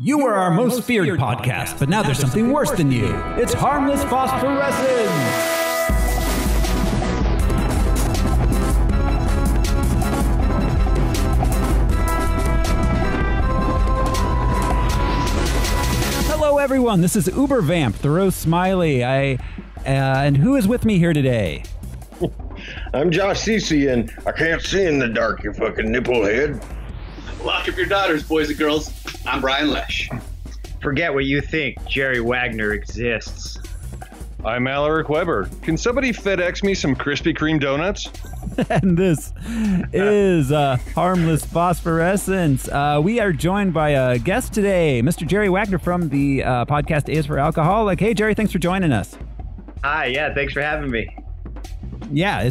You were our most feared podcast, but now there's something worse than you. It's Harmless Phosphorescence! Hello everyone, this is Uber Vamp, Thoreau Smiley. And who is with me here today? I'm Josh Cece, and I can't see in the dark, you fucking nipplehead. Lock up your daughters, boys and girls. I'm Brian Lesh. Forget what you think. Jerry Wagner exists. I'm Alaric Weber. Can somebody FedEx me some Krispy Kreme donuts? And this is Harmless Phosphorescence. We are joined by a guest today, Mr. Jerry Wagner from the podcast Is for Alcoholic. Hey, Jerry, thanks for joining us. Hi, yeah, thanks for having me. Yeah,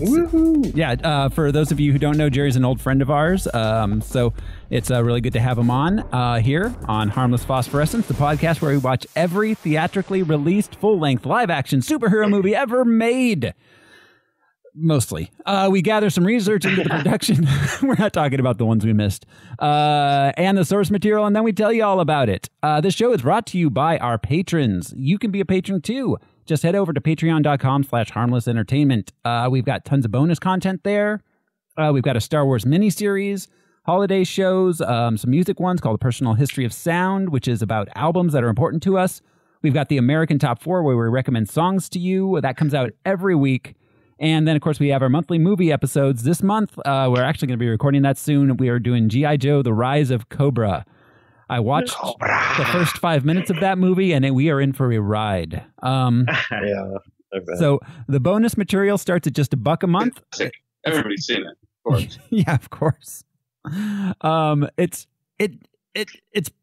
for those of you who don't know, Jerry's an old friend of ours, so it's really good to have him on here on Harmless Phosphorescence, the podcast where we watch every theatrically released full-length live-action superhero movie ever made. Mostly. We gather some research into the production. We're not talking about the ones we missed. And the source material, and then we tell you all about it. This show is brought to you by our patrons. You can be a patron too. Just head over to patreon.com/harmless entertainment. We've got tons of bonus content there. We've got a Star Wars miniseries, holiday shows, some music ones called The Personal History of Sound, which is about albums that are important to us. We've got the American Top 4, where we recommend songs to you. That comes out every week. And then, of course, we have our monthly movie episodes. This month, we're actually going to be recording that soon. We are doing G.I. Joe, The Rise of Cobra. I watched the first 5 minutes of that movie, and we are in for a ride. So the bonus material starts at just $1 a month. Everybody's seen it, of course. Yeah, of course. It's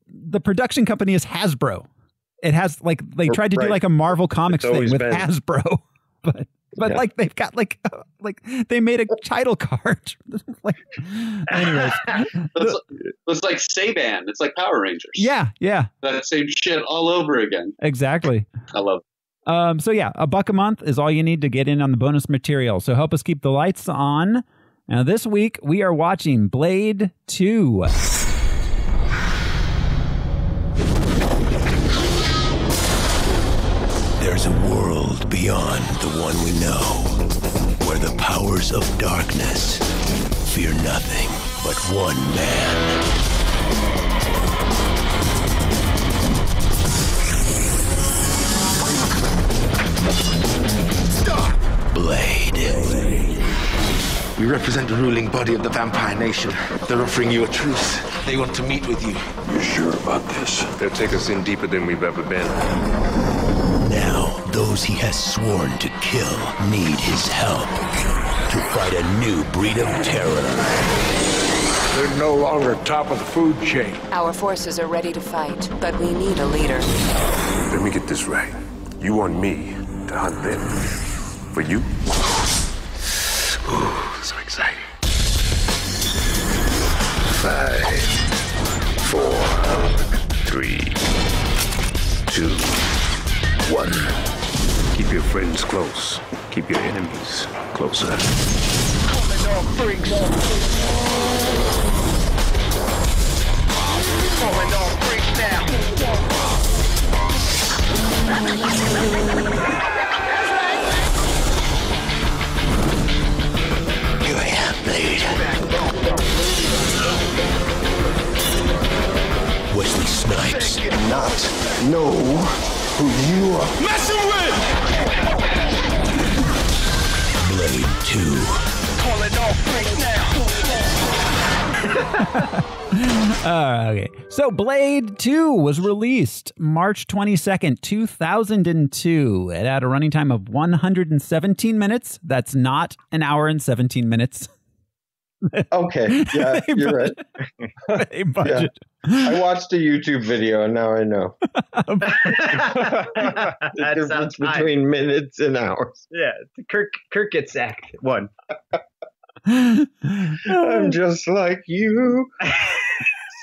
the production company is Hasbro. It has they tried to do like a Marvel Comics thing with Hasbro, but yeah. Like they've got like they made a title card. Anyways, it's like Saban. It's like Power Rangers. Yeah. That same shit all over again. Exactly. I love it. So yeah, $1 a month is all you need to get in on the bonus material. So help us keep the lights on. Now this week we are watching Blade 2. There's a world beyond the one we know, where the powers of darkness fear nothing but one man. Stop! Blade. We represent the ruling body of the vampire nation. They're offering you a truce. They want to meet with you. You sure about this? They'll take us in deeper than we've ever been. Now, those he has sworn to kill need his help to fight a new breed of terror. They're no longer top of the food chain. Our forces are ready to fight, but we need a leader. Let me get this right. You want me to hunt them. For you? Ooh, so exciting. 5, 4, 3, 2, 1. Keep your friends close. Keep your enemies closer. Here I am, Blade. Wesley Snipes. Not know who you are messing with. Blade 2. Call it off right now. Okay. So Blade 2 was released March 22nd, 2002. It had a running time of 117 minutes. That's not an hour and 17 minutes. Okay, yeah, you're right. They budget. Yeah. I watched a YouTube video and now I know. The difference between minutes and hours. Yeah, Kirk gets sacked. One. I'm just like you.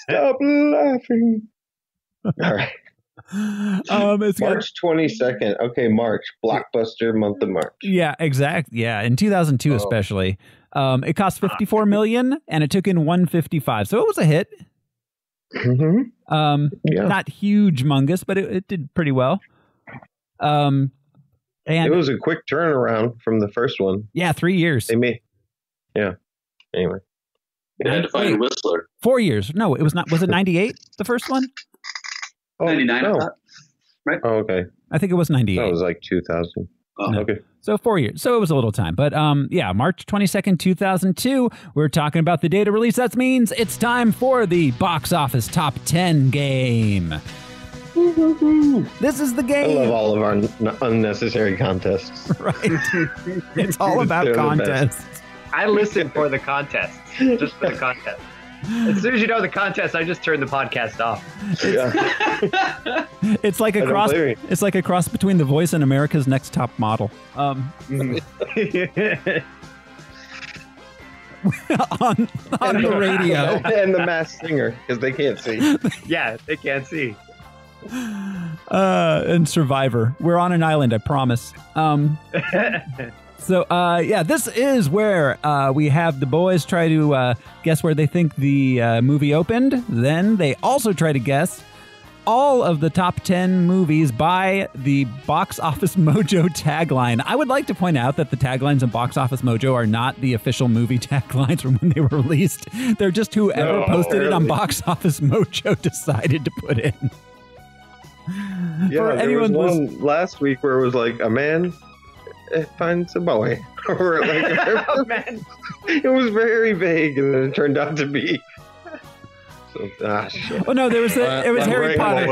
Stop laughing. All right. It's March 22nd. Okay, March. Blockbuster month of March. Yeah, exact. Yeah, in 2002 especially. It cost $54 million and it took in $155. So it was a hit. Mm-hmm. Not huge mungus, but it did pretty well. And it was a quick turnaround from the first one. Yeah, 3 years. Anyway. They had to find a Whistler. 4 years. No, it was not. Was it 98, the first one? 99, no. I thought. Right? Oh, okay. I think it was 98. That was like 2000. Oh, no. Okay. So 4 years. So it was a little time. But March 22nd, 2002, we're talking about the date of release. That means it's time for the box office top 10 game. This is the game. I love all of our unnecessary contests. Right. It's all about contests. I listen for the contest. Just for the contest. As soon as you know the contest, I just turn the podcast off. It's like a cross. It's like a cross between The Voice and America's Next Top Model. On the radio and the Masked Singer, because they can't see. Yeah, they can't see. And Survivor. We're on an island, I promise. So, this is where we have the boys try to guess where they think the movie opened. Then they also try to guess all of the top 10 movies by the Box Office Mojo tagline. I would like to point out that the taglines in Box Office Mojo are not the official movie taglines from when they were released. They're just whoever posted it on Box Office Mojo decided to put in. Yeah, there was one last week where it was like, a man finds a boy. Or like, Oh, man. It was very vague, and then it turned out to be. So, shit. Oh no, it was Harry Potter.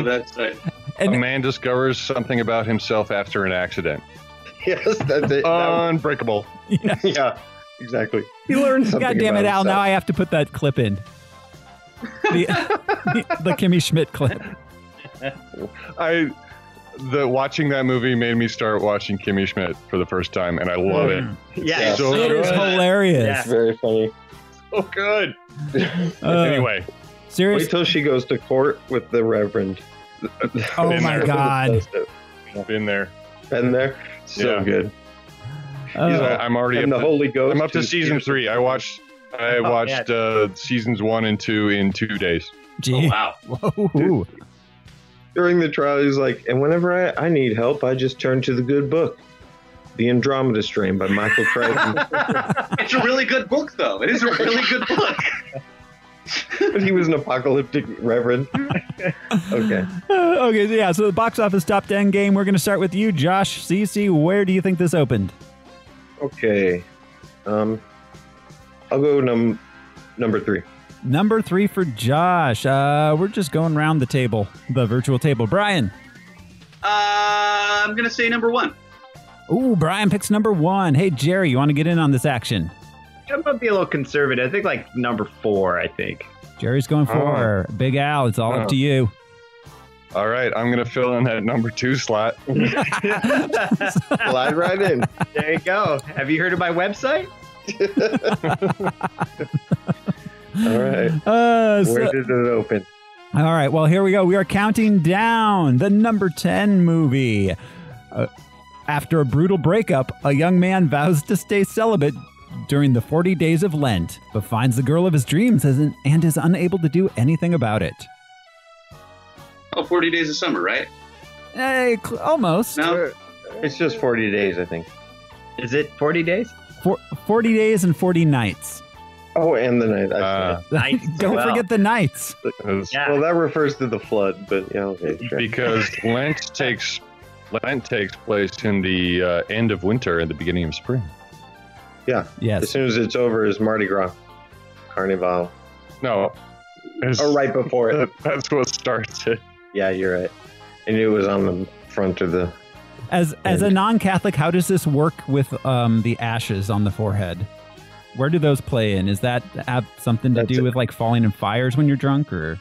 That's right. A man discovers something about himself after an accident. Yes, that's it. Unbreakable. Yeah, exactly. He learned something. God damn it, about Al! himself. Now I have to put that clip in. The Kimmy Schmidt clip. Watching that movie made me start watching Kimmy Schmidt for the first time, and I love it. Yeah, so it is hilarious. Yeah. It's very funny. So good. Anyway, seriously, wait till she goes to court with the Reverend. Oh my God! Been there. So good. I'm already. And the Holy Ghost. I'm up to season 3. I watched seasons 1 and 2 in 2 days. Gee. Oh, wow. Whoa. During the trial, he's like, and whenever I need help, I just turn to the good book, The Andromeda Strain by Michael Crichton. It's a really good book, though. It is a really good book. But he was an apocalyptic reverend. Okay. So the box office top 10 game. We're going to start with you, Josh. CC, where do you think this opened? Okay. I'll go number 3. Number 3 for Josh. We're just going around the table, the virtual table. Brian. I'm going to say number 1. Ooh, Brian picks number 1. Hey, Jerry, you want to get in on this action? I'm going to be a little conservative. I think like number 4, I think. Jerry's going for Big Al. It's all up to you. All right, I'm going to fill in that number 2 slot. Slide right in. There you go. Have you heard of my website? All right. Where did it open? All right. Well, here we go. We are counting down the number 10 movie. After a brutal breakup, a young man vows to stay celibate during the 40 days of Lent, but finds the girl of his dreams and is unable to do anything about it. 40 Days of Summer, right? Hey, almost. No. It's just 40 days, I think. Is it 40 days? 40 days and 40 nights. Oh, and the night. Nights. Don't forget the nights. Yeah. Well, that refers to the flood, but yeah, okay. Sure. Because Lent takes place in the end of winter and the beginning of spring. Yeah. Yes. As soon as it's over is Mardi Gras. Carnival. No. Oh, right before it. That's what starts it. Yeah, you're right. I knew it was on the front of the... As a non-Catholic, how does this work with the ashes on the forehead? Where do those play in? Is that have something to do with like falling in fires when you're drunk, or?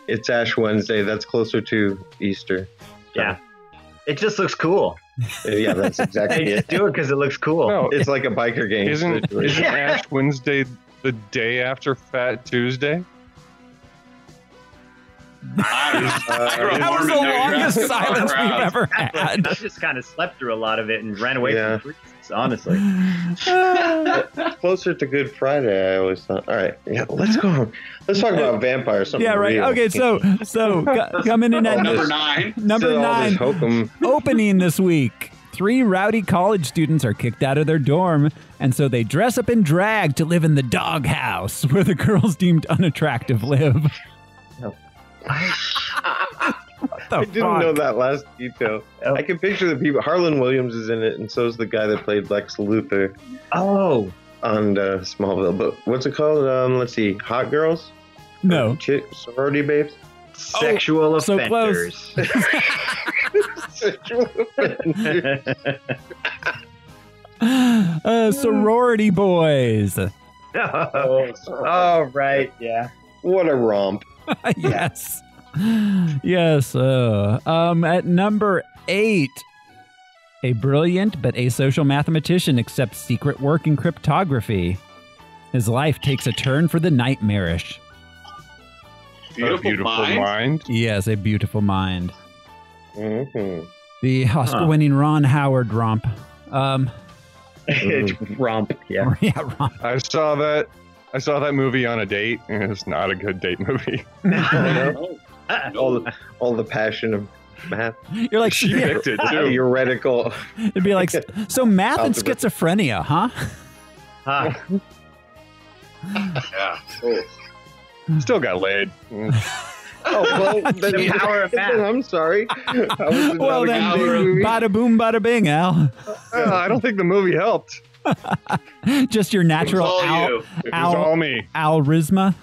It's Ash Wednesday. That's closer to Easter. Yeah. It just looks cool. Yeah, that's exactly They it. just do it because it looks cool. No, It's like a biker gang. Isn't Ash Wednesday the day after Fat Tuesday? That was the longest silence we've ever had. I just kind of slept through a lot of it and ran away from priests, honestly. Closer to Good Friday, I always thought. All right, yeah, let's go on. Let's talk about vampires. Yeah, right. Real. Okay, so coming in at Number 9. Number 9, opening this week. 3 rowdy college students are kicked out of their dorm, and so they dress up in drag to live in the doghouse where the girls deemed unattractive live. I didn't know that last detail. I can picture the people. Harlan Williams is in it, and so is the guy that played Lex Luthor. Oh. On Smallville. But what's it called? Let's see. Hot Girls? No. Sorority Babes? Sexual offenders. So close. Sexual offenders. Sorority boys. Oh, right. Yeah. What a romp. Yes. Yes. At number 8, a brilliant but asocial mathematician accepts secret work in cryptography. His life takes a turn for the nightmarish. Beautiful mind? Yes, a beautiful mind. Mm-hmm. The Oscar-winning Ron Howard romp. Romp, yeah. Yeah, romp. I saw that movie on a date, and it's not a good date movie. all the passion of math. You're like, she picked it too. Theoretical. It'd be like, so math and schizophrenia, huh? Yeah. Still got laid. Oh, well, then The power of math. I'm sorry. Well, then, bada boom, bada bing, Al. I don't think the movie helped. Just your natural all Al, you. It was all me. Alrisma.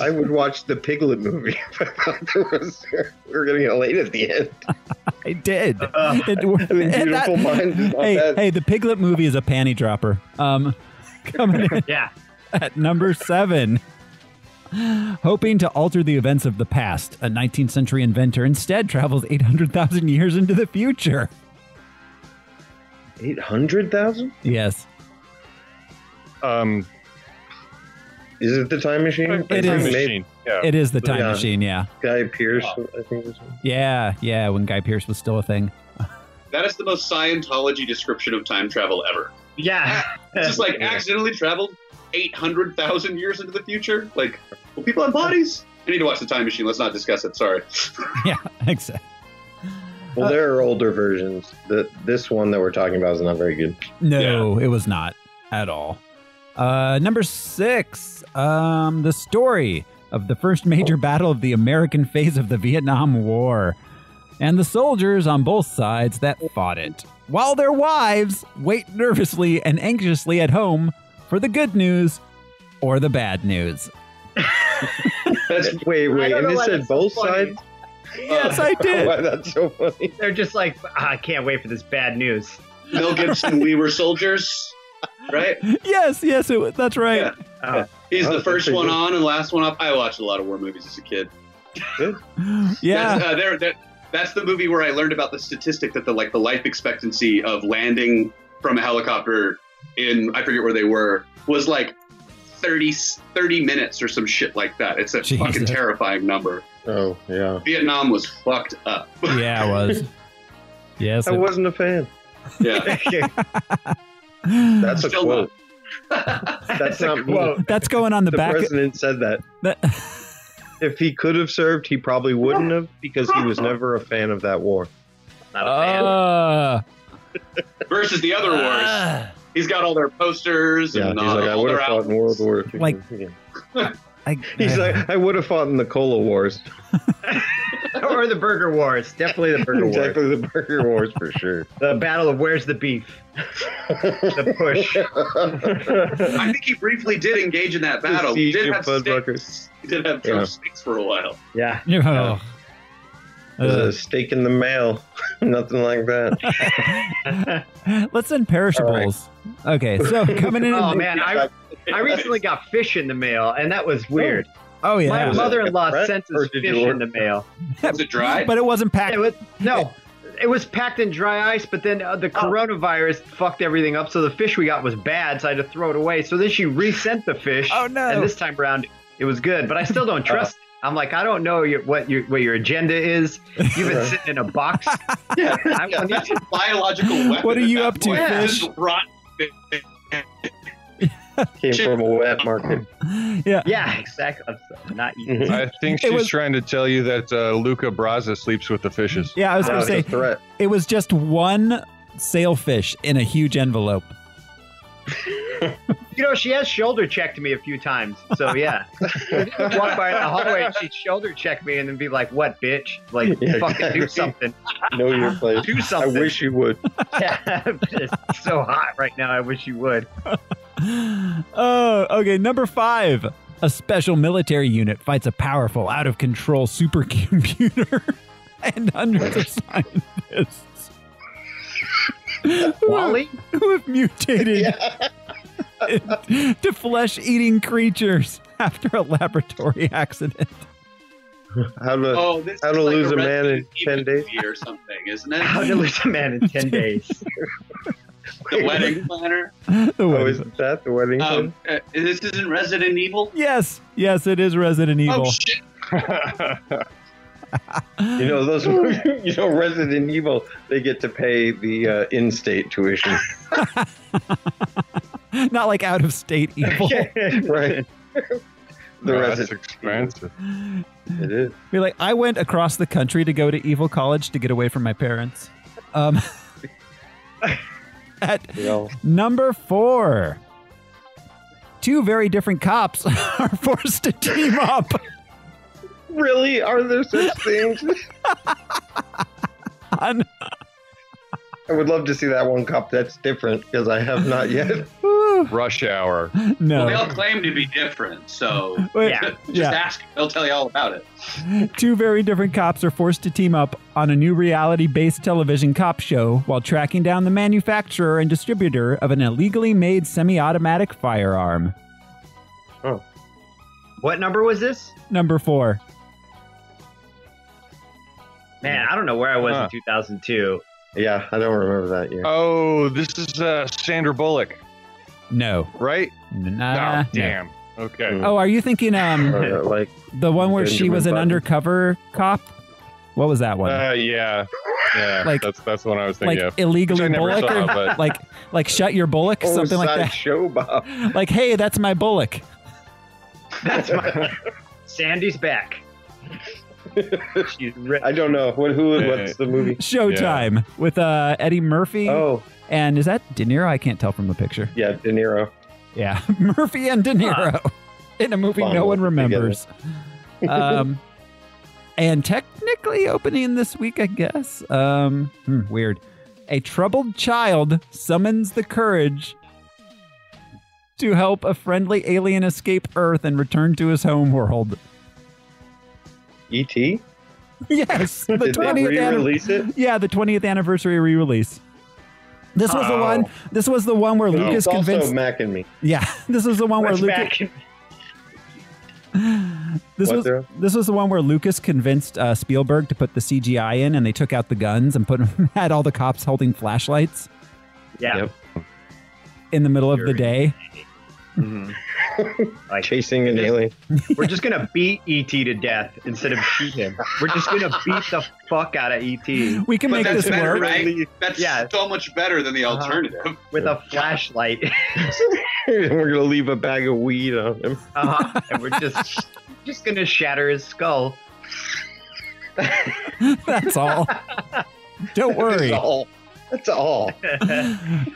I would watch the Piglet movie if I thought we were going to get laid at the end. I did. Beautiful Mind is not bad. Hey, the Piglet movie is a panty dropper. Coming in at number 7. Hoping to alter the events of the past, a 19th century inventor instead travels 800,000 years into the future. 800,000? Yes. Is it the time machine? It is. Machine. Yeah. It is the time machine, yeah. Guy Pearce, I think. Yeah, when Guy Pearce was still a thing. That is the most Scientology description of time travel ever. Yeah. It's just like accidentally traveled 800,000 years into the future. Like, will people have bodies? I need to watch the time machine. Let's not discuss it. Sorry. Yeah, exactly. Well, there are older versions. This one that we're talking about is not very good. No, it was not at all. Number 6, the story of the first major battle of the American phase of the Vietnam War, and the soldiers on both sides that fought it, while their wives wait nervously and anxiously at home for the good news or the bad news. Wait, and this said both sides? Yes, I did. Oh, that's so funny. They're just like, I can't wait for this bad news. Mel Gibson, We Were Soldiers, right? Yes, that's right. Yeah. He's the first one on and last one off. I watched a lot of war movies as a kid. Good. Yeah. That's the movie where I learned about the statistic that the life expectancy of landing from a helicopter in, I forget where they were, was like 30 minutes or some shit like that. It's a fucking terrifying number. Oh, yeah. Vietnam was fucked up. Yeah, it was. Yes. I wasn't a fan. Yeah. That's a quote. That's not a quote. That's going on the back. The president said that. If he could have served, he probably wouldn't have, because he was never a fan of that war. Not a fan. Versus the other wars. He's got all their posters. Yeah, and he's like, I would have fought in World War II. Like, he's like, I would have fought in the Cola Wars. Or the Burger Wars. Definitely the Burger Wars. Exactly, the Burger Wars for sure. The battle of where's the beef? The push. I think he briefly did engage in that battle. He did have stakes. He did have stakes for a while. Yeah. A steak in the mail. Nothing like that. Let's send perishables. Right. Okay, so coming in. Oh, man. I recently got fish in the mail, and that was weird. Oh, yeah. My mother-in-law sent us fish in the mail. Was it dry? But it wasn't packed. It was packed in dry ice, but then the coronavirus fucked everything up, so the fish we got was bad, so I had to throw it away. So then she resent the fish. Oh, no. And this time around, It was good, but I still don't trust it. I'm like, I don't know what your agenda is. You've been sitting in a box. Yeah, that's a biological weapon. What are you up to, Fish? Came from a wet market. Yeah, exactly. I'm not eating. I think she's trying to tell you that Luca Brasi sleeps with the fishes. Yeah, I was going to say, it was just one sailfish in a huge envelope. You know, she has shoulder checked me a few times. So, yeah. Walk by in the hallway and she'd shoulder check me and then be like, what, bitch? Like, fucking do something. Know your place. Do something. I wish you would. Yeah, it's so hot right now. I wish you would. Oh, okay. Number 5. A special military unit fights a powerful, out-of-control supercomputer and hundreds of scientists Wally? who have mutated to flesh-eating creatures after a laboratory accident. How to lose a man in 10 days or something, isn't it? How to lose a man in 10 days. The wedding planner. Is that the wedding planner? This isn't Resident Evil? Yes, it is Resident Evil. Oh, shit. Resident Evil, they get to pay the in-state tuition. Not like out-of-state evil. Right. That's expensive. It is. Be like, I went across the country to go to Evil College to get away from my parents. At number 4, 2 very different cops are forced to team up. Really? Are there such things? I would love to see that one cop that's different, because I have not yet. Rush Hour. No. Well, they all claim to be different, so just ask. They'll tell you all about it. 2 very different cops are forced to team up on a new reality-based television cop show while tracking down the manufacturer and distributor of an illegally made semi-automatic firearm. Oh. What number was this? Number 4. Man, I don't know where I was in 2002. Yeah, I don't remember that year. Oh, this is Sandra Bullock. No. Right? Nah. Damn. Okay. Oh, are you thinking like the one where she was an undercover cop? What was that one? Yeah. Like, that's the one I was thinking of. Illegally Which I never Bullock, saw, but... like shut your Bullock, something like that. Show, Bob. Like, hey, that's my Bullock. That's my Sandy's back. I don't know what's the movie. Showtime with Eddie Murphy. Oh, and is that De Niro? I can't tell from the picture. Yeah, De Niro. Yeah, Murphy and De Niro in a movie no one remembers. And technically opening this week, I guess. Weird. A troubled child summons the courage to help a friendly alien escape Earth and return to his home world. E.T.? Yes. The Did 20th they re-release it? Yeah, the 20th anniversry re-release. This was the one. This was the one where Lucas convinced. Also Mac and Me. Yeah, this was the one where Lucas. This was the one where Lucas convinced Spielberg to put the CGI in, and they took out the guns and had all the cops holding flashlights. Yeah. Yep. In the middle of the day. Mm-hmm. Like chasing an alien. We're just gonna beat E.T. to death instead of shoot him. We're just gonna beat the fuck out of E.T. We can make this better, work. Right? That's so much better than the alternative. With a flashlight. We're gonna leave a bag of weed on him. And we're just gonna shatter his skull. That's all. Don't worry. That's all.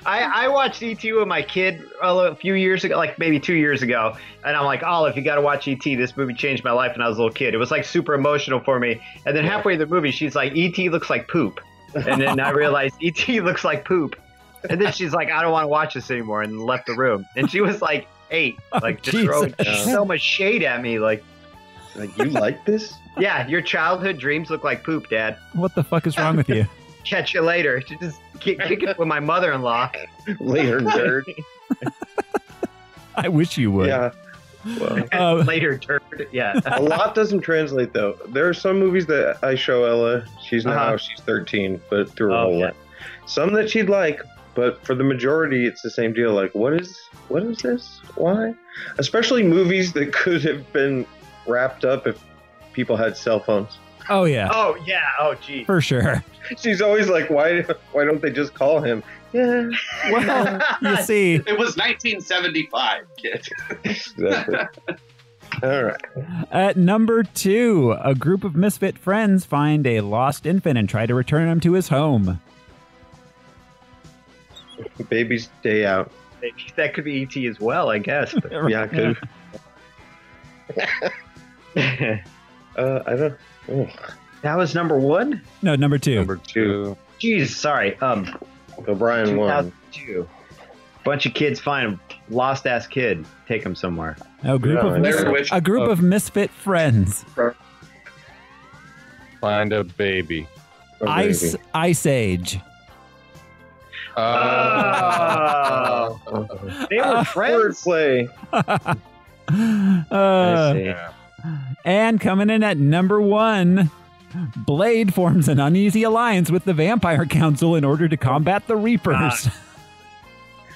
I watched E.T. with my kid a few years ago, like maybe 2 years ago, and I'm like, Olive, you got to watch E.T. This movie changed my life when I was a little kid. It was like super emotional for me. And then halfway through the movie, she's like, E.T. looks like poop. And then I realized E.T. looks like poop. And then she's like, I don't want to watch this anymore, and left the room. And she was like 8, like just throwing so much shade at me, like you like this? Yeah, your childhood dreams look like poop, Dad. What the fuck is wrong with you? Catch you later. She just kick it with my mother-in-law. Later, nerd. I wish you would. Yeah. Well, later, nerd. Yeah. A lot doesn't translate though. There are some movies that I show Ella. She's 13, but through her whole life. Some that she'd like, but for the majority, it's the same deal. Like, what is this? Why? Especially movies that could have been wrapped up if people had cell phones. Oh yeah. Oh yeah. Oh gee. For sure. She's always like, why don't they just call him? Yeah. Well, you see, It was 1975, kid. Exactly. All right. at number 2, a group of misfit friends find a lost infant and try to return him to his home. Baby's Day Out. That could be E.T. as well, I guess. But, Yeah, could. I don't. Oh. that was number 1. No, number 2. Number 2. Jeez, sorry. O'Brien won. 2002. Bunch of kids find a lost ass kid. Take him somewhere. A group of misfit friends. Find a baby. Ice Age. They were friends. Wordplay. Uh, Yeah. and coming in at number 1, Blade forms an uneasy alliance with the Vampire Council in order to combat the Reapers.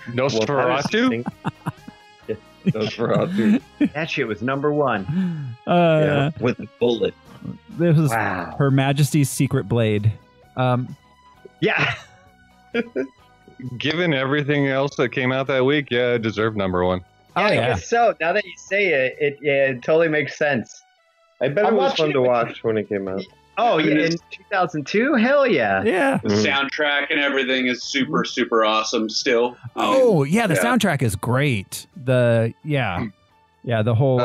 Nosferatu? Nosferatu. That shit was number 1. Yeah. With a bullet. This was Wow. Her Majesty's Secret Blade. Yeah. Given everything else that came out that week, yeah, it deserved number 1. Oh, I yeah. guess so. Now that you say it, it totally makes sense. I bet I'm it was watching fun it to with- watch when it came out. Oh, yeah, in 2002? Hell yeah. Yeah. The soundtrack and everything is super, super awesome still. Oh, yeah, the soundtrack is great. The whole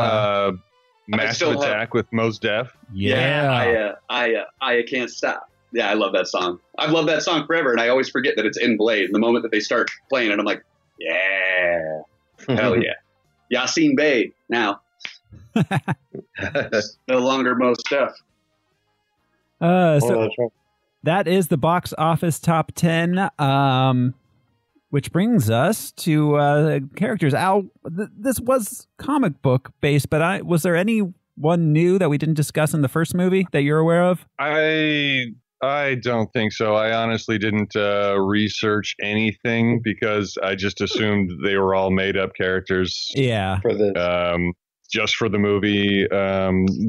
Massive still have- Attack with Mos Def. I can't stop. Yeah, I love that song. I've loved that song forever, and I always forget that it's in Blade. The moment that they start playing it, I'm like, yeah, hell yeah. Yassine Bey now. No longer Mos Def. So that is the box office top 10, which brings us to characters. Al, this was comic book based, but was there any one new that we didn't discuss in the first movie that you're aware of? I don't think so. I honestly didn't research anything because I just assumed they were all made up characters. Yeah. For the Just for the movie.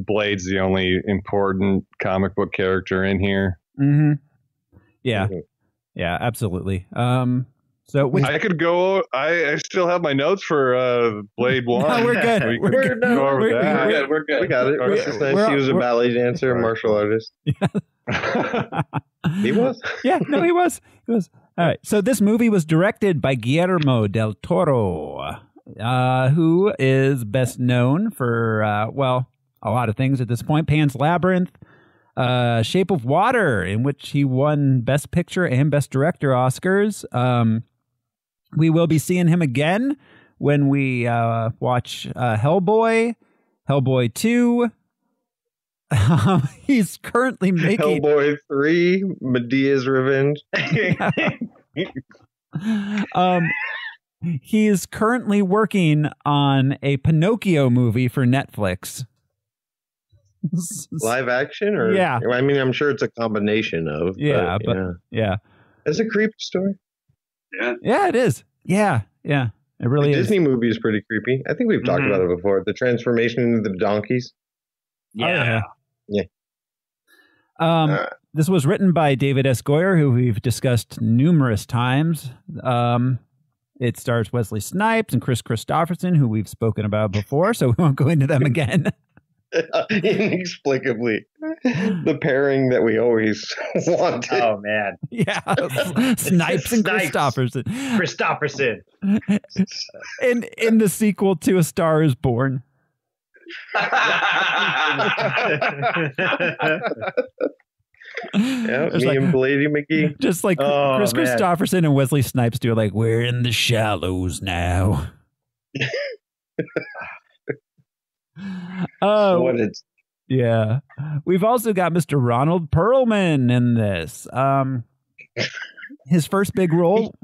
Blade's the only important comic book character in here. Mm-hmm. Yeah. Yeah, absolutely. So I could go. I still have my notes for Blade 1. No, we're good. We're good. We're good. We got it. It's nice. He was a ballet dancer, martial artist. He was? Yeah, no, he was. He was. All right. So this movie was directed by Guillermo del Toro, who is best known for, a lot of things at this point. Pan's Labyrinth, Shape of Water, in which he won Best Picture and Best Director Oscars. We will be seeing him again when we watch Hellboy, Hellboy 2. He's currently making Hellboy 3, Medea's Revenge. He is currently working on a Pinocchio movie for Netflix. Live action? Or Yeah. I mean, I'm sure it's a combination of. Yeah, but yeah. It's a creepy story. Yeah, it is. Yeah, yeah. It really The is. Disney movie is pretty creepy. I think we've talked about it before. The transformation into the donkeys. Yeah. Yeah. This was written by David S. Goyer, who we've discussed numerous times. It stars Wesley Snipes and Chris Christopherson, who we've spoken about before, so we won't go into them again. Inexplicably. The pairing that we always wanted. Oh, man. Yeah. Snipes and Christopherson. Christopherson. In the sequel to A Star is Born. Yeah, There's me like- and Blady McGee. Just like Chris man. Christopherson and Wesley Snipes do, like, we're in the shallows now. Oh, What it's yeah. We've also got Mr. Ronald Perlman in this. His first big role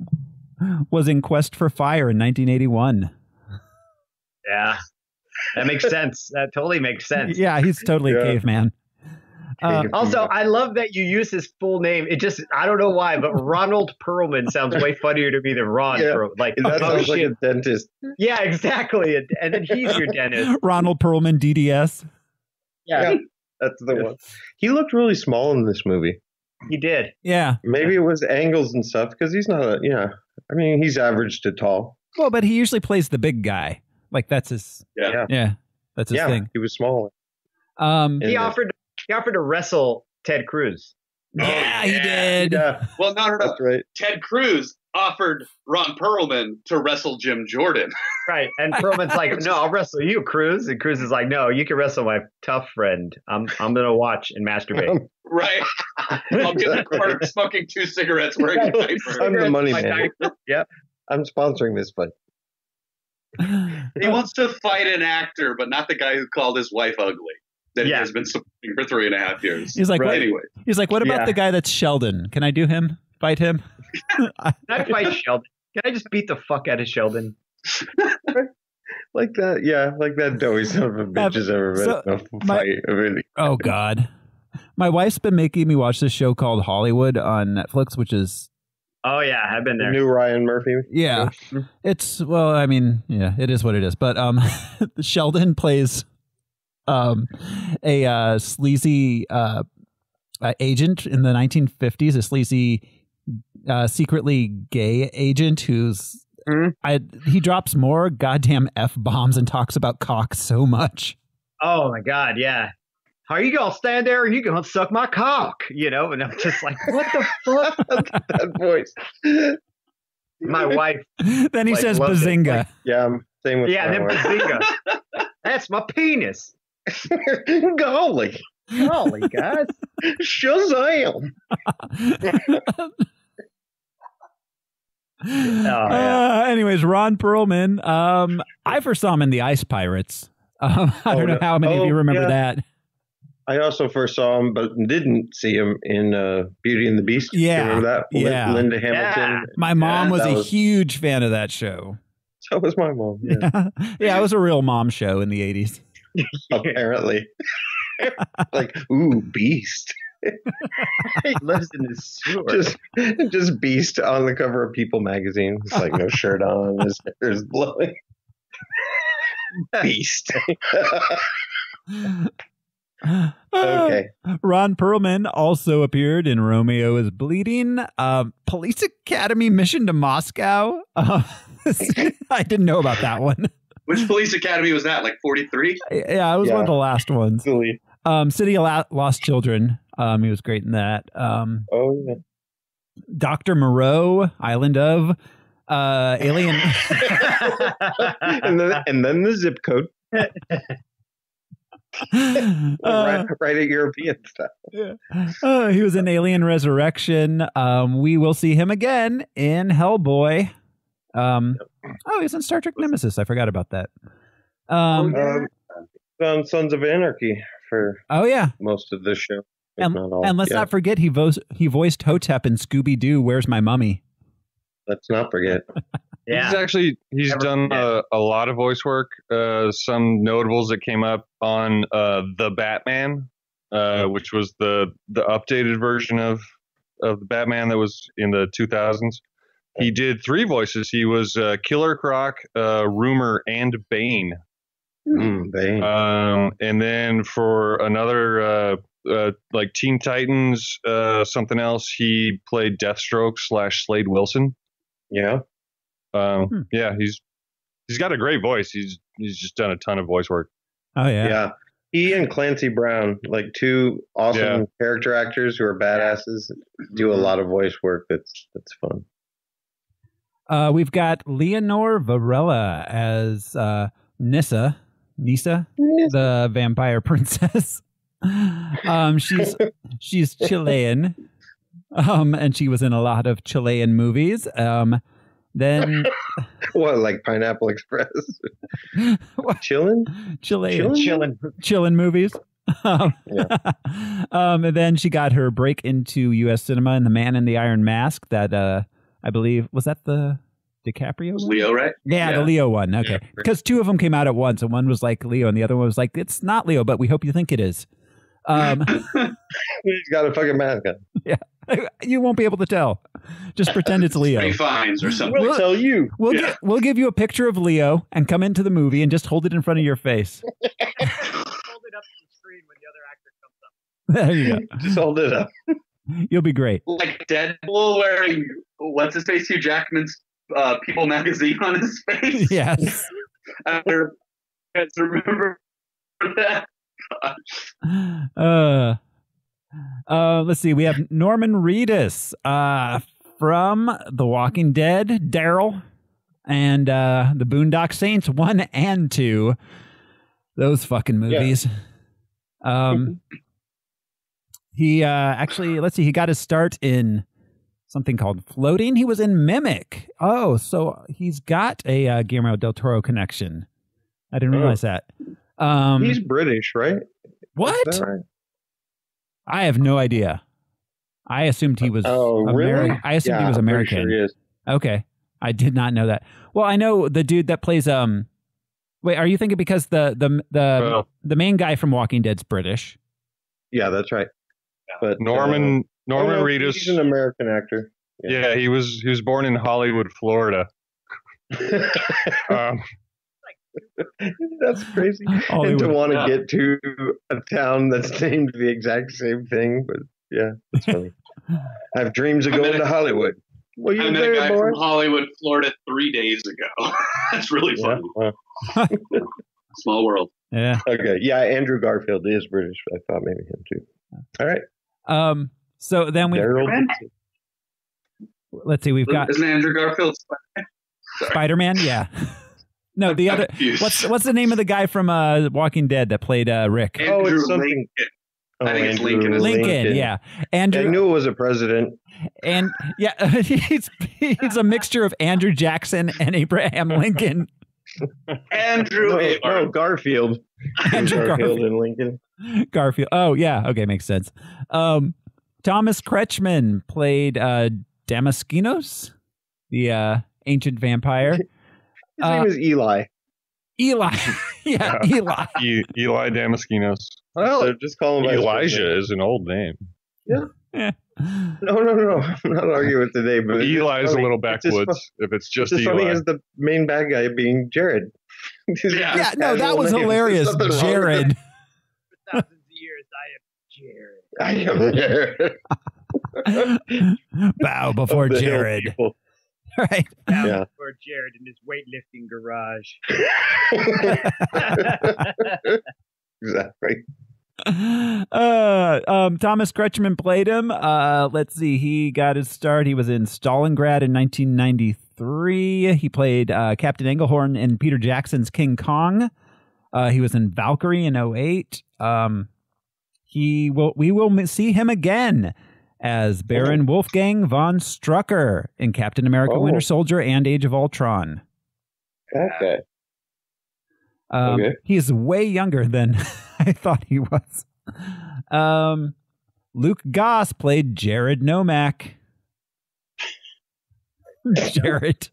was in Quest for Fire in 1981. Yeah. That makes sense. That totally makes sense. Yeah, he's totally a Yeah. caveman. Also, I love that you use his full name. It just, I don't know why, but Ronald Perlman sounds way funnier to me than Ron. Like, that sounds like a dentist. Yeah, exactly. And then he's your dentist. Ronald Perlman, DDS. Yeah. That's the one. He looked really small in this movie. He did. Yeah. Maybe it was angles and stuff because he's not I mean, he's average to tall. Well, but he usually plays the big guy. Like that's his. Yeah. That's his thing. He was smaller. He offered to wrestle Ted Cruz. Yeah, he did. Yeah. Well, no. That's right. Ted Cruz offered Ron Perlman to wrestle Jim Jordan. Right. And Perlman's like, no, I'll wrestle you, Cruz. And Cruz is like, no, you can wrestle my tough friend. I'm going to watch and masturbate. Right. I'll get the corner smoking 2 cigarettes wearing a diaper. I'm the money man. Yep. I'm sponsoring this fight. He wants to fight an actor, but not the guy who called his wife ugly. That he has been supporting for 3.5 years. He's like, anyway. He's like, what about the guy that's Sheldon? Can I do him? Fight him? Can I fight Sheldon? Can I just beat the fuck out of Sheldon? Like that, yeah, like that doughy son of a bitch has ever been in a fight. Really. Oh, God. My wife's been making me watch this show called Hollywood on Netflix, which is... Oh, yeah, I've been there. The new Ryan Murphy. Yeah. It's, well, I mean, yeah, it is what it is. But Sheldon plays a sleazy agent in the 1950s, a sleazy, secretly gay agent who's... he drops more goddamn F-bombs and talks about cock so much. Oh, my God, yeah. Are you going to stand there or are you going to suck my cock? You know, and I'm just like, what the fuck? That voice. My wife. Then he says bazinga. Like, yeah, same with yeah, then bazinga. That's my penis. Golly. Golly, guys. Shazam. Anyways, Ron Perlman. I first saw him in The Ice Pirates. I don't know how many of you remember that. I also first saw him, but didn't see him in Beauty and the Beast. Yeah. Remember that? Yeah. Linda Hamilton. Yeah. My mom was a huge fan of that show. So was my mom. Yeah. Yeah, it was a real mom show in the 80s. Apparently. Like, ooh, Beast. He lives in the sewer. Just Beast on the cover of People magazine. It's like no shirt on. His hair's blowing. Beast. Okay. Ron Perlman also appeared in Romeo is Bleeding, Police Academy Mission to Moscow. I didn't know about that one. Which Police Academy was that? Like 43? Yeah, it was one of the last ones. Silly. City of Lost Children. He was great in that. Oh yeah. Dr. Moreau, Island of Alien. and then the zip code. Right at European stuff. Yeah. He was in Alien Resurrection. We will see him again in Hellboy. Oh, he's in Star Trek Nemesis. I forgot about that. On Sons of Anarchy for most of the show. And let's not forget he voiced Hotep in Scooby-Doo, Where's My Mummy? Let's not forget. Yeah. He's done a lot of voice work. Some notables that came up on The Batman, which was the updated version of the Batman that was in the 2000s. He did 3 voices. He was Killer Croc, Rumor, and Bane. Bane. And then for another like Teen Titans, something else, he played Deathstroke / Slade Wilson. Yeah. Yeah, he's got a great voice. He's just done a ton of voice work. Oh yeah. Yeah. He and Clancy Brown, like 2 awesome character actors who are badasses, do a lot of voice work. That's fun. We've got Leonore Varela as Nissa, the vampire princess. She's Chilean, and she was in a lot of Chilean movies. Then what, like Pineapple Express? Chilean movies. And then she got her break into U.S. cinema in The Man in the Iron Mask. That I believe was that the DiCaprio one? Leo, right? Yeah, the Leo one. Okay, because 2 of them came out at once, and one was like Leo, and the other one was like, it's not Leo, but we hope you think it is. He's got a fucking mask on. Yeah. You won't be able to tell. Just pretend it's Leo. Fines or something. We'll tell you. We'll give you a picture of Leo and come into the movie and just hold it in front of your face. Hold it up to the screen when the other actor comes up. There you go. Just hold it up. You'll be great. Like Deadpool wearing what's his face, Hugh Jackman's People magazine on his face. Yes. I remember that. Let's see. We have Norman Reedus from The Walking Dead, Daryl, and the Boondock Saints 1 and 2. Those fucking movies. Yeah. He actually, let's see, he got his start in something called Floating. He was in Mimic. Oh, so he's got a Guillermo del Toro connection. I didn't realize that. He's British, right? What? Right? I have no idea. I assumed he was really? I assumed he was American. I'm pretty sure he is. Okay. I did not know that. Well, I know the dude that plays wait, are you thinking because the main guy from Walking Dead's British? Yeah, that's right. But Norman Reedus, he's an American actor. Yeah, he was born in Hollywood, Florida. That's crazy. Hollywood. And to want to get to a town that's named the exact same thing, but yeah, it's funny. I have dreams of going to Hollywood. Well, I met a guy from Hollywood, Florida 3 days ago. That's really funny. Yeah. Small world. Yeah. Okay. Yeah, Andrew Garfield is British. I thought maybe him too. All right. So then let's see. We've got isn't Andrew Garfield Spider-Man? Yeah. No, the other. What's the name of the guy from Walking Dead that played Rick? Andrew it's something. Lincoln. I think it's Lincoln. Lincoln, yeah. Andrew. I knew it was a president. And yeah, he's a mixture of Andrew Jackson and Abraham Lincoln. No, Garfield. Andrew Garfield and Lincoln. Garfield. Oh yeah, okay, makes sense. Thomas Kretschmann played Damaskinos, the ancient vampire. His name is Eli. Eli. Yeah, Eli. Eli Damaskinos. Well, just call him Elijah is an old name. Yeah. No. I'm not arguing with today, but Eli's a little backwoods. If it's just as funny Eli. as the main bad guy being Jared. Yeah, no, that was hilarious. Jared. For thousands of years, I am Jared. Bow before Jared. Right. Bow before Jared in his weightlifting garage. Exactly. Thomas Kretschmann played him. Let's see. He got his start. He was in Stalingrad in 1993. He played Captain Engelhorn in Peter Jackson's King Kong. He was in Valkyrie in 2008. We will see him again as Baron Wolfgang von Strucker in Captain America: Winter Soldier and Age of Ultron. Okay. He's way younger than I thought he was. Luke Goss played Jared Nomak. Jared.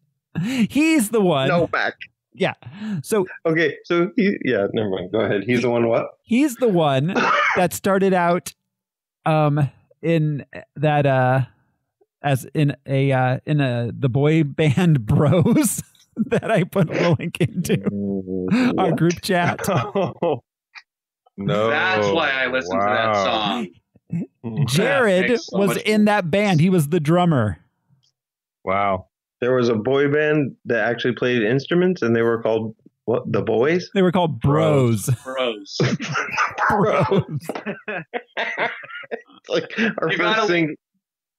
He's the one. Nomak. Yeah. So okay. So never mind. Go ahead. He's the one. What? He's the one that started out, in that as in the boy band Bros. That I put a link into our group chat. No, that's why I listened to that song. Jared was in that band. He was the drummer. Wow. There was a boy band that actually played instruments, and they were called what? The Boys? They were called Bros. Bros. Like our first thing.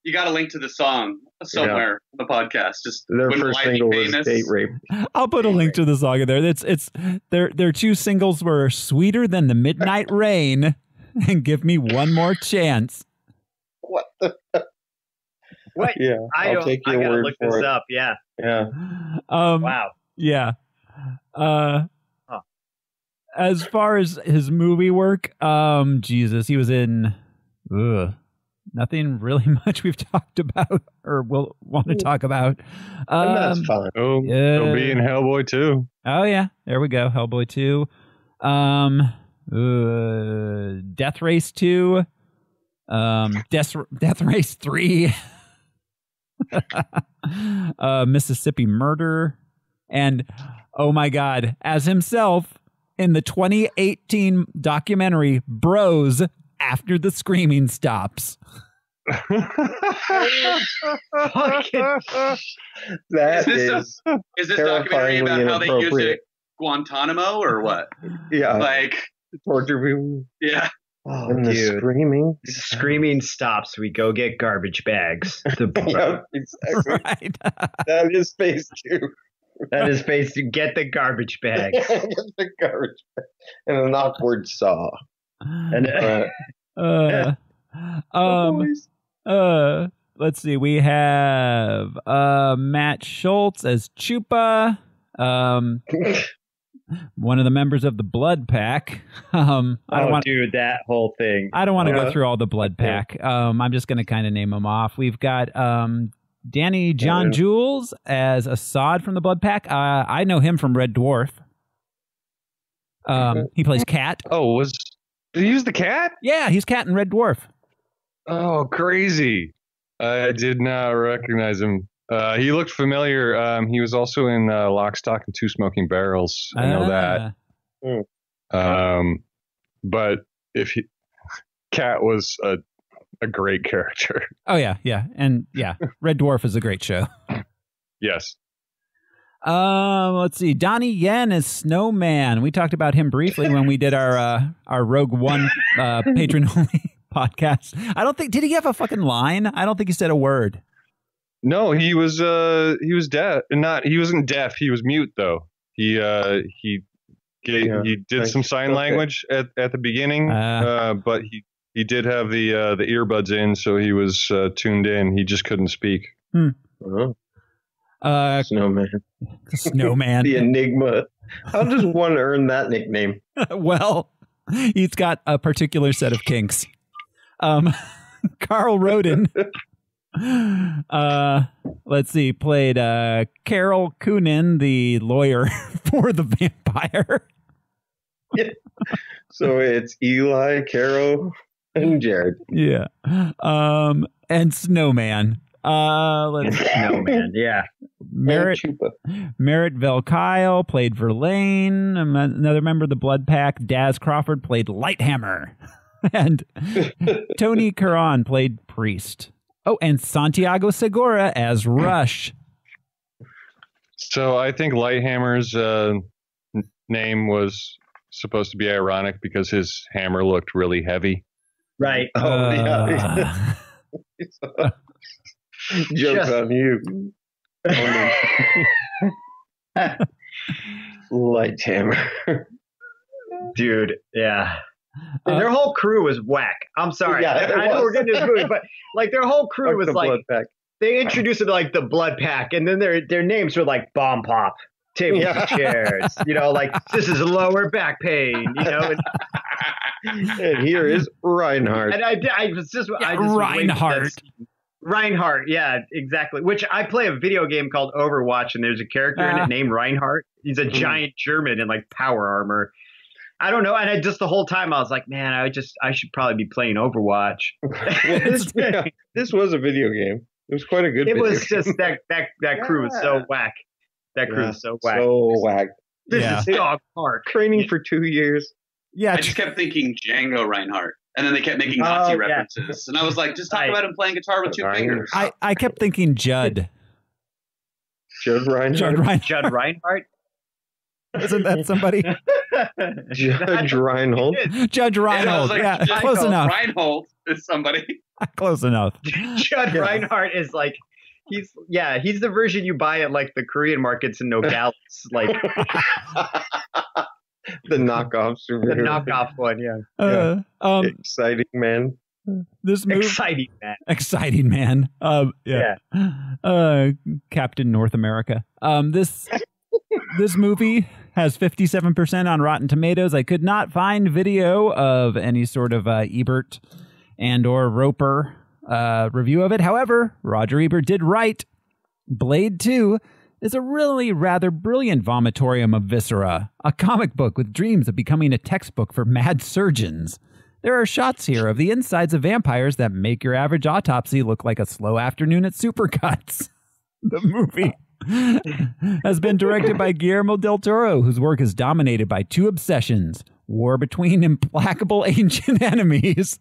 You got to link to the song somewhere on the podcast. Just their first single was Date Rape. I'll put a link to the song in there. It's their two singles were Sweeter Than the Midnight Rain and Give Me One More Chance. What the? What? Yeah, I'll take your word look for this up. Yeah. Yeah. Wow. Yeah. As far as his movie work, Jesus, he was in nothing really much we've talked about or will want to talk about. And that's fine. Oh, he'll be in Hellboy 2. Oh, yeah. There we go. Hellboy 2. Death Race 2. Death Race 3, Mississippi Murder, and oh my God, as himself in the 2018 documentary Bros After the Screaming Stops. Is this documentary about how they use it at Guantanamo or what? Yeah, like torture people. Yeah. Oh, and the screaming stops. We go get garbage bags. Yep, exactly. Right. That is phase 2. That is phase 2. Get the garbage bags. Get the garbage bag. And an awkward saw. And let's see. We have Matt Schultz as Chupa. One of the members of the Blood Pack. Dude, that whole thing. I don't want to go through all the Blood Pack. I'm just going to kind of name them off. We've got Danny John Jules as Assad from the Blood Pack. I know him from Red Dwarf. He plays Cat. Oh, did he use the cat? Yeah, he's Cat in Red Dwarf. Oh, crazy. I did not recognize him. He looked familiar. He was also in Lock, Stock, and Two Smoking Barrels. I know that. But Cat was a great character. Oh, yeah. And yeah, Red Dwarf is a great show. Yes. Let's see. Donnie Yen is Snowman. We talked about him briefly when we did our Rogue One patron-only podcast. Did he have a fucking line? I don't think he said a word. No, he was deaf. He wasn't deaf. He was mute though. He did some sign language at the begining, but he did have the earbuds in, so he was tuned in. He just couldn't speak. Snowman. Snowman. The Enigma. How does one earn that nickname? Well, he's got a particular set of kinks. Carl Roden. Let's see, played Carol Coonan, the lawyer for the vampire. Yeah. So it's Eli, Carol, and Jared. Yeah. And Snowman. Snowman, yeah. Merritt Velkyle played Verlaine. Another member of the Blood Pack, Daz Crawford, played Lighthammer. And Tony Curran played Priest. Oh, and Santiago Segura as Rush. So I think Lighthammer's name was supposed to be ironic because his hammer looked really heavy. Right. Oh, yeah. Joke's on you. Lighthammer. Dude, yeah. Their whole crew was whack. I'm sorry. Yeah, I know we're getting to this movie, but like their whole crew was like, they introduced it like the Blood Pack, and then their names were like Bomb Pop, Tables and Chairs, like this is lower back pain, And here is Reinhardt. And I was just Reinhardt, yeah, exactly. Which I play a video game called Overwatch, and there's a character in it named Reinhardt. He's a giant German in like power armor. I don't know. And the whole time I was like, man, I should probably be playing Overwatch. This was a video game. It was quite a good video game. It was just that crew was so whack. That crew is so whack. So whack. This is Dog Park. Training for 2 years. Yeah. I just kept thinking Django Reinhardt. And then they kept making Nazi references. And I was like, just talk about him playing guitar with 2 fingers. I kept thinking Judd. Judd Reinhardt? Judd Reinhardt? Isn't that somebody? Judge Reinhold. Judge Reinhold. Yeah, close enough. Reinhold is somebody. Close enough. Judd Reinhardt is like, he's the version you buy at like the Korean markets in Nogales. Like the knockoff superhero. The knockoff one, yeah. Exciting man. This movie, exciting man. Captain North America. This movie has 57% on Rotten Tomatoes. I could not find video of any sort of Ebert and or Roper review of it. However, Roger Ebert did write Blade 2 is a really rather brilliant vomitorium of viscera, a comic book with dreams of becoming a textbook for mad surgeons. There are shots here of the insides of vampires that make your average autopsy look like a slow afternoon at Supercuts. The movie has been directed by Guillermo del Toro, whose work is dominated by two obsessions: war between implacable ancient enemies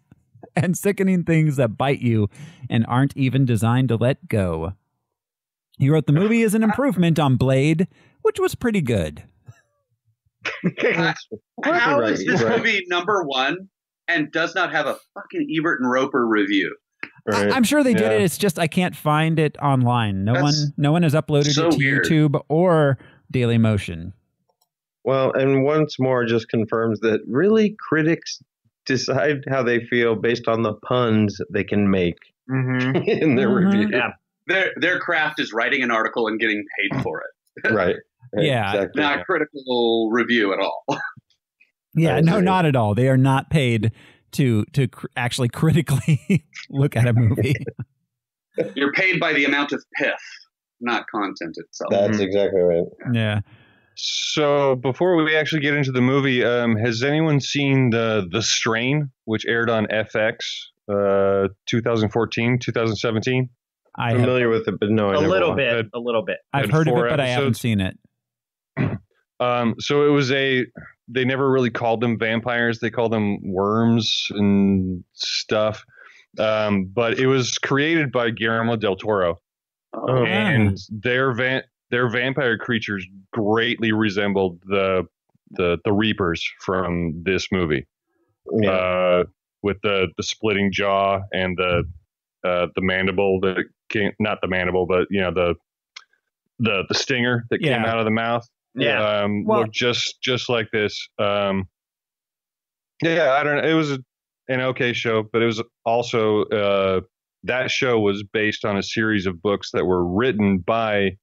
and sickening things that bite you and aren't even designed to let go. He wrote the movie as an improvement on Blade, which was pretty good. How is this movie number one and does not have a fucking Ebert and Roper review? Right. I'm sure they did it. It's just I can't find it online. No one has uploaded it to YouTube or Dailymotion. Well, and once more just confirms that really critics decide how they feel based on the puns they can make in their review. Yeah. Their craft is writing an article and getting paid for it. Right. Yeah. Exactly. Not critical review at all. Yeah, no, not at all. They are not paid to actually critically look at a movie. You're paid by the amount of piff, not content itself. That's exactly right. Yeah. So before we actually get into the movie, has anyone seen the Strain, which aired on FX 2014, 2017? I'm familiar with it, but no, I a never little watched bit. I've heard of it, but I haven't seen it. So it was they never really called them vampires. They called them worms and stuff. But it was created by Guillermo del Toro. Oh, and their vampire creatures greatly resembled the Reapers from this movie. Yeah. With the splitting jaw and the mandible that came, not the mandible, but the stinger that came out of the mouth. Yeah. Looked just like this. I don't know. It was an okay show, but it was also that show was based on a series of books that were written by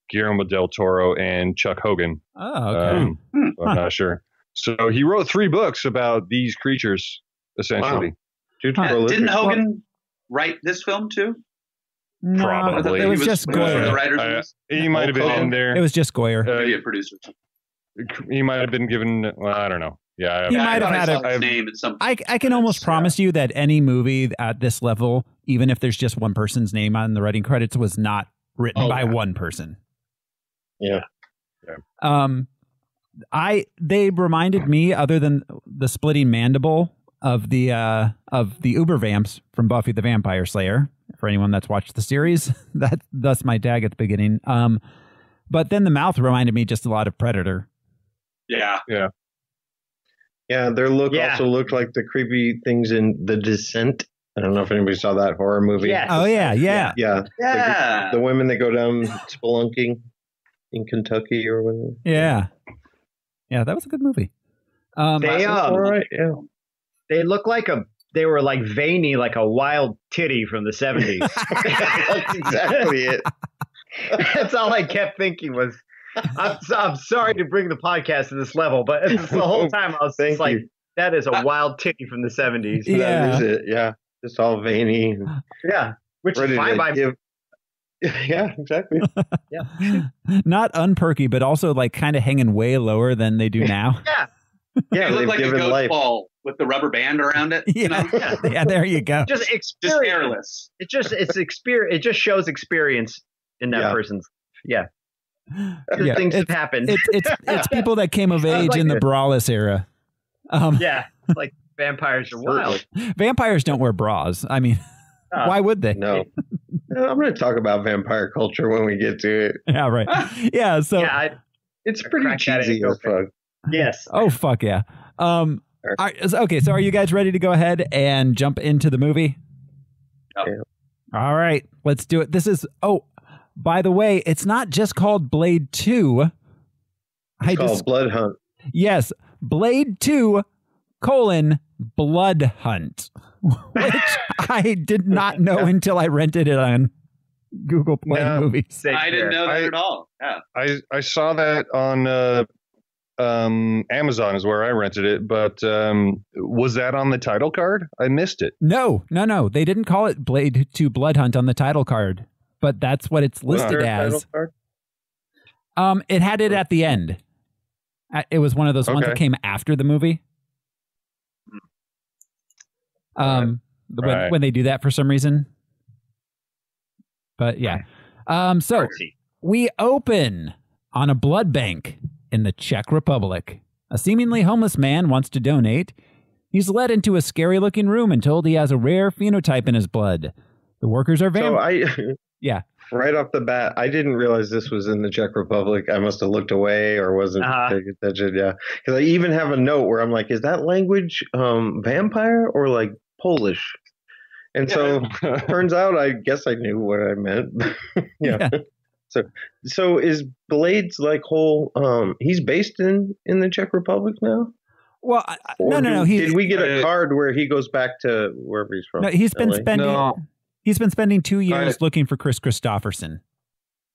Guillermo del Toro and Chuck Hogan. Oh, okay. I'm not sure. So he wrote 3 books about these creatures, essentially. Wow. Didn't Hogan write this film too? No, Probably. it was just Goyer. He might have been in there. It was just Goyer. Maybe a producer. He might have been given. Well, I don't know. Yeah, he might have had his name at some. I can almost promise you that any movie at this level, even if there's just one person's name on the writing credits, was not written by one person. Yeah. They reminded me, other than the splitting mandible, of the Uber vamps from Buffy the Vampire Slayer. For anyone that's watched the series, that's my tag at the beginning. But then the mouth reminded me just a lot of Predator. Yeah. Their look also looked like the creepy things in The Descent. I don't know if anybody saw that horror movie. Yes. Oh yeah. The women that go down spelunking in Kentucky or whatever. Yeah, that was a good movie. They look like they were like veiny, like a wild titty from the 70s. That's exactly it. That's all I kept thinking was, I'm sorry to bring the podcast to this level, but the whole time I was just like, that is a wild titty from the 70s. Yeah. That is it. Yeah. Just all veiny. Yeah. Which is fine by me. Yeah, exactly. Yeah. Not unperky, but also like kind of hanging way lower than they do now. They look like a ghost ball with the rubber band around it. Yeah, there you go. Just hairless. It just shows experience in that person's. Yeah. Things have happened. It's people that came of age in the braless era. Like vampires are wild. Vampires don't wear bras. I mean, why would they? No. I'm going to talk about vampire culture when we get to it. Yeah, right. Yeah, so it's pretty cheesy as fuck. Yes. Oh, fuck yeah. Okay, so are you guys ready to go ahead and jump into the movie? Yep. Yeah. All right, let's do it. This is, by the way, it's not just called Blade 2. It's called Blood Hunt. Yes, Blade 2, Blood Hunt, which I did not know until I rented it on Google Play Movies. I didn't know that at all. Yeah. I saw that on Amazon is where I rented it, but was that on the title card? I missed it. No. They didn't call it Blade 2 Blood Hunt on the title card, but that's what it's listed as. It had it at the end. It was one of those ones that came after the movie. When they do that for some reason. But yeah. So we open on a blood bank in the Czech Republic. A seemingly homeless man wants to donate. He's led into a scary-looking room and told he has a rare phenotype in his blood. The workers are yeah. Right off the bat, I didn't realize this was in the Czech Republic. I must have looked away or wasn't paying attention. Yeah, because I even have a note where I'm like, "Is that language vampire or like Polish?" And so turns out, I guess I knew what I meant. yeah. So is Blade's like whole? He's based in the Czech Republic now. Well, no. Did we get a card where he goes back to wherever he's from? No, he's been spending. He's been spending 2 years looking for Chris Christopherson.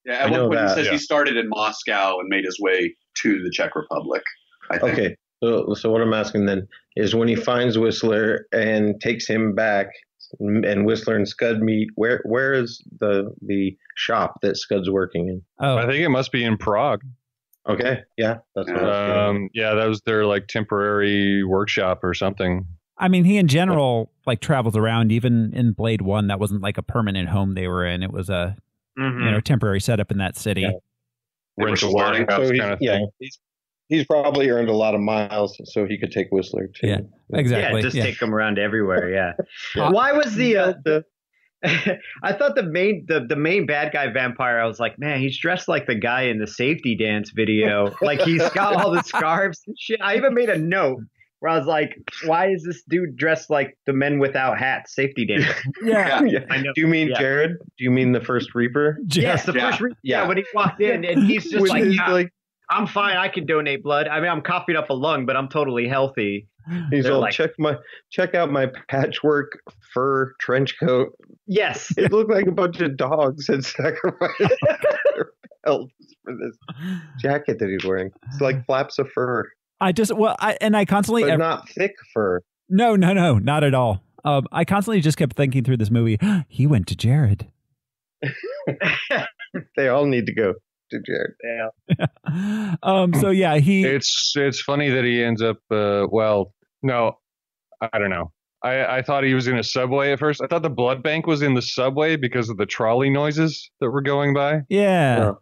Yeah, at one point he says he started in Moscow and made his way to the Czech Republic, I think. Okay, so what I'm asking then is when he finds Whistler and takes him back, and Whistler and Scud meet, where is the shop that Scud's working in? I think it must be in Prague. Okay, yeah, that's what I was yeah, that was their like temporary workshop or something. I mean, he in general like travels around. Even in Blade 1, that wasn't like a permanent home they were in. It was a temporary setup in that city. Yeah. Rental warehouse kind of thing. He's probably earned a lot of miles, so he could take Whistler too. Yeah, exactly. Yeah, just take him around everywhere. Yeah. Why was the I thought the main bad guy vampire, I was like, man, he's dressed like the guy in the Safety Dance video. Like he's got all the scarves and shit. I even made a note where I was like, why is this dude dressed like the men without hats Safety Dance? Yeah. I know. Do you mean Jared? Do you mean the first Reaper? Yes, the first Reaper. Yeah, when he walked in and he's just like, I'm fine. I can donate blood. I mean, I'm coughing up a lung, but I'm totally healthy. He's all like, check out my patchwork fur trench coat. Yes, it looked like a bunch of dogs had sacrificed their pelts for this jacket that he's wearing. It's like flaps of fur. I constantly, but not thick fur. No, not at all. I constantly just kept thinking through this movie. He went to Jared. They all need to go to Jared. Yeah. So yeah, It's funny that he ends up. No, I don't know. I thought he was in a subway at first. I thought the blood bank was in the subway because of the trolley noises that were going by. Yeah.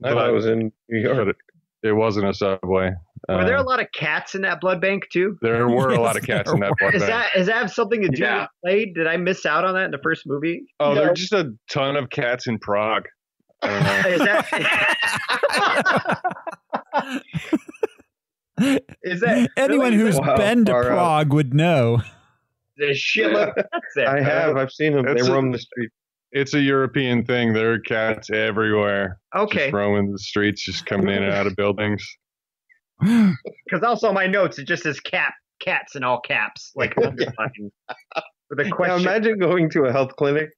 I thought it was in New York. It wasn't a subway. Were there a lot of cats in that blood bank too? There were a lot of cats in that blood bank. Does that have something to do with Blade? Did I miss out on that in the first movie? Oh, there are just a ton of cats in Prague. Is that anyone who's been to Prague would know? There's shitload of cats there. I have. I've seen them. They roam the street. It's a European thing. There are cats everywhere. Okay. Just roaming the streets, just coming in and out of buildings. Because also my notes, it just says cats in all caps. Like, with a question. Now imagine going to a health clinic.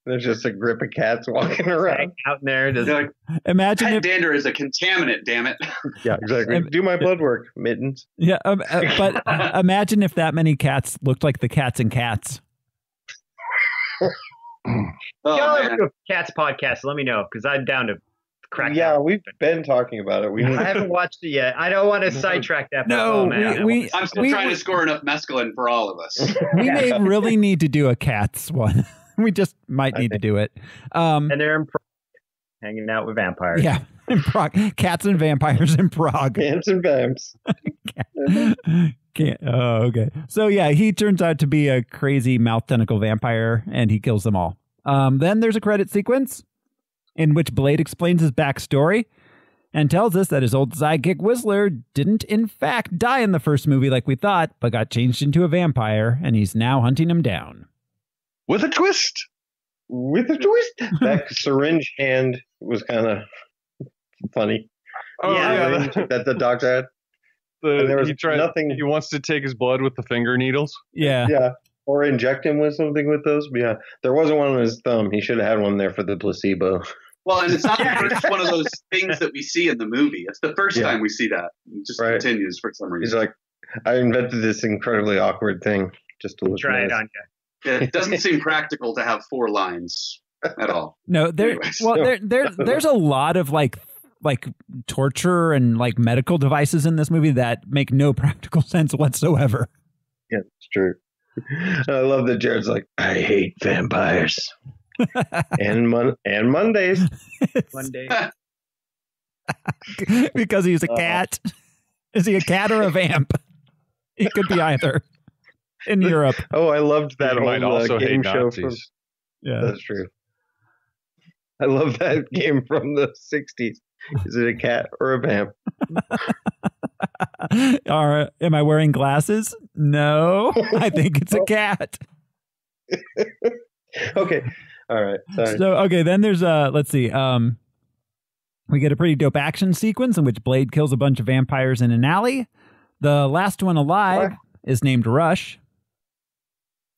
There's just a grip of cats walking around out there. Like, imagine pet dander is a contaminant. Damn it! Yeah, exactly. Do my blood work, Mittens. Yeah, but imagine if that many cats looked like the Cats and Cats. Y'all ever do a Cats podcast? Let me know because I'm down to crack. Yeah, we've been talking about it. I haven't watched it yet. I don't want to sidetrack that. No, I'm still trying to score enough mescaline for all of us. We may really need to do a Cats one. We just might need to do it. And they're in Prague, hanging out with vampires. Yeah, in Prague. Cats and vampires in Prague. Cats and vamps. Okay. So yeah, he turns out to be a crazy mouth tentacle vampire, and he kills them all. Then there's a credit sequence in which Blade explains his backstory and tells us that his old sidekick Whistler didn't in fact die in the first movie like we thought, but got changed into a vampire, and he's now hunting him down. With a twist. That syringe hand was kind of funny. Oh, yeah. That the doctor had. There was nothing. He wants to take his blood with the finger needles. Yeah. Yeah. Or inject him with something with those. But yeah. There wasn't one on his thumb. He should have had one there for the placebo. Well, and it's not the first one of those things that we see in the movie. It's the first time we see that. It just continues for some reason. He's like, I invented this incredibly awkward thing just to look try nice. it on you. Yeah, it doesn't seem practical to have 4 lines at all. No, there's a lot of like torture and like medical devices in this movie that make no practical sense whatsoever. Yeah, it's true. I love that Jared's like, I hate vampires. and Mondays. Monday. Because he's a cat. Is he a cat or a vamp? He could be either. In Europe. Oh, I loved that He might old also hate game show. Nazis. Yeah, that's true. I love that game from the 60s. Is it a cat or a vamp? Am I wearing glasses? No, I think it's a cat. Okay. All right. Sorry. So, okay, then there's let's see. We get a pretty dope action sequence in which Blade kills a bunch of vampires in an alley. The last one alive is named Rush.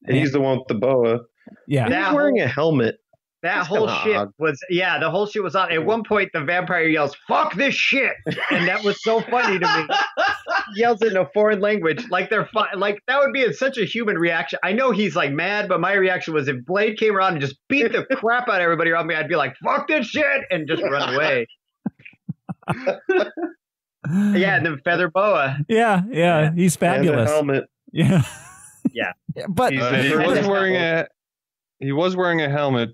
He's the one with the boa. Yeah. He's wearing a helmet. That whole shit was, the whole shit was on. At one point, the vampire yells, "Fuck this shit!" And that was so funny to me. He yells it in a foreign language, like they're like that would be such a human reaction. I know he's like mad, but my reaction was if Blade came around and just beat the crap out of everybody around me, I'd be like, "Fuck this shit!" and just run away. Yeah, and then Feather Boa. Yeah, he's fabulous. And a helmet. Yeah. But he was wearing a helmet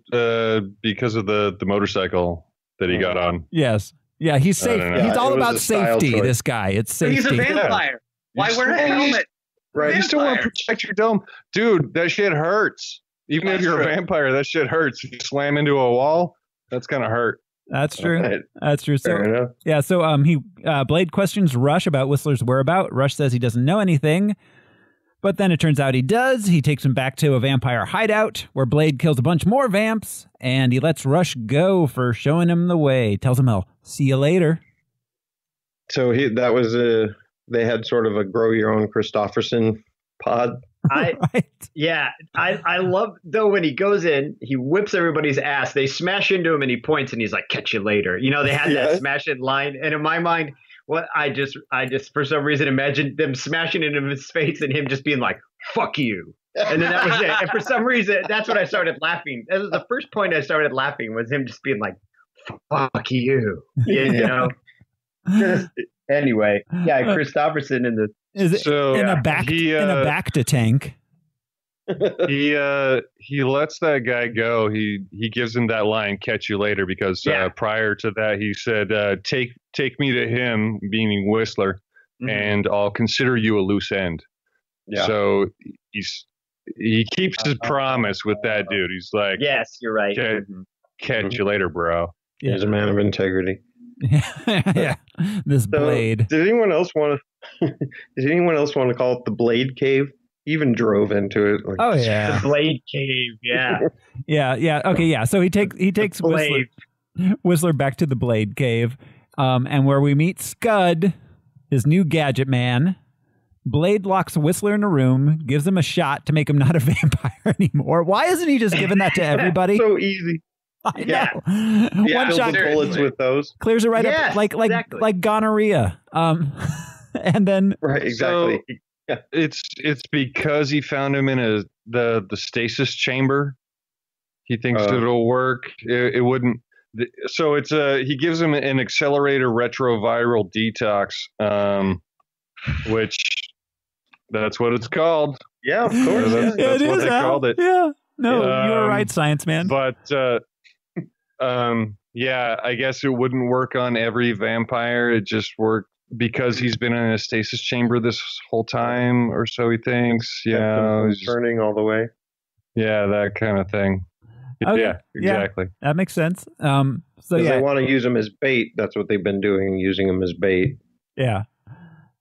because of the motorcycle that he got on. Yes. Yeah, he's safe. He's all about safety, this guy. It's safety. He's a vampire. Why wear a helmet? Right. You still want to protect your dome. Dude, that shit hurts. Even if you're a vampire, that shit hurts. If you slam into a wall, that's going to hurt. That's true. Right. That's true. So, Blade questions Rush about Whistler's whereabouts. Rush says he doesn't know anything. But then it turns out he does. He takes him back to a vampire hideout where Blade kills a bunch more vamps, and he lets Rush go for showing him the way. Tells him he'll see you later. So they had sort of a grow your own Christopherson pod. I love though when he goes in, he whips everybody's ass. They smash into him and he points and he's like, "Catch you later." You know, they had that smash it line, and in my mind, I just for some reason imagined them smashing into his face and him just being like, "Fuck you," and then that was it. And for some reason, that's when I started laughing. That was the first point I started laughing, was him just being like, "Fuck you," you know. Anyway, Christopherson in the. Is it in a back to tank? He lets that guy go. He gives him that line, "Catch you later," because prior to that he said, take me to him," meaning Whistler, "and I'll consider you a loose end." Yeah. So he keeps his promise with that dude. He's like, "Yes, you're right. Catch you later, bro." Yeah. He's a man of integrity. Yeah. This Blade. Did anyone else want to call it the Blade Cave? Even drove into it. Like, oh yeah, the Blade Cave. Yeah. yeah. Okay, yeah. So he takes Whistler back to the Blade Cave, and where we meet Scud, his new gadget man. Blade locks Whistler in a room, gives him a shot to make him not a vampire anymore. Why isn't he just giving that to everybody? So easy. I know. One shot, bullets with those, clears it right up, like gonorrhea. And then exactly. So it's because he found him in the stasis chamber. He thinks it'll work. It wouldn't. So it's he gives him an accelerator retroviral detox, which that's what it's called. Yeah, of course. That's what they called it. Yeah. No, you were right, science man. But I guess it wouldn't work on every vampire. It just worked because he's been in a stasis chamber this whole time, or so he thinks. Yeah, he's turning all the way. Yeah, that kind of thing. Okay. Yeah, exactly. Yeah, that makes sense. So they want to use him as bait. That's what they've been doing, using him as bait. Yeah.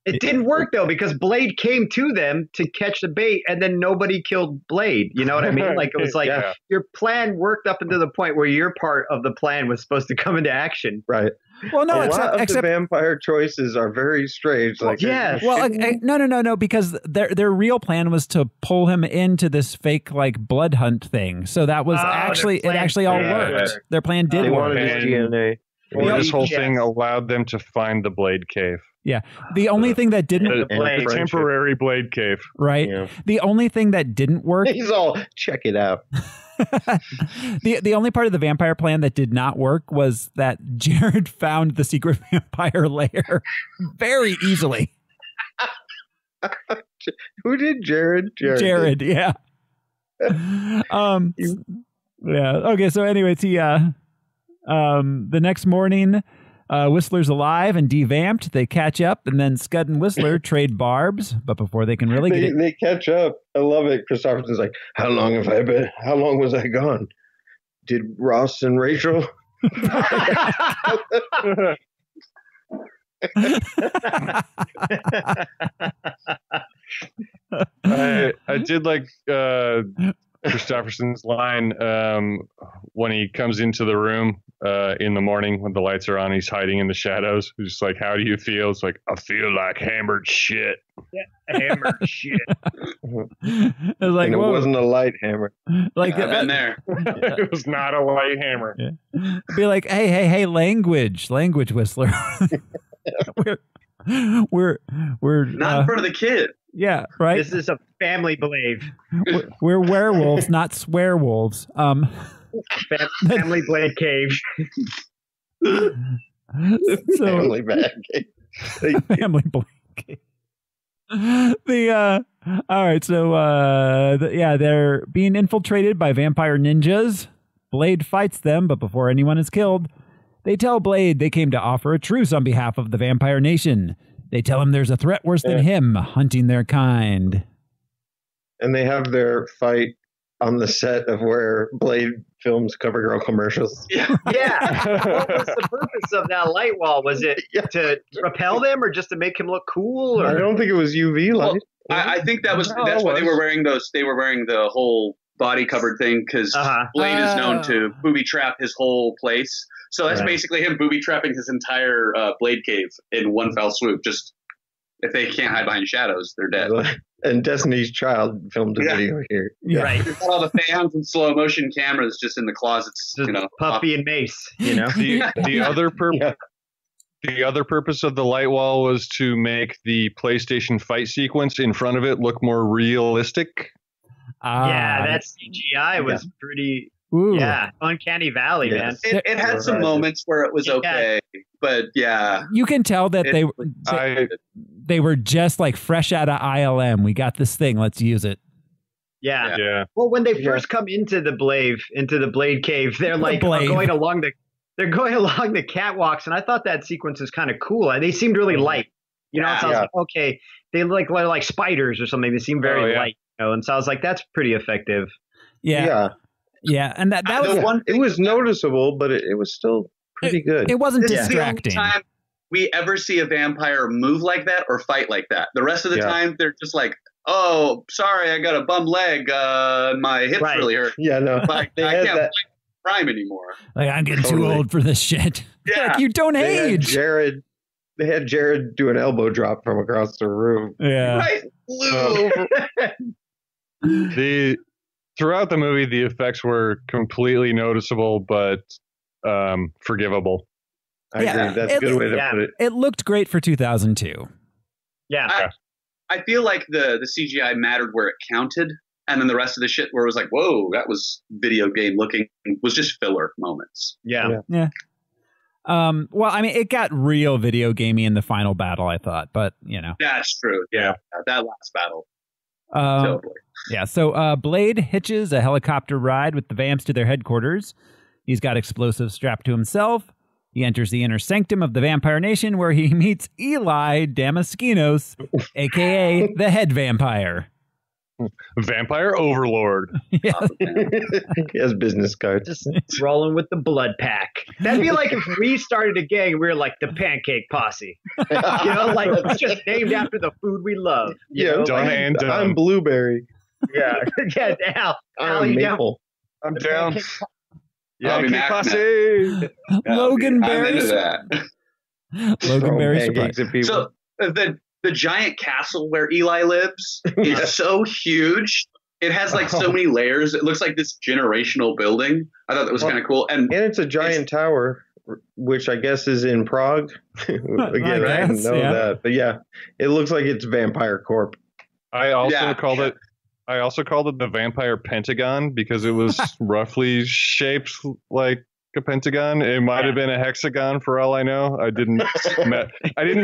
It didn't work though, because Blade came to them to catch the bait, and then nobody killed Blade. You know what I mean? Like it was like your plan worked up until the point where your part of the plan was supposed to come into action. Right. Well, no, except the vampire choices are very strange. Like, no, because their real plan was to pull him into this fake like blood hunt thing. So that was it actually all worked. Their plan did work. They wanted his DNA. This whole thing allowed them to find the Blade Cave. Yeah. The only thing that didn't the temporary Blade Cave. Right. Yeah. The only thing that didn't work. He's all, check it out. The only part of the vampire plan that did not work was that Jared found the secret vampire lair very easily. Who did Jared? Jared, yeah. Yeah. Okay. So, anyways, the next morning, Whistler's alive and devamped. They catch up, and then Scud and Whistler trade barbs. But before they can really they catch up. I love it. Christopherson's like, "How long have I been? How long was I gone? Did Ross and Rachel?" I did like Christopherson's line when he comes into the room in the morning when the lights are on. He's hiding in the shadows. He's just like, "How do you feel?" It's like, "I feel like hammered shit." Yeah, hammered shit. It was like, and it wasn't a light hammer. Like I've been there. It was not a light hammer. Yeah. Be like, hey, language, Whistler. we're not in front of the kid. Yeah, right. This is a family blade. We're werewolves, not swearwolves. Family blade cave. Family bad cave. Family blade cave. All right, so they're being infiltrated by vampire ninjas. Blade fights them, but before anyone is killed, they tell Blade they came to offer a truce on behalf of the vampire nation. They tell him there's a threat worse than him, hunting their kind. And they have their fight on the set of where Blade films CoverGirl commercials. Yeah. What was the purpose of that light wall? Was it to repel them or just to make him look cool? Or? I don't think it was UV light. Well, I think that's why they were wearing those. They were wearing the whole body covered thing because Blade is known to booby trap his whole place. So that's basically him booby trapping his entire Blade cave in one fell swoop. Just if they can't hide behind shadows, they're dead. And Destiny's Child filmed a video here. Yeah. Right. Got all the fans and slow motion cameras just in the closets. Just Puffy and Mace. The other purpose. The other purpose of the light wall was to make the PlayStation fight sequence in front of it look more realistic. Yeah, that CGI was pretty. Ooh. Yeah, Uncanny Valley, man. It had some moments where it was okay, but yeah, you can tell that they were just like fresh out of ILM. We got this thing, let's use it. Yeah. Well, when they first come into the Blade cave, they're like going along the catwalks, and I thought that sequence was kind of cool. They seemed really light, So I was like, okay, they look like spiders or something. They seem very light, and so I was like, that's pretty effective. Yeah, and that was one. It was noticeable, but it was still pretty good. It wasn't This distracting. is the only time we ever see a vampire move like that or fight like that. The rest of the time, they're just like, "Oh, sorry, I got a bum leg. My hips really hurt." Yeah, no, like I can't fight crime anymore. Like I'm getting too old for this shit. Yeah, like, you don't age. They had Jared do an elbow drop from across the room. Yeah, right. Throughout the movie, the effects were completely noticeable, but forgivable. I agree. That's a good way to put it. It looked great for 2002. Yeah. I feel like the CGI mattered where it counted, and then the rest of the shit where it was like, whoa, that was video game looking, was just filler moments. Yeah. Well, I mean, it got real video gamey in the final battle, I thought, but That's true. Yeah. That last battle. Totally. Yeah, so Blade hitches a helicopter ride with the vamps to their headquarters. He's got explosives strapped to himself. He enters the inner sanctum of the Vampire Nation where he meets Eli Damaskinos, a.k.a. the head vampire. Vampire Overlord. Yeah. He has business cards. Just rolling with the blood pack. That'd be like if we started a gang, we were like the Pancake Posse. Like it's just named after the food we love. I'm Blueberry. Yeah. I'm Maple. I'm down. Pancake Posse. Logan Berry. Logan Berry. So the giant castle where Eli lives is so huge. It has like so many layers. It looks like this generational building. I thought that was kind of cool. And it's a giant tower, which I guess is in Prague. Again, I didn't know that. But yeah, it looks like it's Vampire Corp. I also called it the Vampire Pentagon because it was roughly shaped like a pentagon. It might have been a hexagon for all I know. I didn't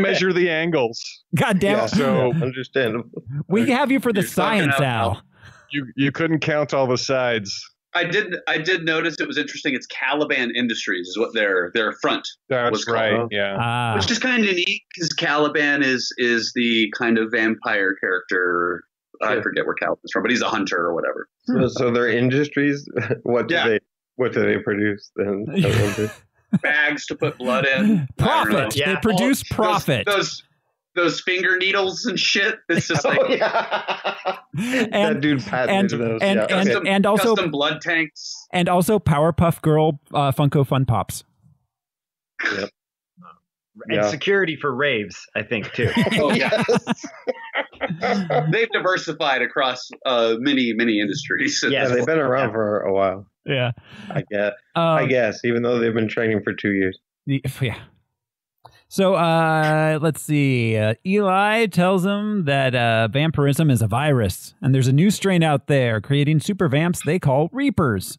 measure the angles. God damn it. So understandable. We have you for the science, Al. You couldn't count all the sides. I did notice it was interesting. It's Caliban Industries is what their front was called. Right. Yeah. Which is kind of neat because Caliban is the kind of vampire character. I forget where Caliban's from, but he's a hunter or whatever. So their industries, what do they produce then? Bags to put blood in. Profit. They produce profit. Those finger needles and shit. It's just like that dude patented those. And also custom blood tanks. And also Powerpuff Girl Funko Fun Pops. Yep. And security for raves, I think, too. Oh, yeah. They've diversified across many industries. Yeah, they've been around for a while. Yeah. I guess, even though they've been training for 2 years. Yeah. So let's see. Eli tells him that vampirism is a virus, and there's a new strain out there creating super vamps they call Reapers.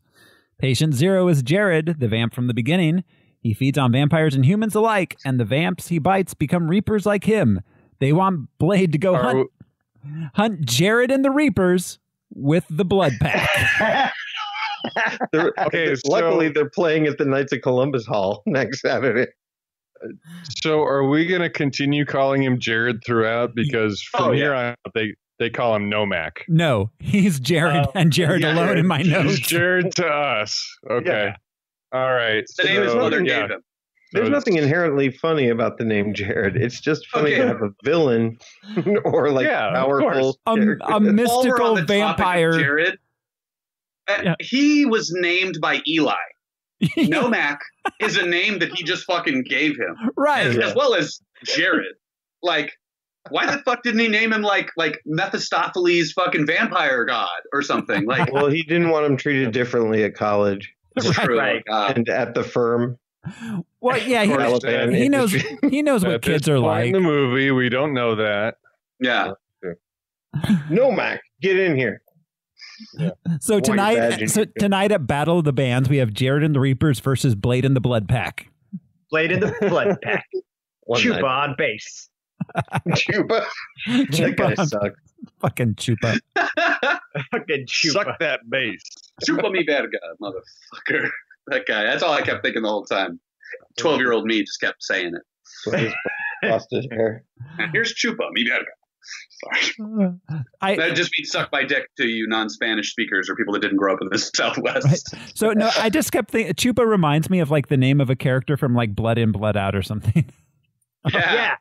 Patient Zero is Jared, the vamp from the beginning. He feeds on vampires and humans alike, and the vamps he bites become Reapers like him. They want Blade to go hunt Jared and the Reapers with the Blood Pack. Luckily, they're playing at the Knights of Columbus Hall next Saturday. So are we going to continue calling him Jared throughout? Because from here on out, they call him Nomak. No, he's Jared and Jared alone in my notes. Jared to us. Okay. Yeah. All right. The name his mother gave him. There's nothing inherently funny about the name Jared. It's just funny to have a villain or powerful a mystical vampire. Jared. He was named by Eli. Nomak is a name that he just fucking gave him. Right. As well as Jared. Like, why the fuck didn't he name him like Mephistopheles fucking vampire god or something? Like, well, he didn't want him treated differently at college. True. Right. And at the firm. Well, yeah, he knows what kids are like. In the movie, we don't know that. Yeah. Nomak, get in here. Yeah. So tonight at Battle of the Bands, we have Jared and the Reapers versus Blade and the Blood Pack. Blade and the Blood Pack. Chupa on bass. Chupa. That guy sucks. Fucking Chupa. Fucking Chupa. Suck that bass. Chupa me verga, motherfucker. That guy. That's all I kept thinking the whole time. 12-year-old me just kept saying it. With his busted hair. Here's Chupa me verga. Sorry. That'd just be suck my dick to you non-Spanish speakers or people that didn't grow up in the Southwest. Right. So no, I just kept thinking Chupa reminds me of like the name of a character from like Blood In, Blood Out or something. Yeah.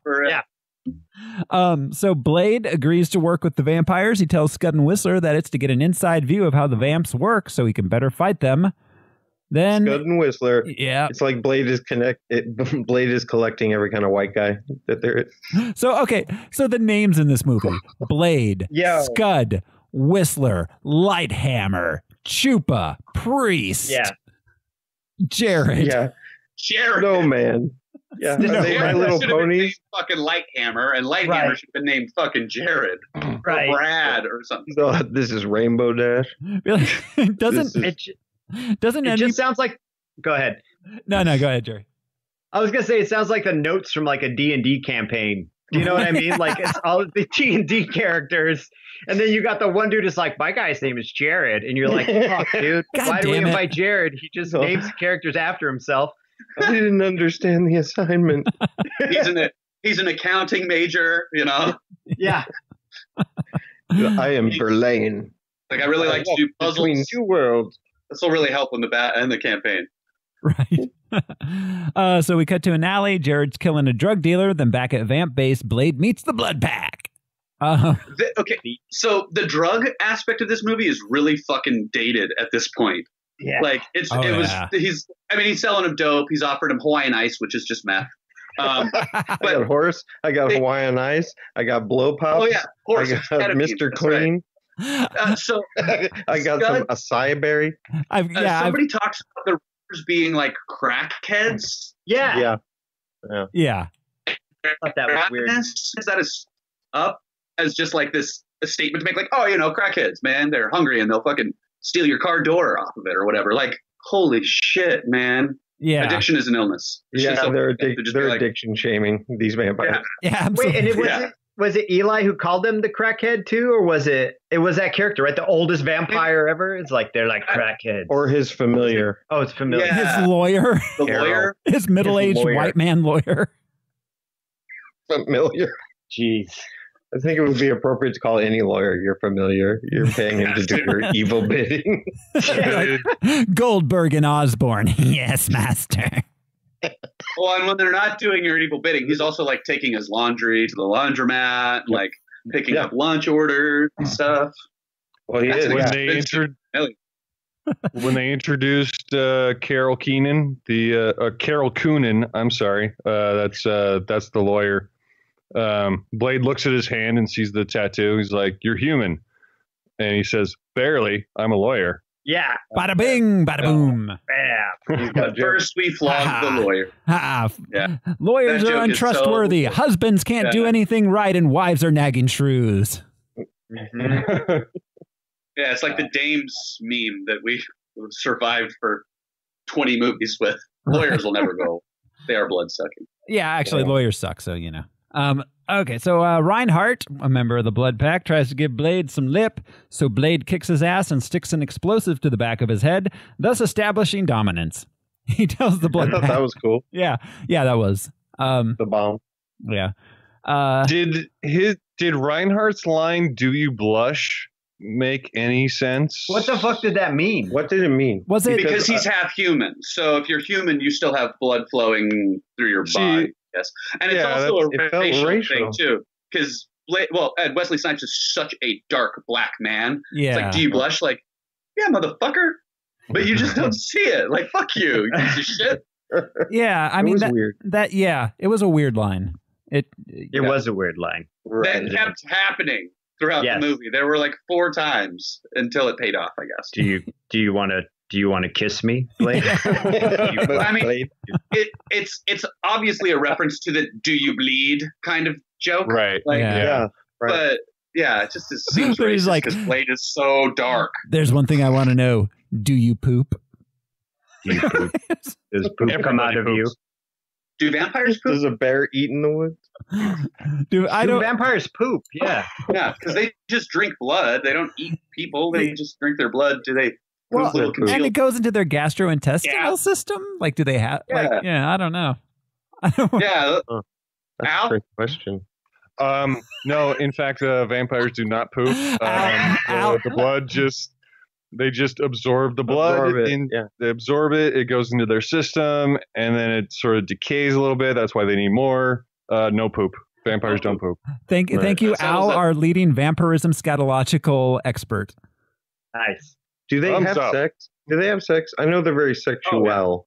So Blade agrees to work with the vampires. He tells Scud and Whistler that it's to get an inside view of how the vamps work so he can better fight them. Then Scud and Whistler. Yeah. It's like Blade is collecting every kind of white guy that there is. So the names in this movie: Blade, Scud, Whistler, Lighthammer, Chupa, Priest, Jared. Yeah. Jared. No man. Yeah. Are they My Little Ponies? Fucking Lighthammer, and Lighthammer should have been named fucking Jared. Right. Or Brad or something. No, this is Rainbow Dash. Really? It just sounds like. Go ahead. No, go ahead, Jerry. I was gonna say it sounds like the notes from like a D&D campaign. Do you know what I mean? Like it's all the D&D characters, and then you got the one dude who's like, my guy's name is Jared, and you're like, fuck, dude, why do we invite Jared? He just names the characters after himself. I didn't understand the assignment. He's an accounting major, you know. Yeah. I am Verlaine. Like I really like to do puzzles between two worlds. This will really help in the campaign. Right. So we cut to an alley. Jared's killing a drug dealer. Then back at Vamp Base, Blade meets the Blood Pack. Okay, so the drug aspect of this movie is really fucking dated at this point. Yeah. Like he's selling him dope. He's offering him Hawaiian Ice, which is just meth. I got Horse. I got Hawaiian Ice. I got Blow Pop. Oh yeah, Horse. I got Mr. Clean. Right. So I got some acai berry. Somebody talks about the Reapers being like crackheads. Yeah. Yeah. I thought that was weird. Is that up as just like this a statement to make like, oh, crackheads, man, they're hungry and they'll fucking steal your car door off of it or whatever. Like Holy shit, man. Yeah. Addiction is an illness. They're addiction shaming these vampires. Yeah, absolutely. Wait, and was it Eli who called them the crackhead too, or was it that character, right? The oldest vampire ever? It's like they're like crackheads. Or his familiar. Oh, it's familiar. Yeah. His lawyer. The lawyer. His middle-aged white man lawyer. Familiar. Jeez. I think it would be appropriate to call any lawyer your familiar. You're paying him to do your evil bidding. Goldberg and Osborne. Yes, master. Well, and when they're not doing your evil bidding, he's also like taking his laundry to the laundromat, like picking up lunch orders and stuff. Well, he is. When they introduced Carol Keenan, Carol Coonan, I'm sorry, that's the lawyer. Blade looks at his hand and sees the tattoo. He's like, "You're human," and he says, "Barely. I'm a lawyer." Yeah. Bada bing, bada boom. Bam. First, we flogged the lawyer. Yeah. Lawyers are untrustworthy. Husbands can't do anything right, and wives are nagging shrews. Yeah, it's like the Dames meme that we survived for 20 movies with. Lawyers will never go. They are blood-sucking. Yeah, actually, lawyers suck, so you know. Okay, so Reinhardt, a member of the Blood Pack, tries to give Blade some lip, so Blade kicks his ass and sticks an explosive to the back of his head, thus establishing dominance. He tells the Blood Pack. That was cool. Yeah, that was. The bomb. Yeah. Did Reinhardt's line, "Do you blush," make any sense? What the fuck did that mean? What did it mean? Was it because he's half human? So if you're human, you still have blood flowing through your body. Yes, and it's also a racial thing too, because Wesley Snipes is such a dark black man. Yeah, it's like, do you blush? Like, yeah, motherfucker, but you just don't see it. Like, fuck you piece of shit. Yeah, I mean, weird. It was a weird line. It was a weird line. That kept happening throughout the movie. There were like 4 times until it paid off, I guess. Do you want to kiss me, Blade? I mean, it's obviously a reference to the "do you bleed" kind of joke, right? Like, right. But yeah, it just seems racist because Blade is so dark. There's one thing I want to know: do you poop? Do you poop? Does poop come out of you? Do vampires poop? Does a bear eat in the woods? Do vampires poop? Yeah, yeah, because they just drink blood. They don't eat people. They just drink their blood. Do they? Well, and it goes into their gastrointestinal system. Like, do they have? Yeah. Like, I don't know. Yeah, that's a great question. No, in fact, vampires do not poop. The blood they just absorb the blood. They absorb it. It goes into their system, and then it sort of decays a little bit. That's why they need more. No poop. Vampires don't poop. Thank you, Al, our leading vampirism scatological expert. Nice. Do they have sex? Do they have sex? I know they're very sexual. Oh,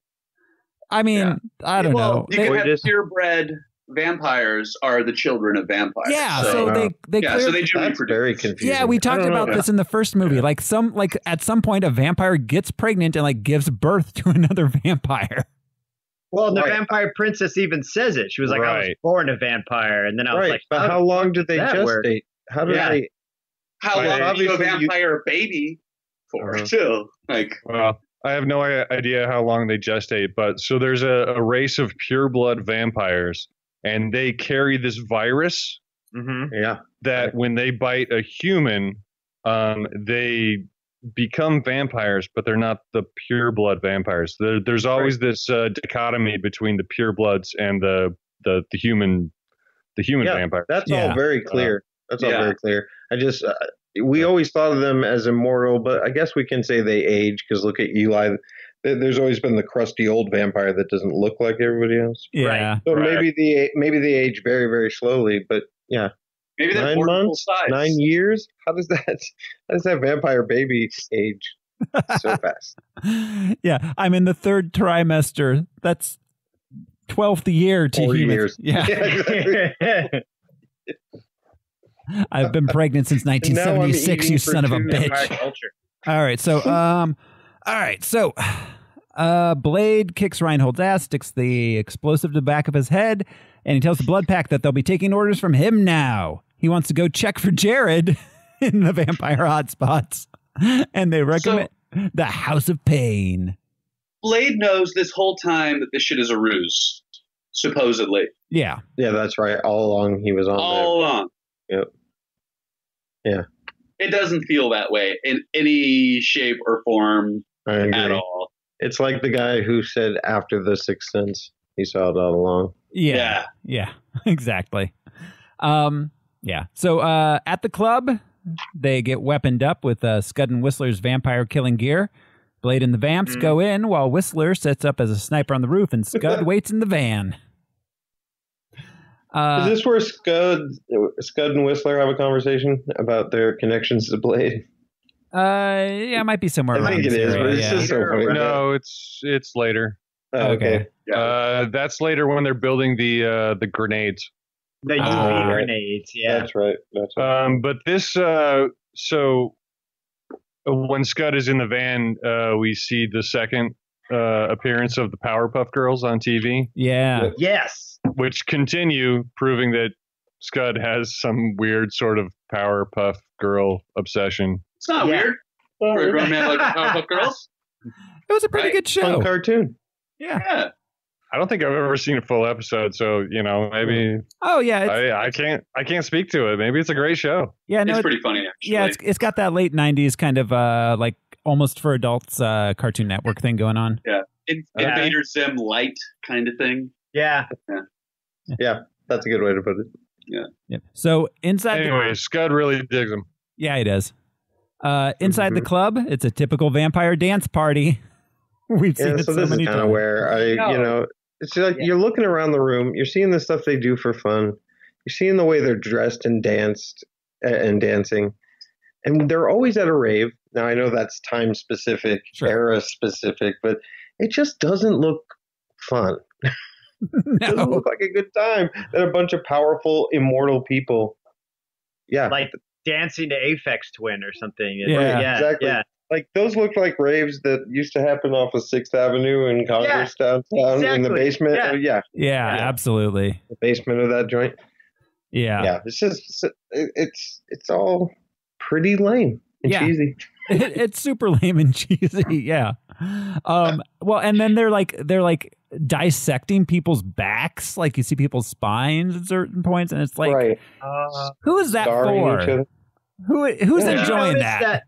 yeah. I mean, I don't know. You can have purebred vampires are the children of vampires. Yeah, so they so they do reproduce. Very confusing. Yeah, we talked about this in the first movie. Like at some point a vampire gets pregnant and like gives birth to another vampire. Well, the vampire princess even says it. She was like, "I was born a vampire," and then I was like, "But how long did they gestate? How do they? How long do you a vampire baby for too? Like, well, I have no idea how long they gestate, but so there's a race of pureblood vampires, and they carry this virus. That when they bite a human, they become vampires, but they're not the pureblood vampires. There's always this dichotomy between the purebloods and the human vampires. That's all very clear. That's all very clear. I just we always thought of them as immortal, but I guess we can say they age because look at Eli. There's always been the crusty old vampire that doesn't look like everybody else. Yeah. So maybe they age very, very slowly, but yeah. Maybe 9 months, 9 years. How does that vampire baby age so fast? Yeah, I'm in the 3rd trimester. That's 12th year to humans. Years. Yeah. I've been pregnant since 1976. You son of a bitch. All right, so Blade kicks Reinhold's ass, sticks the explosive to the back of his head, and he tells the Blood Pack that they'll be taking orders from him now. He wants to go check for Jared in the vampire hotspots, and they recommend the House of Pain. Blade knows this whole time that this shit is a ruse, supposedly. Yeah. Yeah, that's right. All along he was on All along. Yep. Yeah. It doesn't feel that way in any shape or form at all. It's like the guy who said after The Sixth Sense, he saw it all along. Yeah, exactly. Yeah. So at the club, they get weaponed up with Scud and Whistler's vampire killing gear. Blade and the vamps go in while Whistler sets up as a sniper on the roof, and Scud waits in the van. Is this where Scud and Whistler have a conversation about their connections to Blade? Yeah, it might be somewhere. I think it is, but it's just so funny. No, it's later. Oh, okay. That's later when they're building the grenades. The UV grenades, yeah. That's right. But this, so when Scud is in the van, we see the second appearance of the Powerpuff Girls on TV. Yeah. Yes. Which continue proving that Scud has some weird sort of Powerpuff Girl obsession. It's not weird for a grown man like Powerpuff Girls. It was a pretty good show. Fun cartoon. Yeah. I don't think I've ever seen a full episode, so maybe. Oh yeah, I can't speak to it. Maybe it's a great show. Yeah, no, it's pretty funny actually. Yeah, it's got that late '90s kind of like almost for adults Cartoon Network thing going on. Yeah, Invader Zim light kind of thing. Yeah, that's a good way to put it. Yeah. So inside. Anyway, Scud really digs him. Yeah, he does. Inside the club, it's a typical vampire dance party. We've seen it so this many is kind of times. where it's like you're looking around the room, you're seeing the stuff they do for fun, you're seeing the way they're dressed and danced and dancing, and they're always at a rave. Now I know that's time specific, era specific, but it just doesn't look fun. It doesn't look like a good time. That a bunch of powerful, immortal people. Yeah, like dancing to Aphex Twin or something. Yeah, exactly. Yeah. Like those look like raves that used to happen off of 6th Avenue in Congress downtown in the basement. Yeah, absolutely. The basement of that joint. Yeah. It's just it's all pretty lame and cheesy. It's super lame and cheesy. Yeah. Well, and then they're like dissecting people's backs. Like you see people's spines at certain points, and it's like, who is that for? Who's enjoying that?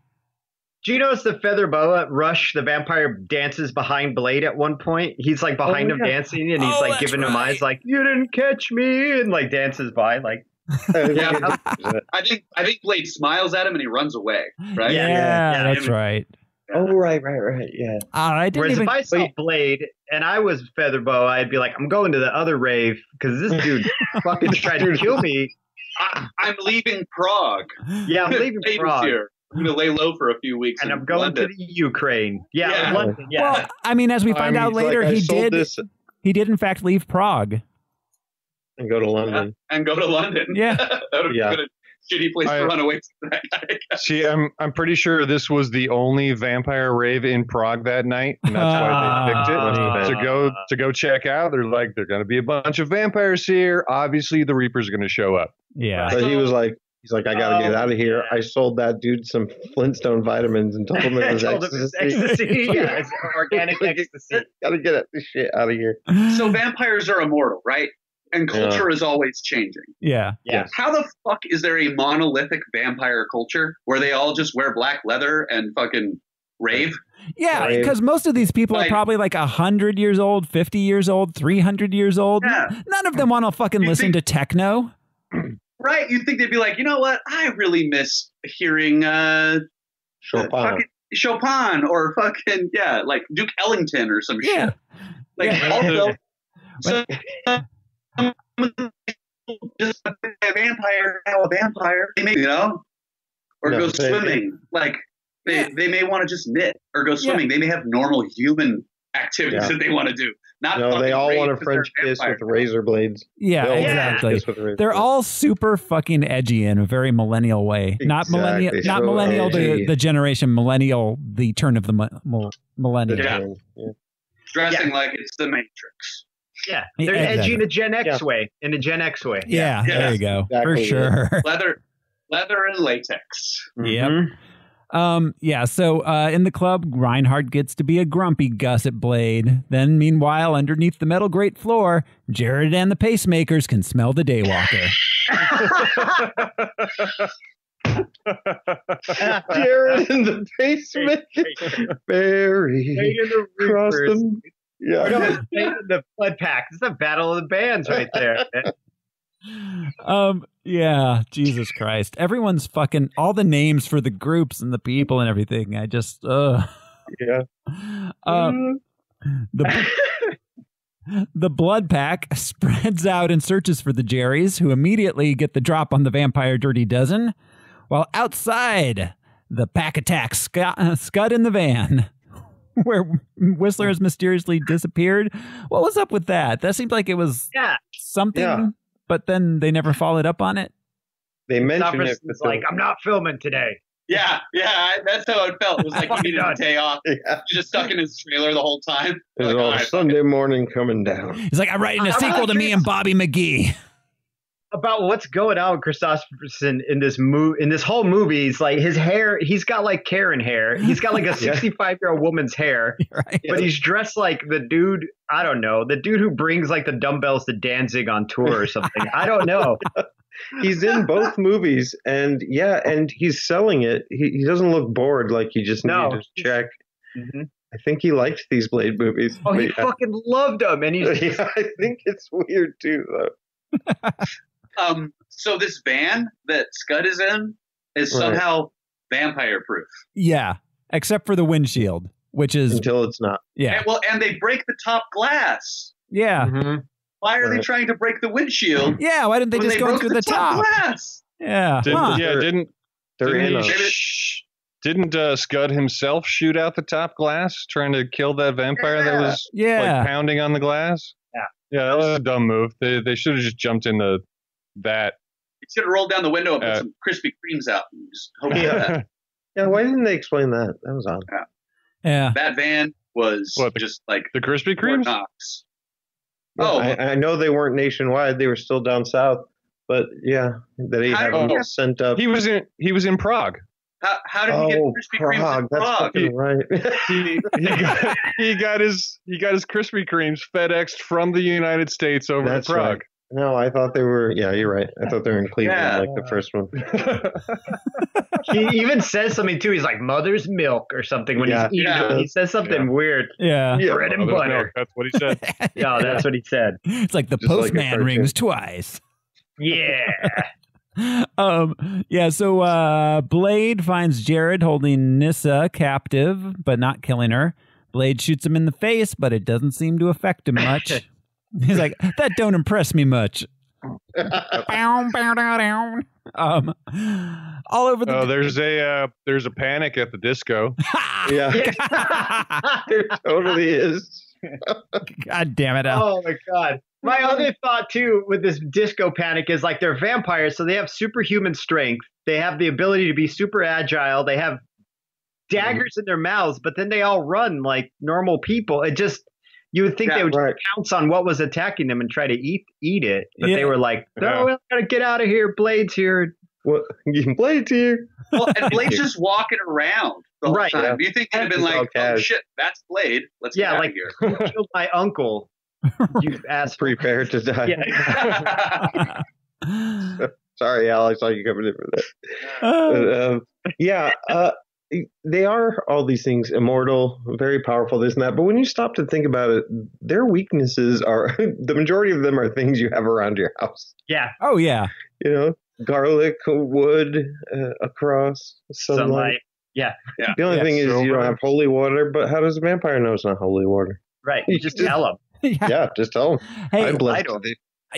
Do you notice the Feather Boa Rush, the vampire, dances behind Blade at one point? He's like behind him dancing, and he's like giving him eyes like, "You didn't catch me," and like dances by like. I think Blade smiles at him and he runs away. Right? Yeah, that's right. Oh, right. Yeah. Whereas if I saw Blade and I was Feather Boa, I'd be like, I'm going to the other rave because this dude fucking tried to kill me. I'm leaving Prague. Yeah, I'm leaving Prague. Here. I'm going to lay low for a few weeks. And I'm going London. to the Ukraine. Yeah. London, Well, I mean, as we find out later, he did in fact leave Prague. And go to London. Yeah. That would be a shitty place to run away from that guy. See, I'm pretty sure this was the only vampire rave in Prague that night, and that's why they picked it to go check out. They're like, there's going to be a bunch of vampires here. Obviously, the Reapers are going to show up. Yeah. So he's like, I got to get out of here. I sold that dude some Flintstone vitamins and told him it was ecstasy. Yeah, it's organic ecstasy. Got to get this shit out of here. So vampires are immortal, right? And culture is always changing. Yeah. How the fuck is there a monolithic vampire culture where they all just wear black leather and fucking rave? Yeah, because most of these people are probably like 100 years old, 50 years old, 300 years old. Yeah. None of them want to fucking listen to techno. Right. You'd think they'd be like, you know what? I really miss hearing Chopin or fucking, like Duke Ellington or some shit. Also, just a vampire, now a vampire. They may, or go swimming. Like they may want to just knit or go swimming. They may have normal human activities that they want to do. They all want a French kiss with razor blades. Yeah, exactly. They're all super fucking edgy in a very millennial way. Not millennial, the generation millennial, the turn of the millennium. Dressing like it's the Matrix. Yeah, they're edgy in a Gen X way. In a Gen X way. Yeah, there you go. Exactly. For sure. Leather and latex. Yep. So in the club, Reinhardt gets to be a grumpy Gus at Blade. Then, meanwhile, underneath the metal grate floor, Jared and the pacemakers can smell the daywalker. Jared in the basement. Barry across them. Yeah. The Blood Pack. It's the Battle of the Bands right there. Yeah, Jesus Christ. Everyone's fucking all the names for the groups and the people and everything. I just Yeah. The Blood Pack spreads out and searches for the Jerrys, who immediately get the drop on the vampire Dirty Dozen, while outside the pack attacks Scud in the van, where Whistler has mysteriously disappeared. What was up with that? That seemed like it was something, but then they never followed up on it. They mentioned it. It's like, I'm not filming today. Yeah, that's how it felt. It was like he needed a day off. Yeah. Just stuck in his trailer the whole time. It was all Sunday morning coming down. He's like, I'm writing a sequel to me and Bobby McGee. About what's going on with Christopherson in this whole movie. He's like, his hair, he's got like Karen hair. He's got like a 65-year-old woman's hair, right. But he's dressed like the dude, I don't know, the dude who brings like the dumbbells to Danzig on tour or something. I don't know. He's in both movies, and he's selling it. He doesn't look bored like he just needed to check. Mm-hmm. I think he liked these Blade movies. Oh, he fucking loved them, and he's. Yeah, I think it's weird too, though. So this van that Scud is in is somehow vampire proof. Yeah, except for the windshield, which is until it's not. Yeah. And they break the top glass. Yeah. Mm-hmm. Why are they trying to break the windshield? Yeah, why didn't they just go through the top glass? Yeah. Didn't Scud himself shoot out the top glass trying to kill that vampire that was like pounding on the glass? Yeah, that was a dumb move. They should have just jumped into that. He should have rolled down the window and put some Krispy Kremes out and just hope for that. Yeah, why didn't they explain that? That was odd. Yeah. That van was just like the Krispy Kremes? I know they weren't nationwide. They were still down south. But that he had them sent up. He was in Prague. How did he get Krispy Kremes in Prague? That's right. he got his Krispy Kremes FedExed from the United States over to Prague. Right. No, I thought they were. Yeah, you're right. I thought they were in Cleveland, like the first one. He even says something too. He's like mother's milk or something when he's eating it. He says something weird. Yeah, bread and butter. Milk. That's what he said. Yeah, that's what he said. It's like the postman rings twice. Yeah. So Blade finds Jared holding Nyssa captive, but not killing her. Blade shoots him in the face, but it doesn't seem to affect him much. He's like, that don't impress me much. All over the there's a panic at the disco. Yeah. There totally is. God damn it. Oh my God. My other thought too with this disco panic is like they're vampires, so they have superhuman strength. They have the ability to be super agile. They have daggers in their mouths, but then they all run like normal people. It just, you would think they would pounce on what was attacking them and try to eat it. But they were like, no, we gotta get out of here. Blade's here. What? Blade's here. Well, and Blade's just walking around the whole time. You think he'd have been like, oh shit, that's Blade. Let's get out of here. You killed my uncle. You asked. Prepare to die. Yeah. Sorry, Al. I saw you coming in for that. They are all these things, immortal, very powerful, this and that. But when you stop to think about it, their weaknesses are, the majority of them are things you have around your house. Yeah. Oh, yeah. You know, garlic, wood, a cross, sunlight. Yeah. The only thing is you don't have holy water, but how does a vampire know it's not holy water? Right. You just tell them. Yeah, just tell them. Hey,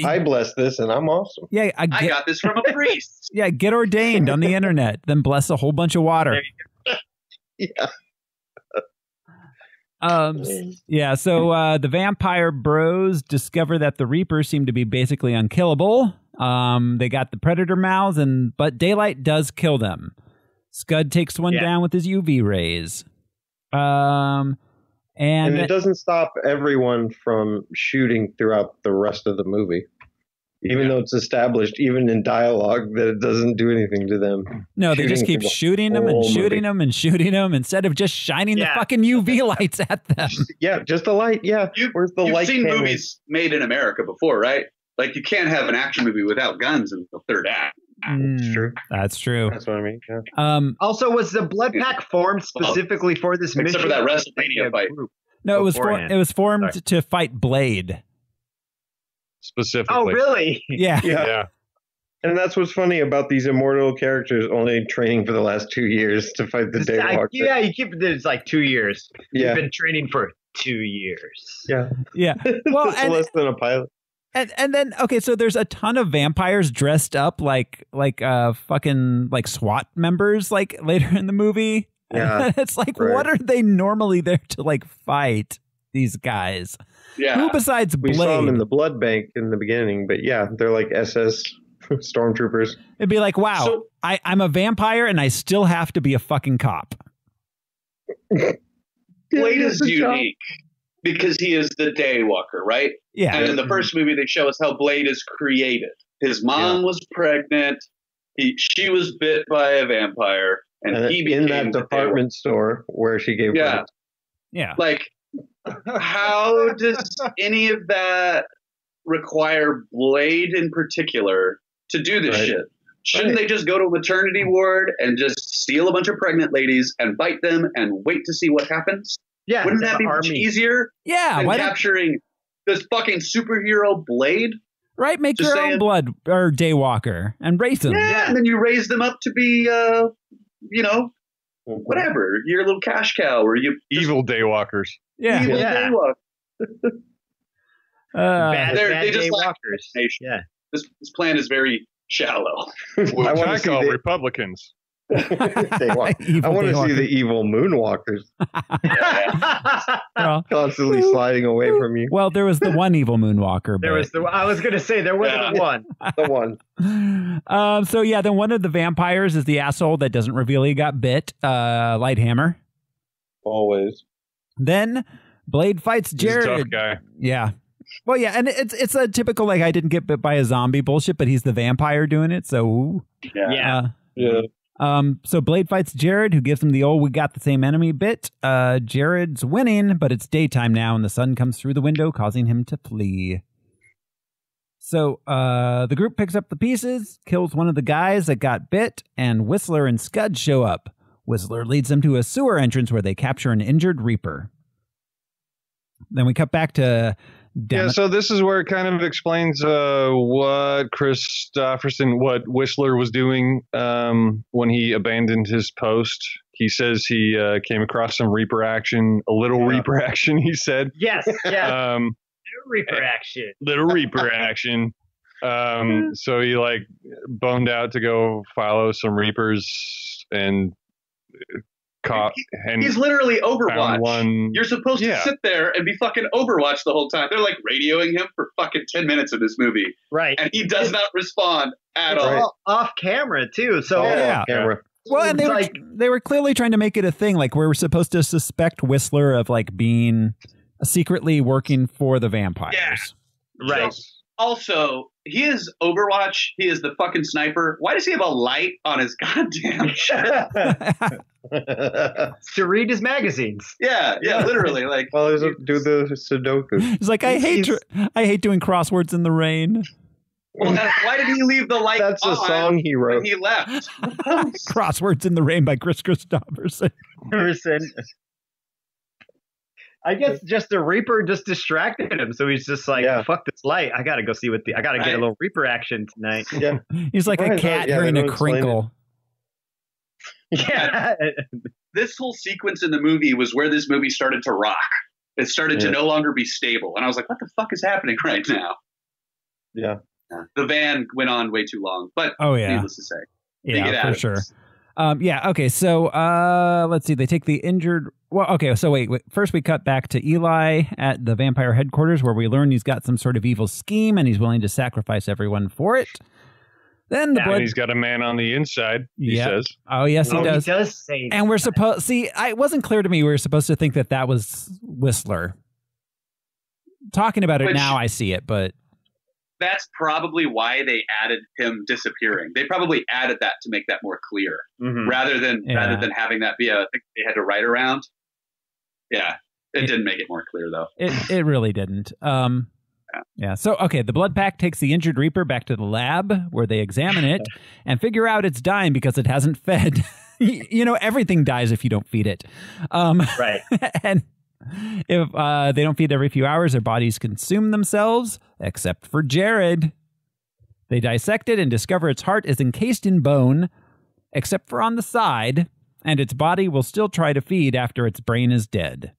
I bless this and I'm awesome. Yeah, I got this from a priest. Yeah, get ordained on the internet, then bless a whole bunch of water. Yeah. So the vampire bros discover that the Reapers seem to be basically unkillable. They got the predator mouths, but daylight does kill them. Scud takes one down with his UV rays. And it doesn't stop everyone from shooting throughout the rest of the movie. Even though it's established, even in dialogue, that it doesn't do anything to them. No, they just keep shooting them and shooting them and shooting them instead of just shining the fucking UV lights at them. Yeah, just the light. Yeah, where's the light? You've seen movies made in America before, right? Like you can't have an action movie without guns in the third act. That's true. That's true. That's what I mean. Yeah. Also, was the blood pack formed specifically for this mission? Except for that WrestleMania fight. No, it was formed to fight Blade. Specifically. Oh, really? Yeah. And that's what's funny about these immortal characters only training for the last 2 years to fight the Daywalker. Yeah, you keep it's like 2 years. Yeah. You've been training for 2 years. Yeah. Yeah. Well, it's less than a pilot. And then okay, so there's a ton of vampires dressed up like fucking like SWAT members like later in the movie. Yeah. It's like what are they normally there to like fight these guys? Yeah. Who besides Blade? We saw them in the blood bank in the beginning, but yeah, they're like SS stormtroopers. It'd be like, wow, So- I'm a vampire and I still have to be a fucking cop. Blade is unique because he is the Daywalker, right? Yeah. And in the first movie, they show us how Blade is created. His mom was pregnant. She was bit by a vampire, and he became in that department store where she gave birth. Yeah. Like, how does any of that require Blade in particular to do this shit? Shouldn't they just go to a maternity ward and just steal a bunch of pregnant ladies and bite them and wait to see what happens? Yeah, wouldn't that be much easier? Yeah, than capturing this fucking superhero Blade? Right, make your own blood or Daywalker and raise them. Yeah, and then you raise them up to be, whatever, your little cash cow, or you evil Daywalkers. Yeah, evil Daywalker. Bad they just Daywalkers. Yeah, this plan is very shallow. Which I call Republicans. I want to see the evil moonwalkers constantly sliding away from you. Well, there was the one evil moonwalker. I was going to say there wasn't one. The one. So yeah, then one of the vampires is the asshole that doesn't reveal he got bit. Lighthammer. Always. Then Blade fights Jared. He's a tough guy. Yeah. Well, yeah, and it's a typical like I didn't get bit by a zombie bullshit, but he's the vampire doing it. So yeah. So Blade fights Jared, who gives him the old "we got the same enemy" bit. Jared's winning, but it's daytime now, and the sun comes through the window, causing him to flee. So the group picks up the pieces, kills one of the guys that got bit, and Whistler and Scud show up. Whistler leads them to a sewer entrance where they capture an injured Reaper. Then we cut back to... so this is where it kind of explains what what Whistler was doing when he abandoned his post. He says he came across some Reaper action, Reaper action, he said. Yes, yeah. Little Reaper action. Little Reaper action. So he like boned out to go follow some Reapers and caught. And he's literally Overwatch. One, you're supposed to sit there and be fucking Overwatch the whole time. They're like radioing him for fucking 10 minutes of this movie. Right. And he does not respond at all. Right. Off camera, too. So off camera. Well, and they were clearly trying to make it a thing. Like we were supposed to suspect Whistler of like being secretly working for the vampires. Yeah. Right. So, also, he is Overwatch. He is the fucking sniper. Why does he have a light on his goddamn shirt? To read his magazines. Yeah, literally. Like, well, do the Sudoku. He's like, I hate doing crosswords in the rain. Well, why did he leave the light? That's a song he wrote when he left. Crosswords in the Rain by Chris Christopherson. I guess just the Reaper just distracted him, so he's just like, "Fuck this light! I gotta go see I gotta get a little Reaper action tonight." Yeah, he's like a cat hearing a crinkle. Yeah, this whole sequence in the movie was where this movie started to rock. It started to no longer be stable, and I was like, "What the fuck is happening right now?" Yeah, the van went on way too long, but needless to say, yeah, for sure. Okay, so let's see. They take the injured... Well, okay, so wait. First we cut back to Eli at the vampire headquarters where we learn he's got some sort of evil scheme and he's willing to sacrifice everyone for it. Then the blood... he's got a man on the inside, he says. Oh, yes, he does. He does say and we're supposed... See, it wasn't clear to me we were supposed to think that was Whistler. Talking about it now, I see it, but... that's probably why they added him disappearing. They probably added that to make that more clear, rather than having that be a thing they had to write around. Yeah, it didn't make it more clear though. It really didn't. Yeah. So, okay, the blood pack takes the injured Reaper back to the lab where they examine it and figure out it's dying because it hasn't fed. You know, everything dies if you don't feed it. Right. And if they don't feed every few hours, their bodies consume themselves, except for Jared. They dissect it and discover its heart is encased in bone, except for on the side, and its body will still try to feed after its brain is dead.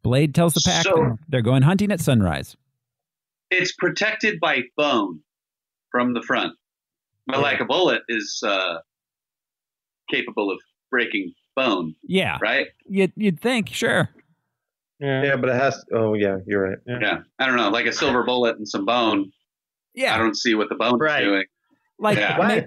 Blade tells the pack they're going hunting at sunrise. It's protected by bone from the front, but like a bullet is capable of breaking bone. Yeah, right. You'd think, sure. Yeah, but it has. Oh, yeah, you're right. Yeah, I don't know, like a silver bullet and some bone. Yeah, I don't see what the bone is doing. Like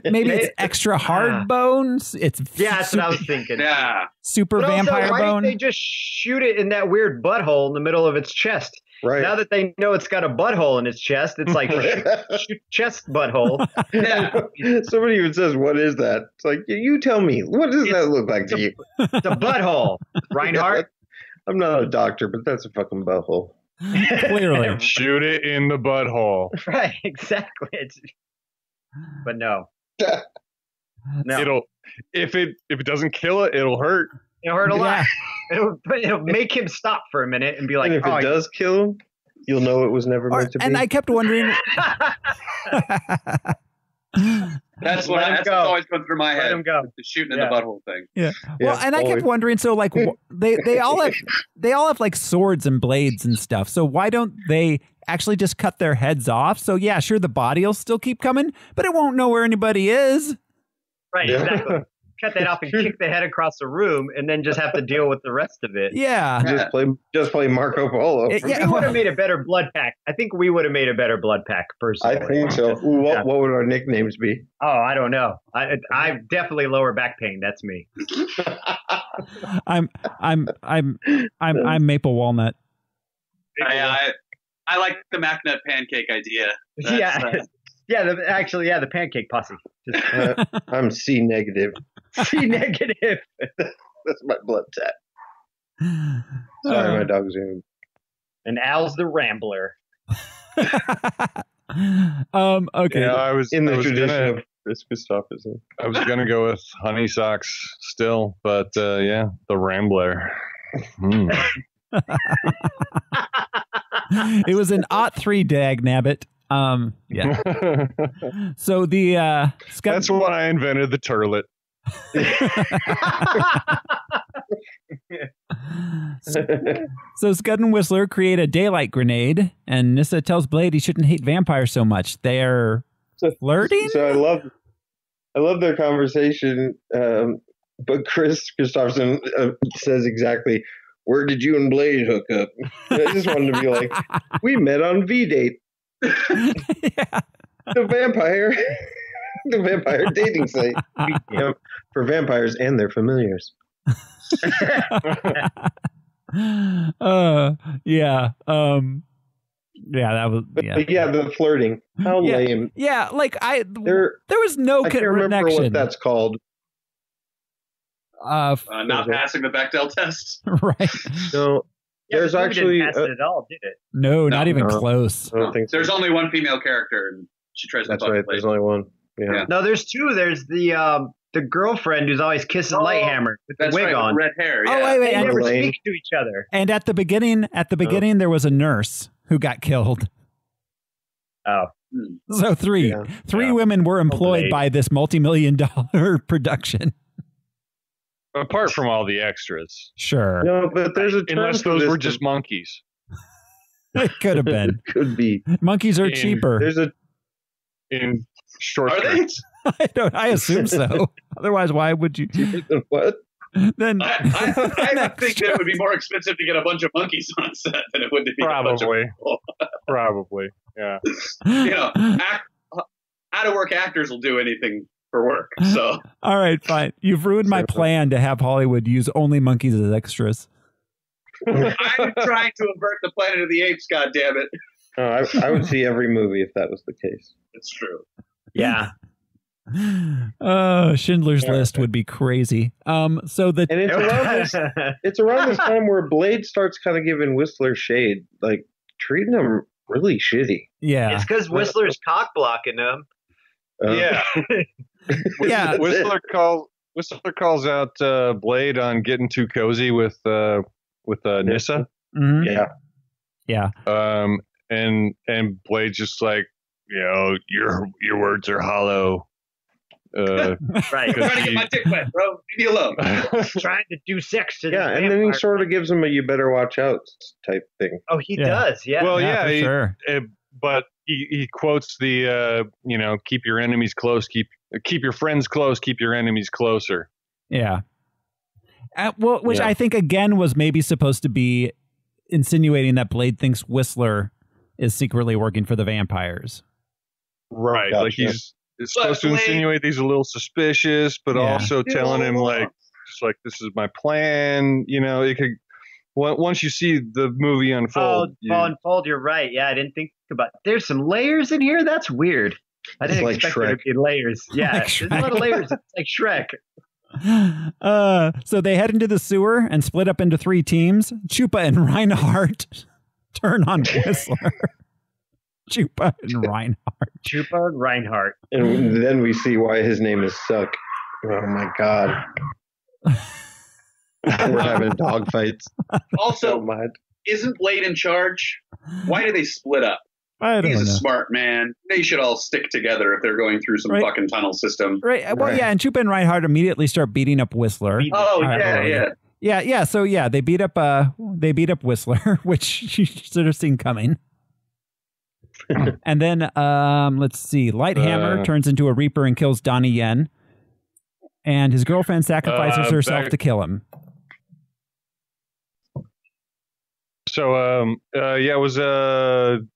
maybe it's extra hard bones. It's that's what I was thinking. Yeah, super but vampire also, why bone. Didn't they just shoot it in that weird butthole in the middle of its chest? Right. Now that they know it's got a butthole in its chest, it's like shoot chest butthole. Yeah. Somebody even says, "What is that?" It's like, you tell me. What does that look like to you? It's a butthole, Reinhardt. I'm not a doctor, but that's a fucking butthole. Clearly, shoot it in the butthole. Right, exactly. But no. It'll if it doesn't kill it, it'll hurt. It'll hurt a lot. It'll make him stop for a minute and be like, and if it does kill him, you'll know it was never meant to be. And I kept wondering. That's what's always going through my head. Let him go. The shooting in the butthole thing. Yeah. Well, and I kept wondering. So, like, they all have like swords and blades and stuff. So why don't they actually just cut their heads off? So yeah, sure, the body will still keep coming, but it won't know where anybody is. Right. Exactly. Cut that off and kick the head across the room, and then just have to deal with the rest of it. Yeah. Just play Marco Polo. We would have made a better blood pack. I think we would have made a better blood pack, personally. I think so. What would our nicknames be? Oh, I don't know. I definitely lower back pain. That's me. I'm maple walnut. I like the MacNut pancake idea. The pancake posse. I'm C negative. C negative. That's my blood type. Sorry, my dog's in. And Al's the Rambler. Okay. Yeah, I was in the tradition gonna, of Chris Christopherson. I was gonna go with honey socks still, but the Rambler. It was an '03 dag nabbit. Yeah. So the that's when I invented the turlet. So Scud and Whistler create a daylight grenade, and Nyssa tells Blade he shouldn't hate vampires so much. They're flirting. So I love their conversation. But Chris Christopherson says exactly, "Where did you and Blade hook up?" I just wanted to be like, "We met on V-Date." Yeah. The vampire dating site for vampires and their familiars. Yeah. That was the flirting. How lame. Yeah, like there was no I can't remember connection. what that's called. Not passing the Bechdel test. Right. No. There's actually didn't pass it at all, did it? No, not even close. I don't think so. There's only one female character, and she tries to. That's right. There's only one. Yeah. No, there's two. There's the girlfriend who's always kissing Lighthammer with the wig on, with red hair. Yeah. Oh wait, they never Elaine. speak to each other. And at the beginning, there was a nurse who got killed. Oh. So three women were employed by this multi-million-dollar production. Apart from all the extras. Sure. No, but there's a term unless those were just monkeys. It could have been. Could be. Monkeys are cheaper. There's in short Are they? I assume so. Otherwise, why would you? What? Then I think that it would be more expensive to get a bunch of monkeys on set than it would to be Probably. a bunch of people. Probably. Yeah. You know, out of work actors will do anything for work. So all right, fine. You've ruined my plan to have Hollywood use only monkeys as extras. I'm trying to avert the Planet of the Apes. God damn it! Oh, I would see every movie if that was the case. It's true. Yeah. Oh, Schindler's List would be crazy. So the And it's around this time where Blade starts kind of giving Whistler shade, like treating him really shitty. Yeah, it's because Whistler's cock blocking him. Yeah. Yeah. Whistler calls out Blade on getting too cozy with Nyssa. Mm-hmm. Yeah. And Blade's just like, your words are hollow. Right. I'm trying to get my dick wet, bro. Leave me alone. Trying to do sex to Yeah, and then he sort of gives him a "you better watch out" type thing. Oh, he does. Yeah. Well, for sure. But he quotes the keep your enemies close, keep your friends close, keep your enemies closer. Yeah. Which I think again was maybe supposed to be insinuating that Blade thinks Whistler is secretly working for the vampires. Right. Gotcha. Like he's supposed to insinuate he's a little suspicious, but also telling him like this is my plan. It could. Once you see the movie unfold, you're right. Yeah, I didn't think about. There's some layers in here. That's weird. I didn't expect there to be layers. Yeah, Like there's a lot of layers. It's like Shrek. So they head into the sewer and split up into 3 teams. Chupa and Reinhardt turn on Whistler. Chupa and Reinhardt. And then we see why his name is Suck. Oh my god. We're having dog fights. Also, so mad. Isn't Blade in charge? Why do they split up? He's a smart man. They should all stick together if they're going through some fucking tunnel system. Right. Well, yeah, and Chupa and Reinhardt immediately start beating up Whistler. So they beat up Whistler, which you should have seen coming. And then let's see, Lighthammer turns into a Reaper and kills Donnie Yen, and his girlfriend sacrifices herself to kill him. So, it was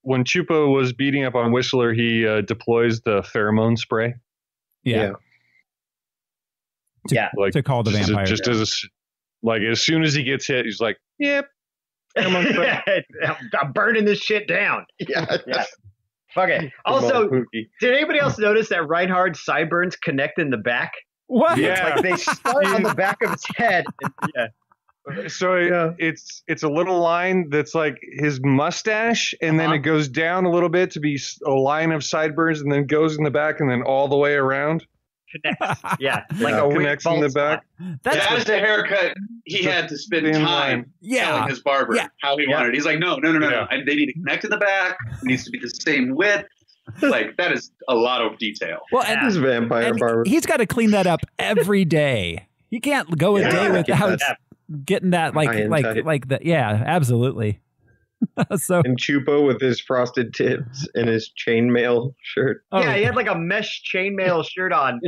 when Chupa was beating up on Whistler, he deploys the pheromone spray. Yeah. To call the vampire. As soon as he gets hit, he's like, "Yep, I'm burning this shit down." Yeah. Fuck it. Also, did anybody else notice that Reinhardt's sideburns connect in the back? What? Yeah. Like they start on the back of his head. So it's a little line that's like his mustache, and then it goes down a little bit to be a line of sideburns, and then goes in the back, and then all the way around. Connects. Yeah, like a connects in the back. That's the haircut he had to spend time telling his barber how he wanted. He's like, no. They need to connect in the back. It needs to be the same width. Like, that is a lot of detail. Well, and this vampire barber, he's got to clean that up every day. He can't go a day without getting that absolutely. So and Chupa with his frosted tips and his chainmail shirt. Yeah, he had like a mesh chainmail shirt on.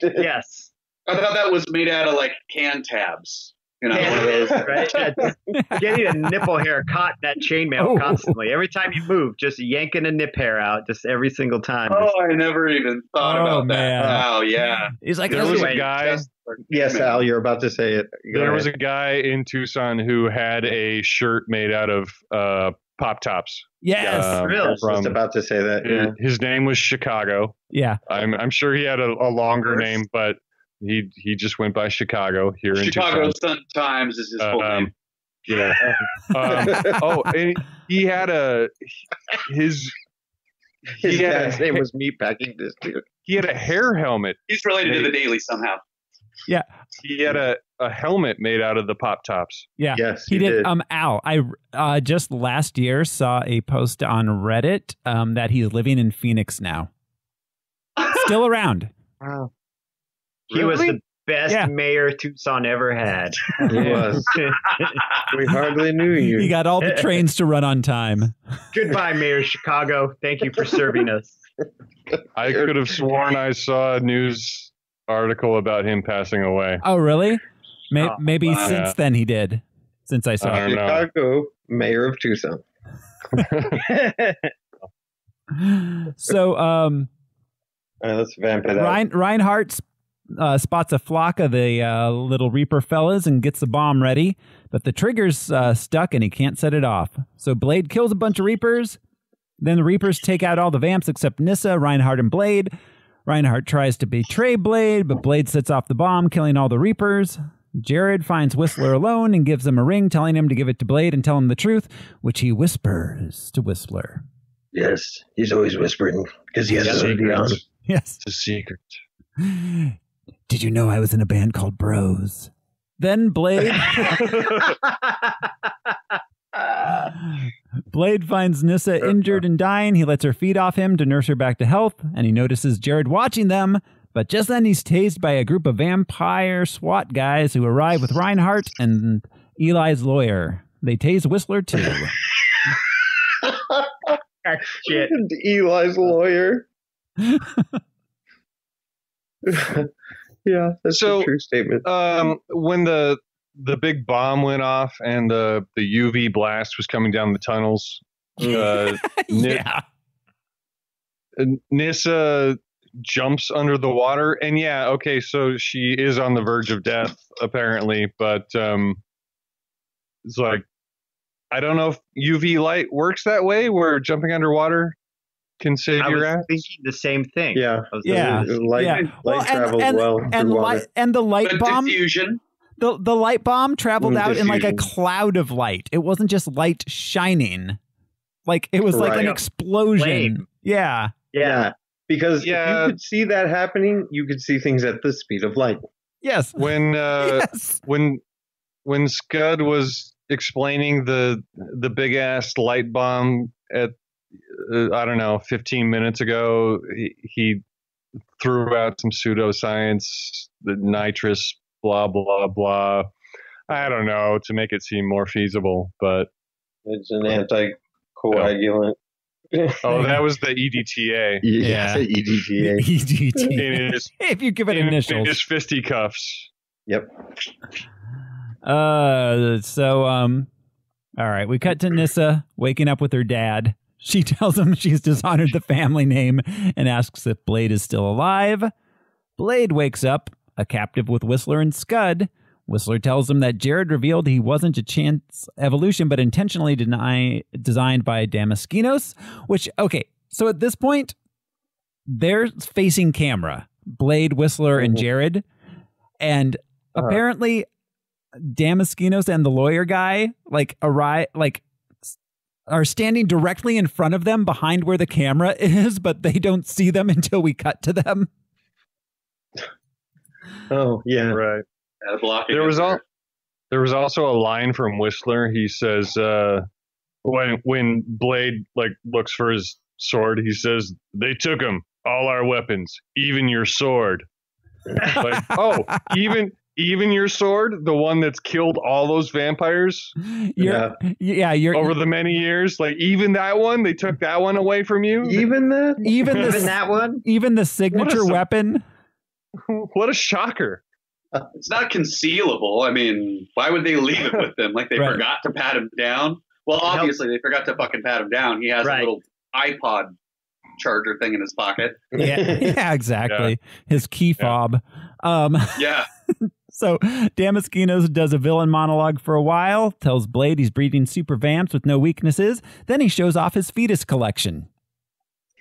Yes. I thought that was made out of like can tabs. One of those. Right? Getting a nipple hair caught in that chainmail constantly. Every time you move, just yanking a nip hair out, just every single time. Oh, I never even thought about that. Oh, yeah. He's like, there was a guy. Yes, Al, you're about to say it. There was a guy in Tucson who had a shirt made out of Pop Tops. Yes, really. I was just about to say that. Yeah. His name was Chicago. Yeah, I'm sure he had a longer name, but he just went by Chicago here in Tucson. Sun Times is his full name. Yeah. And he had his name was Meatpacking District. He had a hair helmet. He's related to the Daily somehow. Yeah. He had a helmet made out of the Pop Tops. Yeah. Yes, he did. Al, I just last year saw a post on Reddit that he's living in Phoenix now. Still around. Wow. He was the best mayor Tucson ever had. He was. We hardly knew you. He got all the trains to run on time. Goodbye, Mayor Chicago. Thank you for serving us. I could have sworn I saw a news article about him passing away. Oh, really? Maybe since then he did. Since I saw him. Chicago, mayor of Tucson. So, let's vamp it out. Reinhardt spots a flock of the little Reaper fellas and gets the bomb ready, but the trigger's stuck and he can't set it off. So Blade kills a bunch of Reapers, Then the Reapers take out all the vamps except Nyssa, Reinhardt, and Blade. Reinhardt tries to betray Blade, but Blade sets off the bomb, killing all the Reapers. Jared finds Whistler alone and gives him a ring, telling him to give it to Blade and tell him the truth, which he whispers to Whistler. Yes, he's always whispering because he has a secret. Yes. It's a secret. Did you know I was in a band called Bros? Then Blade... Blade finds Nyssa injured and dying. He lets her feed off him to nurse her back to health, and he notices Jared watching them, but just then he's tased by a group of vampire SWAT guys who arrive with Reinhardt and Eli's lawyer. They tase Whistler too. Shit. And Eli's lawyer. Yeah, that's a true statement. When the big bomb went off and the UV blast was coming down the tunnels, Nyssa jumps under the water, and so she is on the verge of death apparently, but it's like, I don't know if UV light works that way where jumping underwater can save your ass. I was thinking the same thing. Yeah. Light travels well through water. And the light But bomb... diffusion. The light bomb traveled out in like a cloud of light. It wasn't just light shining. Like, it was like an explosion. Flame. Yeah. Yeah. Because if you could see that happening, you could see things at the speed of light. Yes. When when Scud was explaining the big ass light bomb at 15 minutes ago, he threw out some pseudoscience, the nitrous, blah blah blah. I don't know, to make it seem more feasible, but it's an anticoagulant. Oh, that was the EDTA. Yeah. EDTA. EDTA. If you give it initials. In his fisticuffs. Yep. All right, we cut to Nyssa waking up with her dad. She tells him she's dishonored the family name and asks if Blade is still alive. Blade wakes up, a captive with Whistler and Scud. Whistler tells him that Jared revealed he wasn't a chance evolution, but intentionally designed by Damaskinos, which, okay, so at this point, they're facing camera, Blade, Whistler, and Jared, and apparently Damaskinos and the lawyer guy, are standing directly in front of them behind where the camera is, but they don't see them until we cut to them. Oh, yeah. Right. There was also a line from Whistler. He says, when Blade looks for his sword, he says, "They took him, all our weapons, even your sword." Like, oh, even your sword, the one that's killed all those vampires. You're over the many years, like even that one, they took that one away from you. Even that one, even the signature weapon. What a shocker. It's not concealable. I mean, why would they leave it with them? Like they forgot to pat him down? Well, obviously they forgot to fucking pat him down. He has a little iPod charger thing in his pocket. Yeah, exactly. Yeah. His key fob. Yeah. So Damaskinos does a villain monologue for a while, tells Blade he's breeding super vamps with no weaknesses. Then he shows off his fetus collection.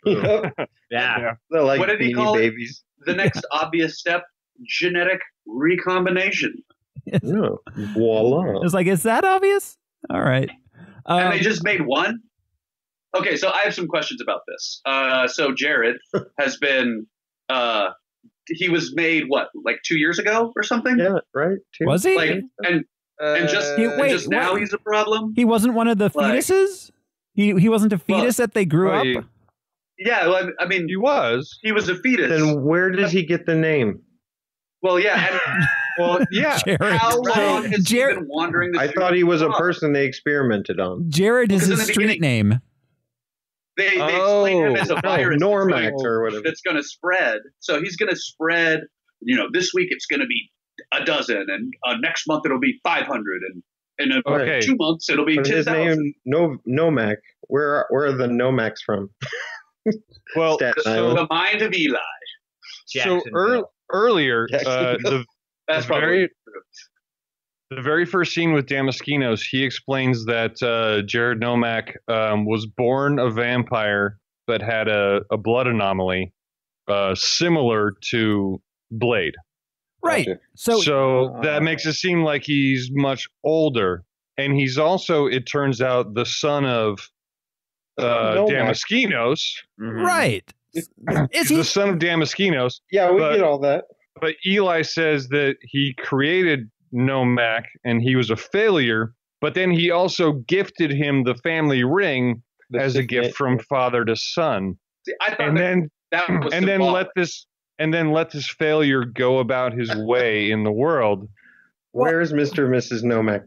Yeah. They're like what did he call babies. The next obvious step? Genetic recombination. Oh, voila. It's like, is that obvious? All right. And they just made one? Okay, so I have some questions about this. So Jared has been, he was made, what, like 2 years ago or something? Yeah, right. Was he? Like, and just now he's a problem? He wasn't one of the fetuses? He wasn't a fetus that they grew up? Yeah, well, I mean, he was a fetus. Then where did he get the name? Well, yeah. Jared. How long has he been wandering the I thought he was a person they experimented on. Jared is his street name. They explain him as a virus Normax or whatever. That's going to spread. So he's going to spread, this week it's going to be a dozen, and next month it'll be 500, and in 2 months it'll be 10,000. His name, Nomac. Where are the Nomacs from? Well, the mind of Eli. So earlier, that's probably the very first scene with Damaskinos, he explains that Jared Nomak was born a vampire but had a blood anomaly similar to Blade. Right. So that makes it seem like he's much older. And he's also, it turns out, the son of Damaskinos. Right. Is he the son of Damaskinos? Yeah, we get all that. But Eli says that he created Nomak and he was a failure, but then he also gifted him the family ring as a gift from father to son. See, I thought and then let this failure go about his way in the world. Where's Mr. and Mrs. Nomak?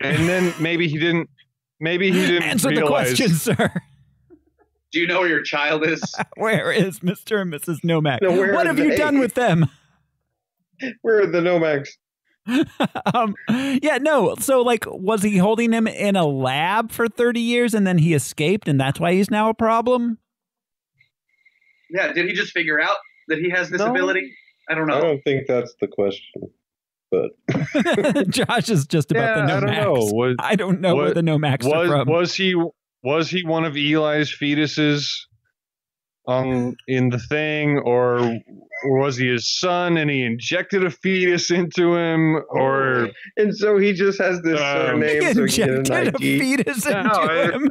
And then maybe he didn't answer realize. The question, sir. Do you know where your child is? Where is Mr. and Mrs. Nomak? No, what have you done with them? Where are the Nomaks? Yeah, no. So, like, was he holding him in a lab for 30 years and then he escaped and that's why he's now a problem? Yeah, did he just figure out that he has this ability? I don't know. I don't think that's the question. But Josh is just about the Nomaks. I don't know where the Nomaks are from. Was he one of Eli's fetuses in the thing, or was he his son and he injected a fetus into him, or and so he just has this surname he so injected he a fetus into him.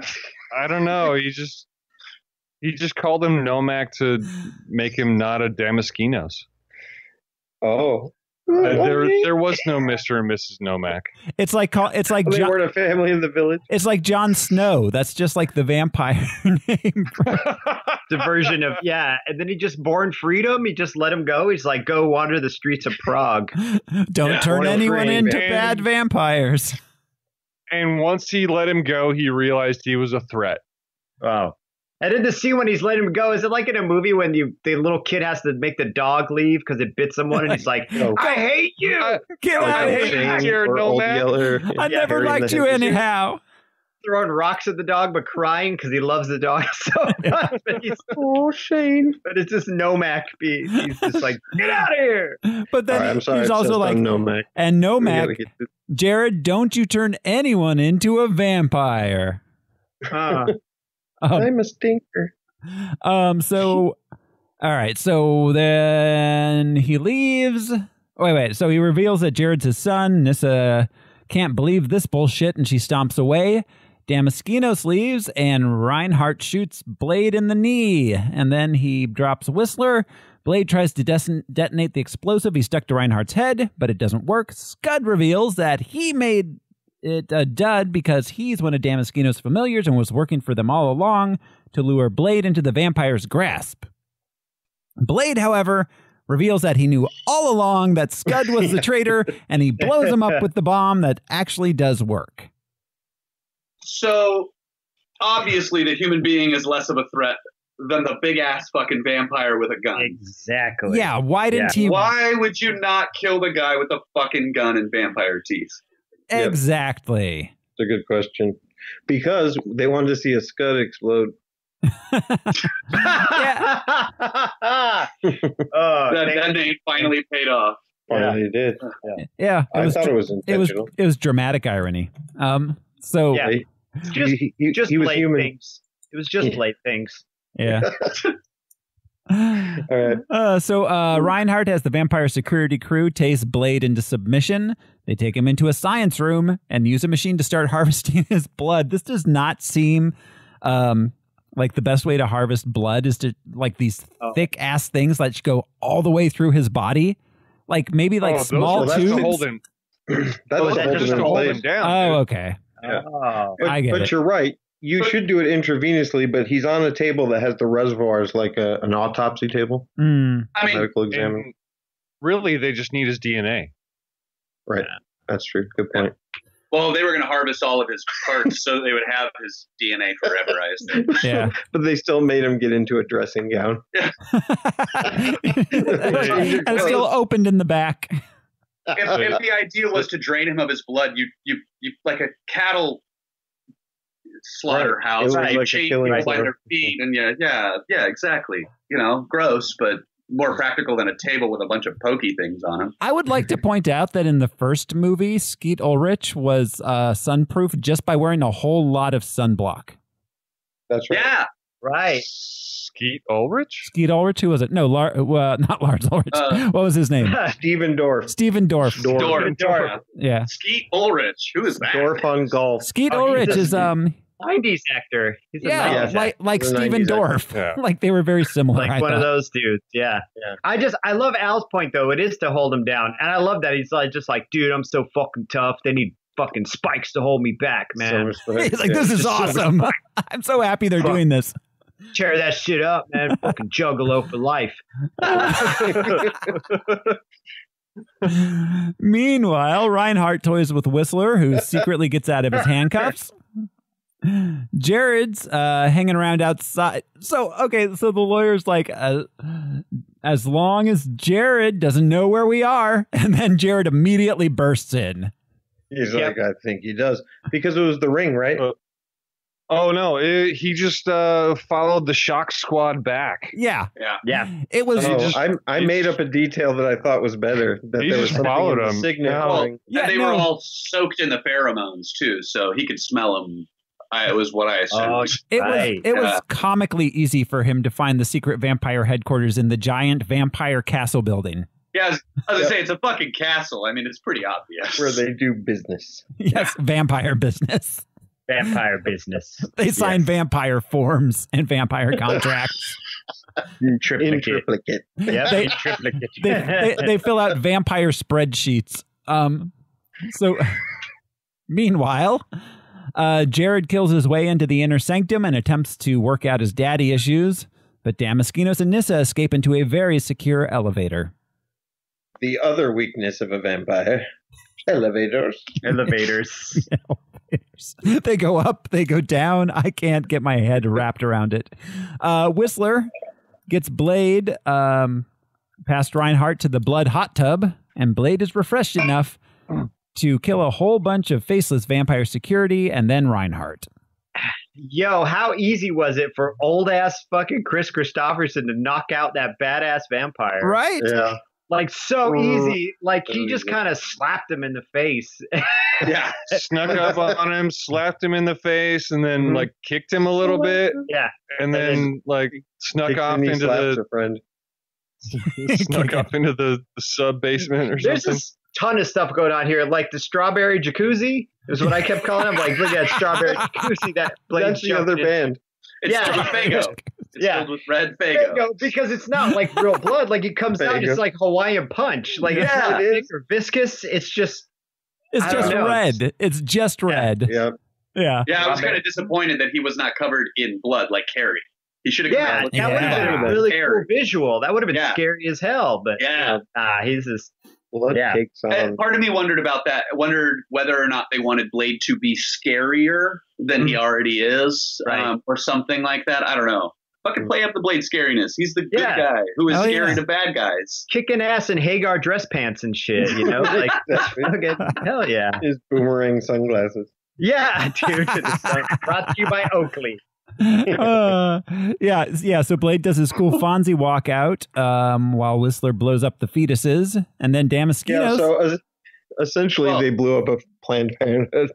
I don't know. He just called him Nomak to make him not a Damaskinos. Oh. There was no Mr. and Mrs. Nomak. It's like they weren't a family in the village. It's like Jon Snow. That's just like the vampire name. The version of and then he just born freedom. He just let him go. He's like, go wander the streets of Prague. Don't turn anyone into bad vampires. And once he let him go, he realized he was a threat. Wow. And in the scene when he's letting him go, is it like in a movie when the little kid has to make the dog leave because it bit someone and he's like, I hate you. Get out of here. I never liked you anyhow. Throwing rocks at the dog but crying because he loves the dog so much. Shane. But it's just Nomak. He's just like, get out of here. But then he's also like, Nomak. And Nomak, Jared, don't you turn anyone into a vampire. I'm a stinker. So, all right. So then he leaves. Wait. So he reveals that Jared's his son. Nyssa can't believe this bullshit, and she stomps away. Damaskinos leaves, and Reinhardt shoots Blade in the knee. And then he drops Whistler. Blade tries to detonate the explosive he stuck to Reinhardt's head, but it doesn't work. Scud reveals that he made it a dud because he's one of Damaskinos' familiars and was working for them all along to lure Blade into the vampire's grasp. Blade, however, reveals that he knew all along that Scud was the traitor, and he blows him up with the bomb that actually does work. So, obviously, the human being is less of a threat than the big-ass fucking vampire with a gun. Exactly. Yeah, why didn't he... Why would you not kill the guy with the fucking gun and vampire teeth? Exactly. It's a good question. Because they wanted to see a Scud explode. That name finally paid off. Finally did. Yeah. I thought it was intentional. It was dramatic irony. So just he was Blade human. things. It was just Blade things. Yeah. All right. So Reinhardt has the vampire security crew tase Blade into submission. They take him into a science room and use a machine to start harvesting his blood. This does not seem like the best way to harvest blood is to like these thick ass things that go all the way through his body. Like maybe like small tubes. That's just to hold him down. Oh, okay. Yeah. I get it. But you're right. You should do it intravenously, but he's on a table that has the reservoirs like an autopsy table. I mean, medical examiner. Really, they just need his DNA. Right. That's true. Good point. Well, they were going to harvest all of his parts so they would have his DNA forever, I assume. Yeah. But they still made him get into a dressing gown. Yeah. And still opened in the back. If the idea was to drain him of his blood, you like a cattle slaughterhouse. Right. You Like chain people by their feet, and yeah, exactly. You know, gross, but more practical than a table with a bunch of pokey things on them. I would like to point out that in the first movie, Skeet Ulrich was sunproof just by wearing a whole lot of sunblock. That's right. Yeah. Right. Skeet Ulrich? Skeet Ulrich, who was it? No, not Lars Ulrich. What was his name? Steven Dorff. Stephen Dorff. Dorff. Yeah. Skeet Ulrich. Who is that? Dorff on golf. Skeet Ulrich is 90s actor. He's a 90s actor. like Stephen Dorff. Yeah. Like they were very similar. Like one of those dudes. Yeah. I love Al's point though. It is to hold him down, and I love that he's like just like, dude, I'm so fucking tough. They need fucking spikes to hold me back, man. He's like, this is awesome. I'm so happy they're doing this. Tear that shit up, man. Fucking juggalo for life. Meanwhile, Reinhardt toys with Whistler, who secretly gets out of his handcuffs. Jared's hanging around outside. So the lawyer's like, as long as Jared doesn't know where we are, and then Jared immediately bursts in. He's like, I think he does. Because it was the ring, right? Oh, no. He just followed the shock squad back. Yeah. It was. I made up a detail that I thought was better. That He there was just something followed in the him. signaling. And they were all soaked in the pheromones too, so he could smell them. It was what I assumed. It was comically easy for him to find the secret vampire headquarters in the giant vampire castle building. Yeah, I was going to say, it's a fucking castle. I mean, it's pretty obvious. Where they do business. Yes, vampire business. Vampire business. They sign vampire forms and vampire contracts. In triplicate. Yeah, they fill out vampire spreadsheets. So, meanwhile, Jared kills his way into the inner sanctum and attempts to work out his daddy issues, but Damaskinos and Nyssa escape into a very secure elevator. The other weakness of a vampire. Elevators. They go up, they go down. I can't get my head wrapped around it. Whistler gets Blade past Reinhardt to the blood hot tub, and Blade is refreshed enough to kill a whole bunch of faceless vampire security and then Reinhardt. Yo, how easy was it for old ass fucking Chris Christopherson to knock out that badass vampire? Right? Yeah. Like so easy. Like he just kind of slapped him in the face. Yeah. Snuck up on him, slapped him in the face, and then like kicked him a little bit. Yeah. And then like snuck off into the sub basement or There's something. this ton of stuff going on here, like the strawberry jacuzzi is what I kept calling him. Like, look at that strawberry jacuzzi. That's the other band. It's Fago. It's filled with red Fago. Because it's not like real blood. Like it comes out, it's like Hawaiian Punch. Like it's not thick or viscous. It's just red. It's just red. Yeah. Yeah. Yeah, I was kind of disappointed that he was not covered in blood like Carrie. He should have that would have been a really cool visual. That would have been scary as hell. But he's just blood takes on. Part of me wondered about that. Wondered whether or not they wanted Blade to be scarier than he already is, or something like that. I don't know. Fucking play up the Blade scariness. He's the good guy who is scary to bad guys. Kicking ass in Hagar dress pants and shit, you know? Like, hell yeah. His boomerang sunglasses. Yeah, dude. Brought to you by Oakley. So Blade does his cool Fonzie walkout while Whistler blows up the fetuses, and then Damaskinos. Yeah, so essentially they blew up a Planned Parenthood.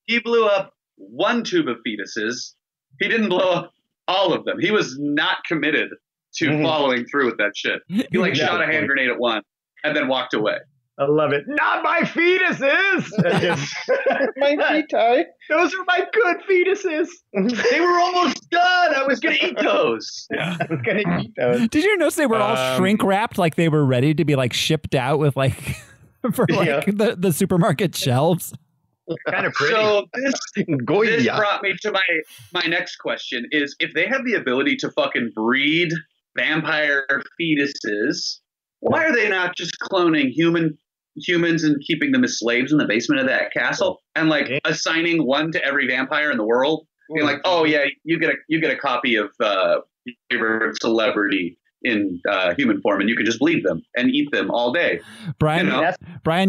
He blew up one tube of fetuses. He didn't blow up all of them. He was not committed to following through with that shit. He shot a hand grenade at one and then walked away. I love it. Not my fetuses. My feti. Those are my good fetuses. They were almost done. I was going to eat those. Yeah, I was going to eat those. Did you notice they were all shrink wrapped, like they were ready to be like shipped out with like for like the supermarket shelves? Kind of pretty. So this brought me to my next question: is if they have the ability to fucking breed vampire fetuses, why are they not just cloning humans and keeping them as slaves in the basement of that castle and like assigning one to every vampire in the world? Being like, oh yeah, you get a copy of your favorite celebrity in human form, and you can just bleed them and eat them all day. Brian, you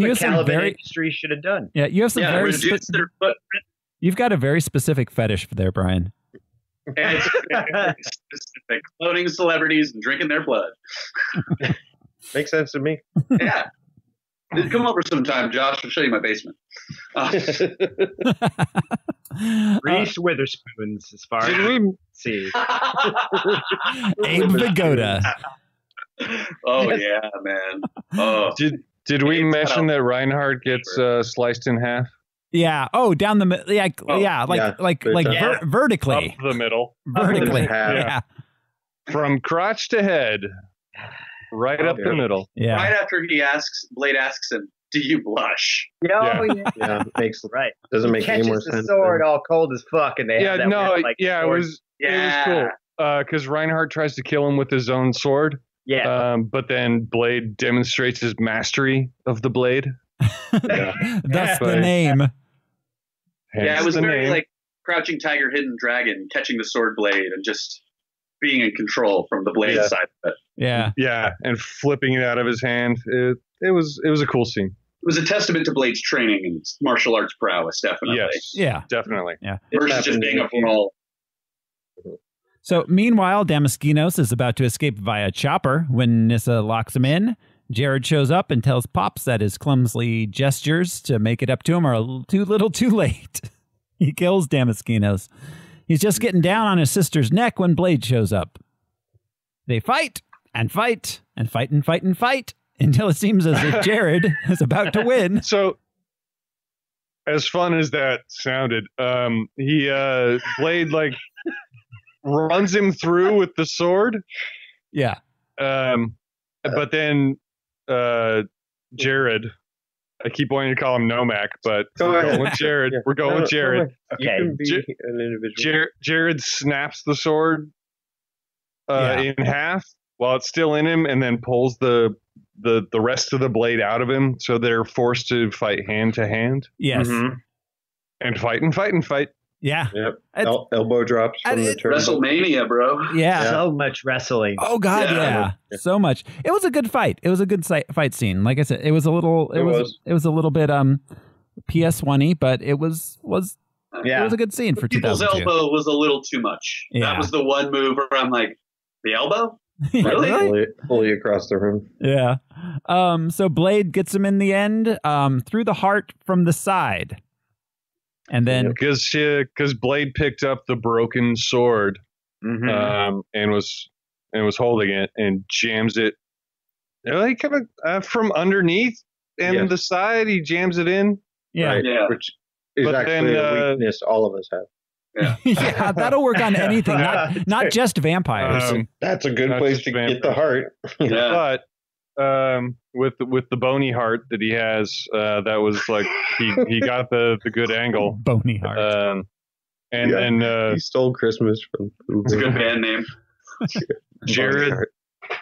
have some very industry should have done. Yeah, you have some very. You've got a very specific fetish there, Brian. And it's specific. Cloning celebrities and drinking their blood. Makes sense to me. Yeah. Come over sometime, Josh. I'll show you my basement. Reese Witherspoon's as far as we see. Abe Vigoda. Oh, yeah, man. Oh. Did we mention that Reinhardt gets sliced in half? Yeah. Oh, down the middle. Yeah. Yeah. Like vertically. Up the middle. Vertically. Yeah. From crotch to head. Right up the middle. Yeah. Right after Blade asks him, "Do you blush?" Yeah. Makes right. Doesn't make any more Catches the sense. sword all cold as fuck, and they have that weird, it was cool. Because Reinhardt tries to kill him with his own sword. Yeah. But then Blade demonstrates his mastery of the blade. That's the name. Yeah, it was very like Crouching Tiger, Hidden Dragon, catching the sword blade and just being in control from the blade side of it. Yeah. Yeah, and flipping it out of his hand. It was a cool scene. It was a testament to Blade's training and martial arts prowess, definitely. Yes. Yeah. Definitely. Yeah. Versus just being a brawl. So meanwhile, Damaskinos is about to escape via chopper when Nyssa locks him in. Jared shows up and tells Pops that his clumsy gestures to make it up to him are too little too late. He kills Damaskinos. He's just getting down on his sister's neck when Blade shows up. They fight and fight and fight and fight and fight until it seems as if Jared is about to win. So, as fun as that sounded, Blade like runs him through with the sword. Yeah. But then Jared, I keep wanting to call him Nomak, but we're going with Jared. We're going with Jared. Okay. You can be an individual. Jared snaps the sword in half while it's still in him, and then pulls the rest of the blade out of him, so they're forced to fight hand to hand. Yes. Mm-hmm. And fight and fight and fight. Yeah. Yep. Elbow drops from the turn. WrestleMania, bro. Yeah. So much wrestling. Oh God, yeah. So much. It was a good fight. It was a good fight scene. Like I said, it was a little. It was a little bit PS1-y, but it was it was a good scene for 2002. People's elbow was a little too much. Yeah. That was the one move where I'm like, the elbow? Really? Fully across the room. Yeah. So Blade gets him in the end through the heart from the side. And then because Blade picked up the broken sword and was holding it and jams it like kind of from underneath and the side, he jams it in. Yeah. Right. Yeah. Which is actually a weakness all of us have. Yeah. Yeah, that'll work on anything, not just vampires. That's a good place to get the heart. Yeah. But with the bony heart that he has, that was like he got the good angle. Bony heart. And then he stole Christmas from. It's a good band name.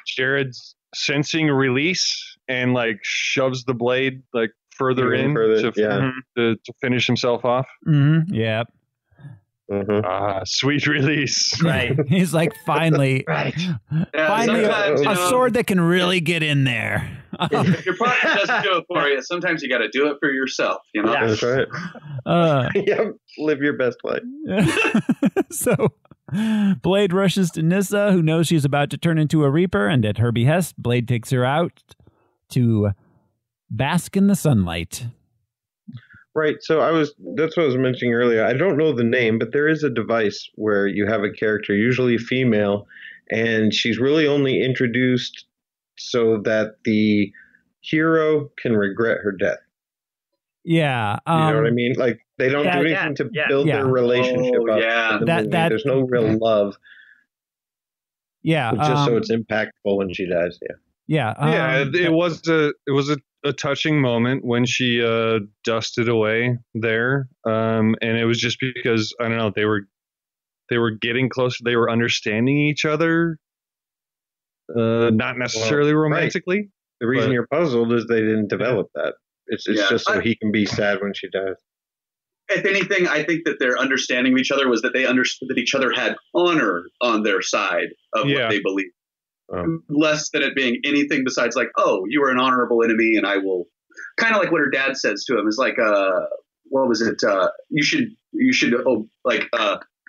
Jared's sensing release and like shoves the blade like further in to finish himself off. Mm-hmm. Yeah. Sweet release. Right. He's like, finally, Yeah, finally a sword that can really get in there. If your partner doesn't do it for you, sometimes you got to do it for yourself. You know, That's right. Live your best life. So Blade rushes to Nyssa, who knows she's about to turn into a Reaper, and at her behest, Blade takes her out to bask in the sunlight. Right. So that's what I was mentioning earlier. I don't know the name, but there is a device where you have a character, usually female, and she's really only introduced so that the hero can regret her death. Yeah. You know what I mean? Like, they don't do anything to build their relationship up. Yeah. There's no real love. Yeah. Just so it's impactful when she dies. Yeah. Yeah. It was a touching moment when she dusted away there, and it was just because I don't know, they were getting closer, they were understanding each other, not necessarily romantically. Right. The reason you're puzzled is they didn't develop that. It's just so he can be sad when she dies. If anything, I think that their understanding of each other was that they understood that each other had honor on their side of what they believed. Less than it being anything besides like, oh, you are an honorable enemy, and I will. Kind of like what her dad says to him is like, what was it? You should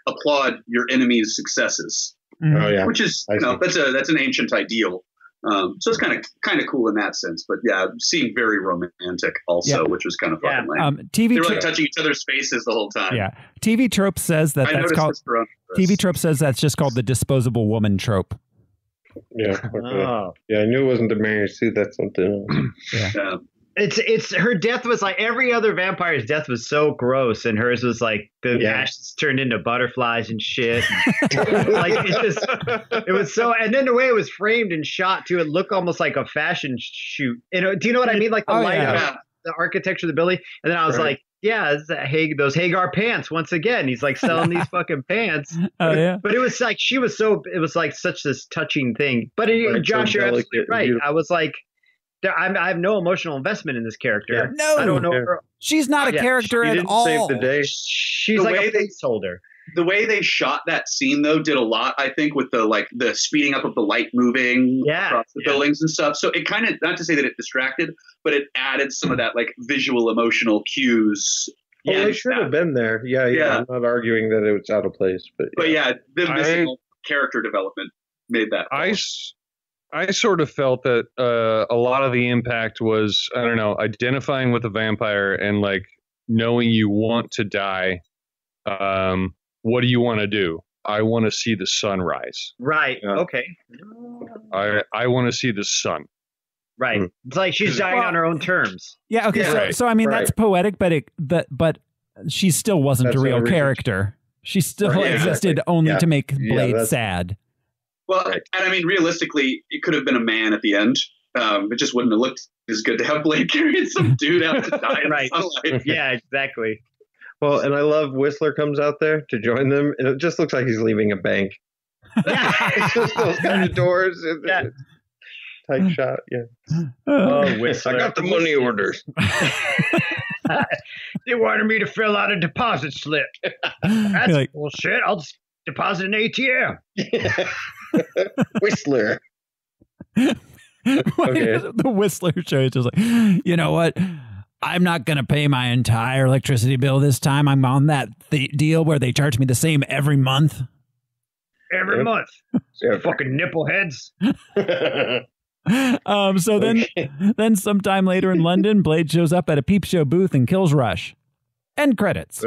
applaud your enemy's successes. Oh yeah, which is that's an ancient ideal. So it's kind of cool in that sense, but yeah, seemed very romantic also, which was kind of fucking lame. They were like touching each other's faces the whole time. Yeah, TV trope says that's called. TV trope says that's just called the disposable woman trope. Yeah, yeah, I knew it wasn't the Mary Sue. That's something else. Yeah. It's her death was like every other vampire's death was so gross, and hers was like the ashes turned into butterflies and shit. Like it was so, and then the way it was framed and shot too, it looked almost like a fashion shoot. You know, do you know what I mean? Like the light, the architecture of the building. And then I was like, yeah, it's those Hagar pants once again. He's like selling these fucking pants. Oh yeah. But it was like it was like such this touching thing. But Josh, you're absolutely right. I was like, I have no emotional investment in this character. Yeah. No, I don't know her. She's not a character at all. Save the day. She's like a placeholder. The way they shot that scene though did a lot, I think, with the speeding up of the light moving across the buildings and stuff. So it kind of, not to say that it distracted, but it added some of that like visual emotional cues. Yeah, they should have been there. Yeah. I'm not arguing that it was out of place, but the missing character development made that. I sort of felt that a lot of the impact was, I don't know, identifying with a vampire and like knowing you want to die. What do you want to do? I want to see the sun rise. Right. Okay. I want to see the sun. Right. It's like she's dying on her own terms. Yeah. Okay. So I mean, that's poetic, but she still wasn't a real character. She still existed only to make Blade sad. Well, and I mean, realistically, it could have been a man at the end. It just wouldn't have looked as good to have Blade carrying some dude out to die in the sunlight. Yeah, exactly. Well, and I love Whistler comes out there to join them, and it just looks like he's leaving a bank. It's just those kind of doors. Tight shot, Whistler. I got the money orders. They wanted me to fill out a deposit slip. That's like, bullshit. I'll just deposit an ATM. Whistler. The Whistler show is just like, you know what? I'm not going to pay my entire electricity bill this time. I'm on that deal where they charge me the same every month. Every month. Fucking nipple heads. So then sometime later in London, Blade shows up at a peep show booth and kills Rush. End credits.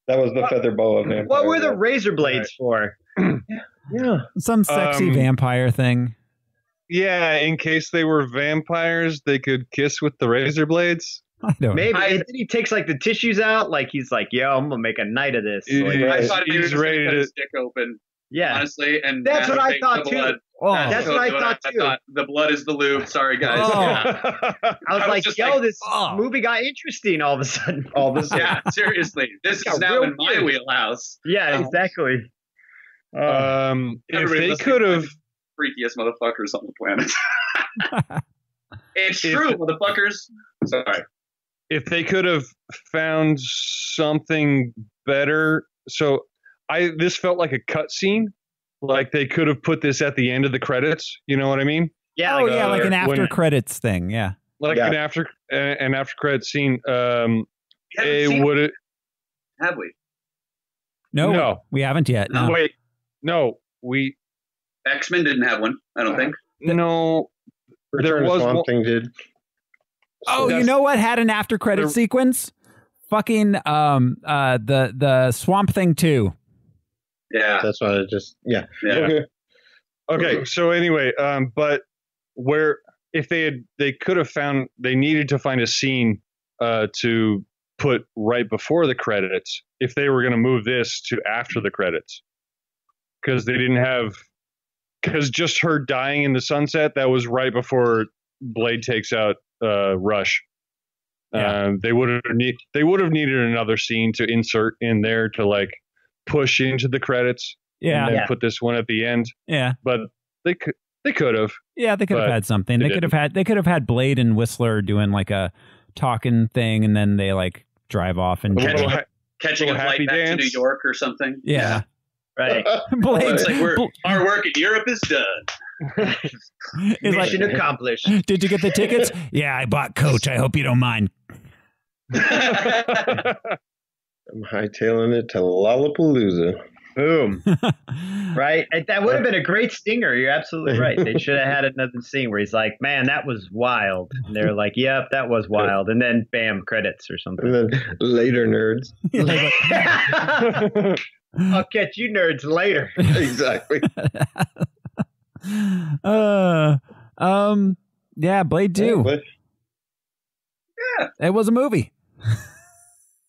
That was the feather boa vampire. What were the razor blades for? Some sexy vampire thing. Yeah, in case they were vampires, they could kiss with the razor blades. I don't know. Maybe he takes like the tissues out, like he's like, "Yo, I'm gonna make a night of this." I thought he was ready to stick open. Yeah, honestly, and that's what I thought too. That's what I thought too. The blood is the lube. Sorry, guys. I was like, "Yo, this movie got interesting all of a sudden." Yeah, seriously, this is now in my wheelhouse. Yeah, exactly. If they could have. Freakiest motherfuckers on the planet. It's true, motherfuckers. Sorry. If they could have found something better, so this felt like a cutscene. Like they could have put this at the end of the credits. You know what I mean? Yeah. Like an after credits thing. Yeah. Like an after credits scene. Would it? Have we? No, we haven't yet. No. Wait, no, we. X-Men didn't have one, I don't think. No, there was one thing did. Oh, you know what had an after credit sequence? Fucking the Swamp Thing 2. Yeah, that's why I just Okay. So anyway, but if they could have found, they needed to find a scene to put right before the credits if they were going to move this to after the credits, because they didn't have. Because just her dying in the sunset, that was right before Blade takes out Rush. They would have needed another scene to insert in there to like push into the credits. Yeah, and then put this one at the end. Yeah, but they could have. Yeah, they could have had something. They could have had Blade and Whistler doing like a talking thing, and then they like drive off and catching a flight back to New York or something. Yeah. Right. It's like our work in Europe is done. Mission accomplished. Did you get the tickets? Yeah, I bought coach. I hope you don't mind. I'm hightailing it to Lollapalooza. Boom. Right? That would have been a great stinger. You're absolutely right. They should have had another scene where he's like, man, that was wild. And they're like, yep, that was wild. And then, bam, credits or something. And then later, nerds. I'll catch you nerds later. Exactly. Yeah, Blade 2. Yeah. It was a movie.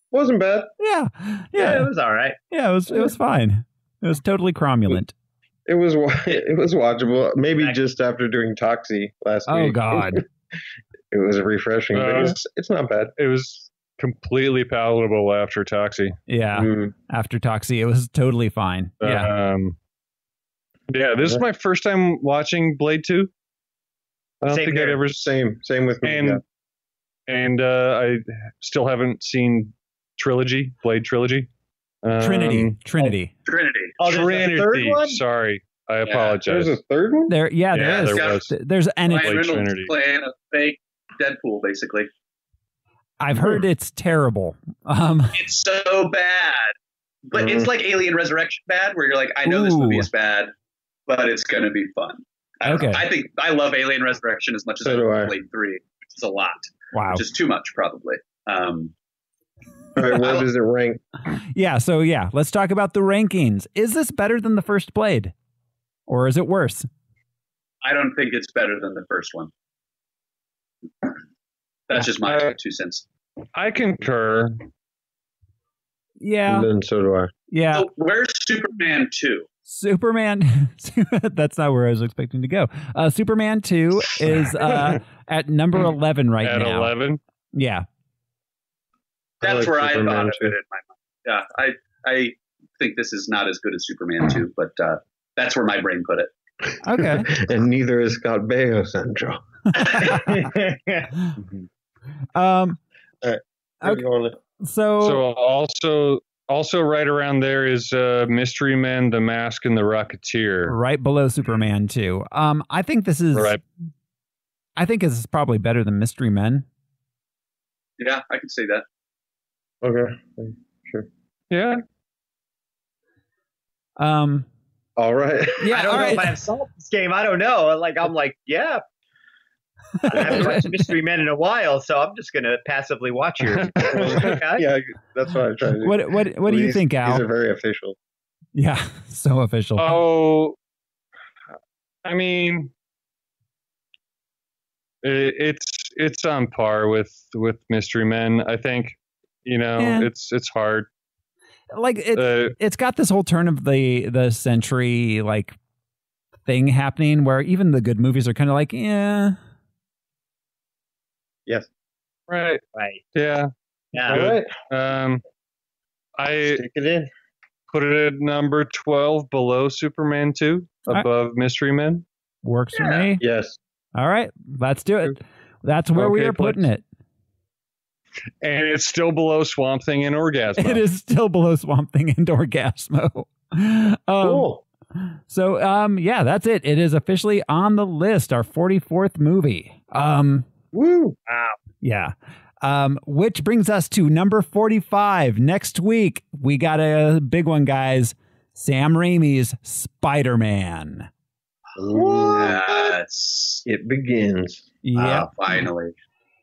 Wasn't bad. Yeah, it was all right. Yeah, it was fine. It was totally cromulent. It was watchable. Maybe just after doing Toxie last week. Oh God, it was refreshing. But it's not bad. It was completely palatable after Toxie. Yeah, after Toxie, it was totally fine. Yeah, this is my first time watching Blade 2. I don't think I'd ever same with me. And I still haven't seen Blade Trilogy. Trinity. Oh, Trinity. A third one? Sorry, I apologize. There's a third one? There is. There's Ryan Reynolds playing a fake Deadpool, basically. I've heard it's terrible. It's so bad, but it's like Alien Resurrection bad, where you're like, I know this movie is bad, but it's gonna be fun. I think I love Alien Resurrection as much as I love Blade 3, which is a lot. Wow, which is too much, probably. All right, where does it rank? So let's talk about the rankings. Is this better than the first Blade? Or is it worse? I don't think it's better than the first one. That's just my 2 cents. I concur. Yeah. And then so do I. Yeah. So where's Superman 2? Superman, that's not where I was expecting to go. Superman 2 is at number 11 right now. At 11? Yeah. That's where I thought of it in my mind. Yeah, I think this is not as good as Superman 2, but that's where my brain put it. Okay. And neither is Scott Baio Central. Okay. So also right around there is Mystery Men, The Mask, and The Rocketeer. Right below Superman 2. I think this is probably better than Mystery Men. Yeah, I can say that. Okay, sure. Yeah. All right. Yeah, I don't know if I have solved this game. I don't know. I'm like, yeah. I haven't watched Mystery Men in a while, so I'm just going to passively watch yours. Yeah, that's what I'm trying to do. What do you think, Al? These are very official. Yeah, so official. Oh, I mean, it's on par with Mystery Men. I think, it's hard. Like it's got this whole turn of the century like thing happening where even the good movies are kind of like, yeah. Yes. Right. Yeah. All right. I stick it in. Put it at number 12 below Superman 2, above Mystery Men. Works for me. Yes. All right, let's do it. That's where we are putting it. And it's still below Swamp Thing and Orgasmo. It is still below Swamp Thing and Orgasmo. Cool. So, that's it. It is officially on the list, our 44th movie. Woo. Wow. Yeah. Which brings us to number 45. Next week, we got a big one, guys. Sam Raimi's Spider-Man. Yes. It begins. Yeah. Finally.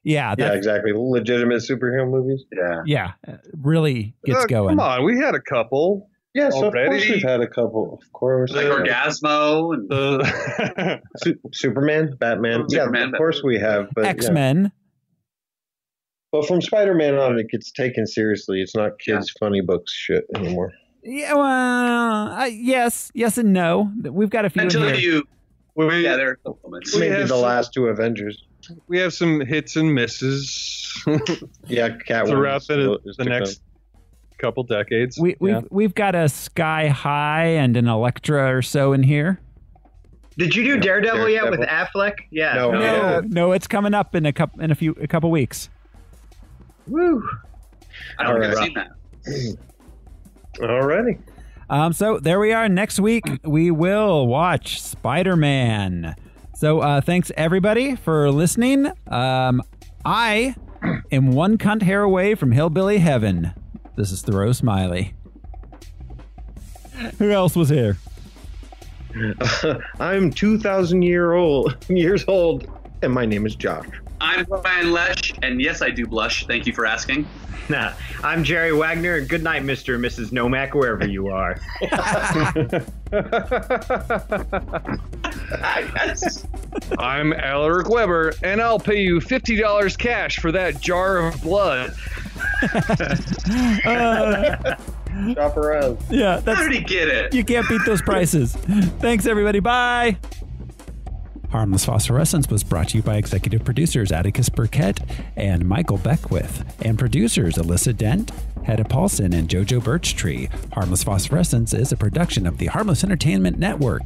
Yeah. Yeah, exactly. Legitimate superhero movies. Yeah. Yeah. Really gets going. Come on. We had a couple. Yes, already. Of course we've had a couple. Of course. Like Orgasmo and Superman, Batman. Superman, of course we have. But X-Men. Yeah. But from Spider-Man on, it gets taken seriously. It's not kids' funny books shit anymore. Yeah, well, yes and no. We've got a few until in here. there are moments. Maybe the last two Avengers. We have some hits and misses. Yeah, Catwoman throughout the next couple decades. We've got a Sky High and an Elektra or so in here. Did you do Daredevil yet with Affleck? Yeah. No, it's coming up in a couple weeks. Woo! I don't think I've seen that. Alrighty. So there we are. Next week we will watch Spider-Man. So thanks everybody for listening. I am one cunt hair away from Hillbilly Heaven. This is Thoreau Smiley. Who else was here? I'm 2,000 years old, and my name is Josh. I'm Brian Lesh, and yes, I do blush. Thank you for asking. I'm Jerry Wagner, and good night, Mr. and Mrs. Nomak, wherever you are. I'm Alaric Weber, and I'll pay you $50 cash for that jar of blood. Shop around. Yeah, How did he get it? You can't beat those prices. Thanks, everybody. Bye. Harmless Phosphorescence was brought to you by executive producers Atticus Burkett and Michael Beckwith, and producers Alyssa Dent, Hedda Paulson, and Jojo Birchtree. Harmless Phosphorescence is a production of the Harmless Entertainment Network.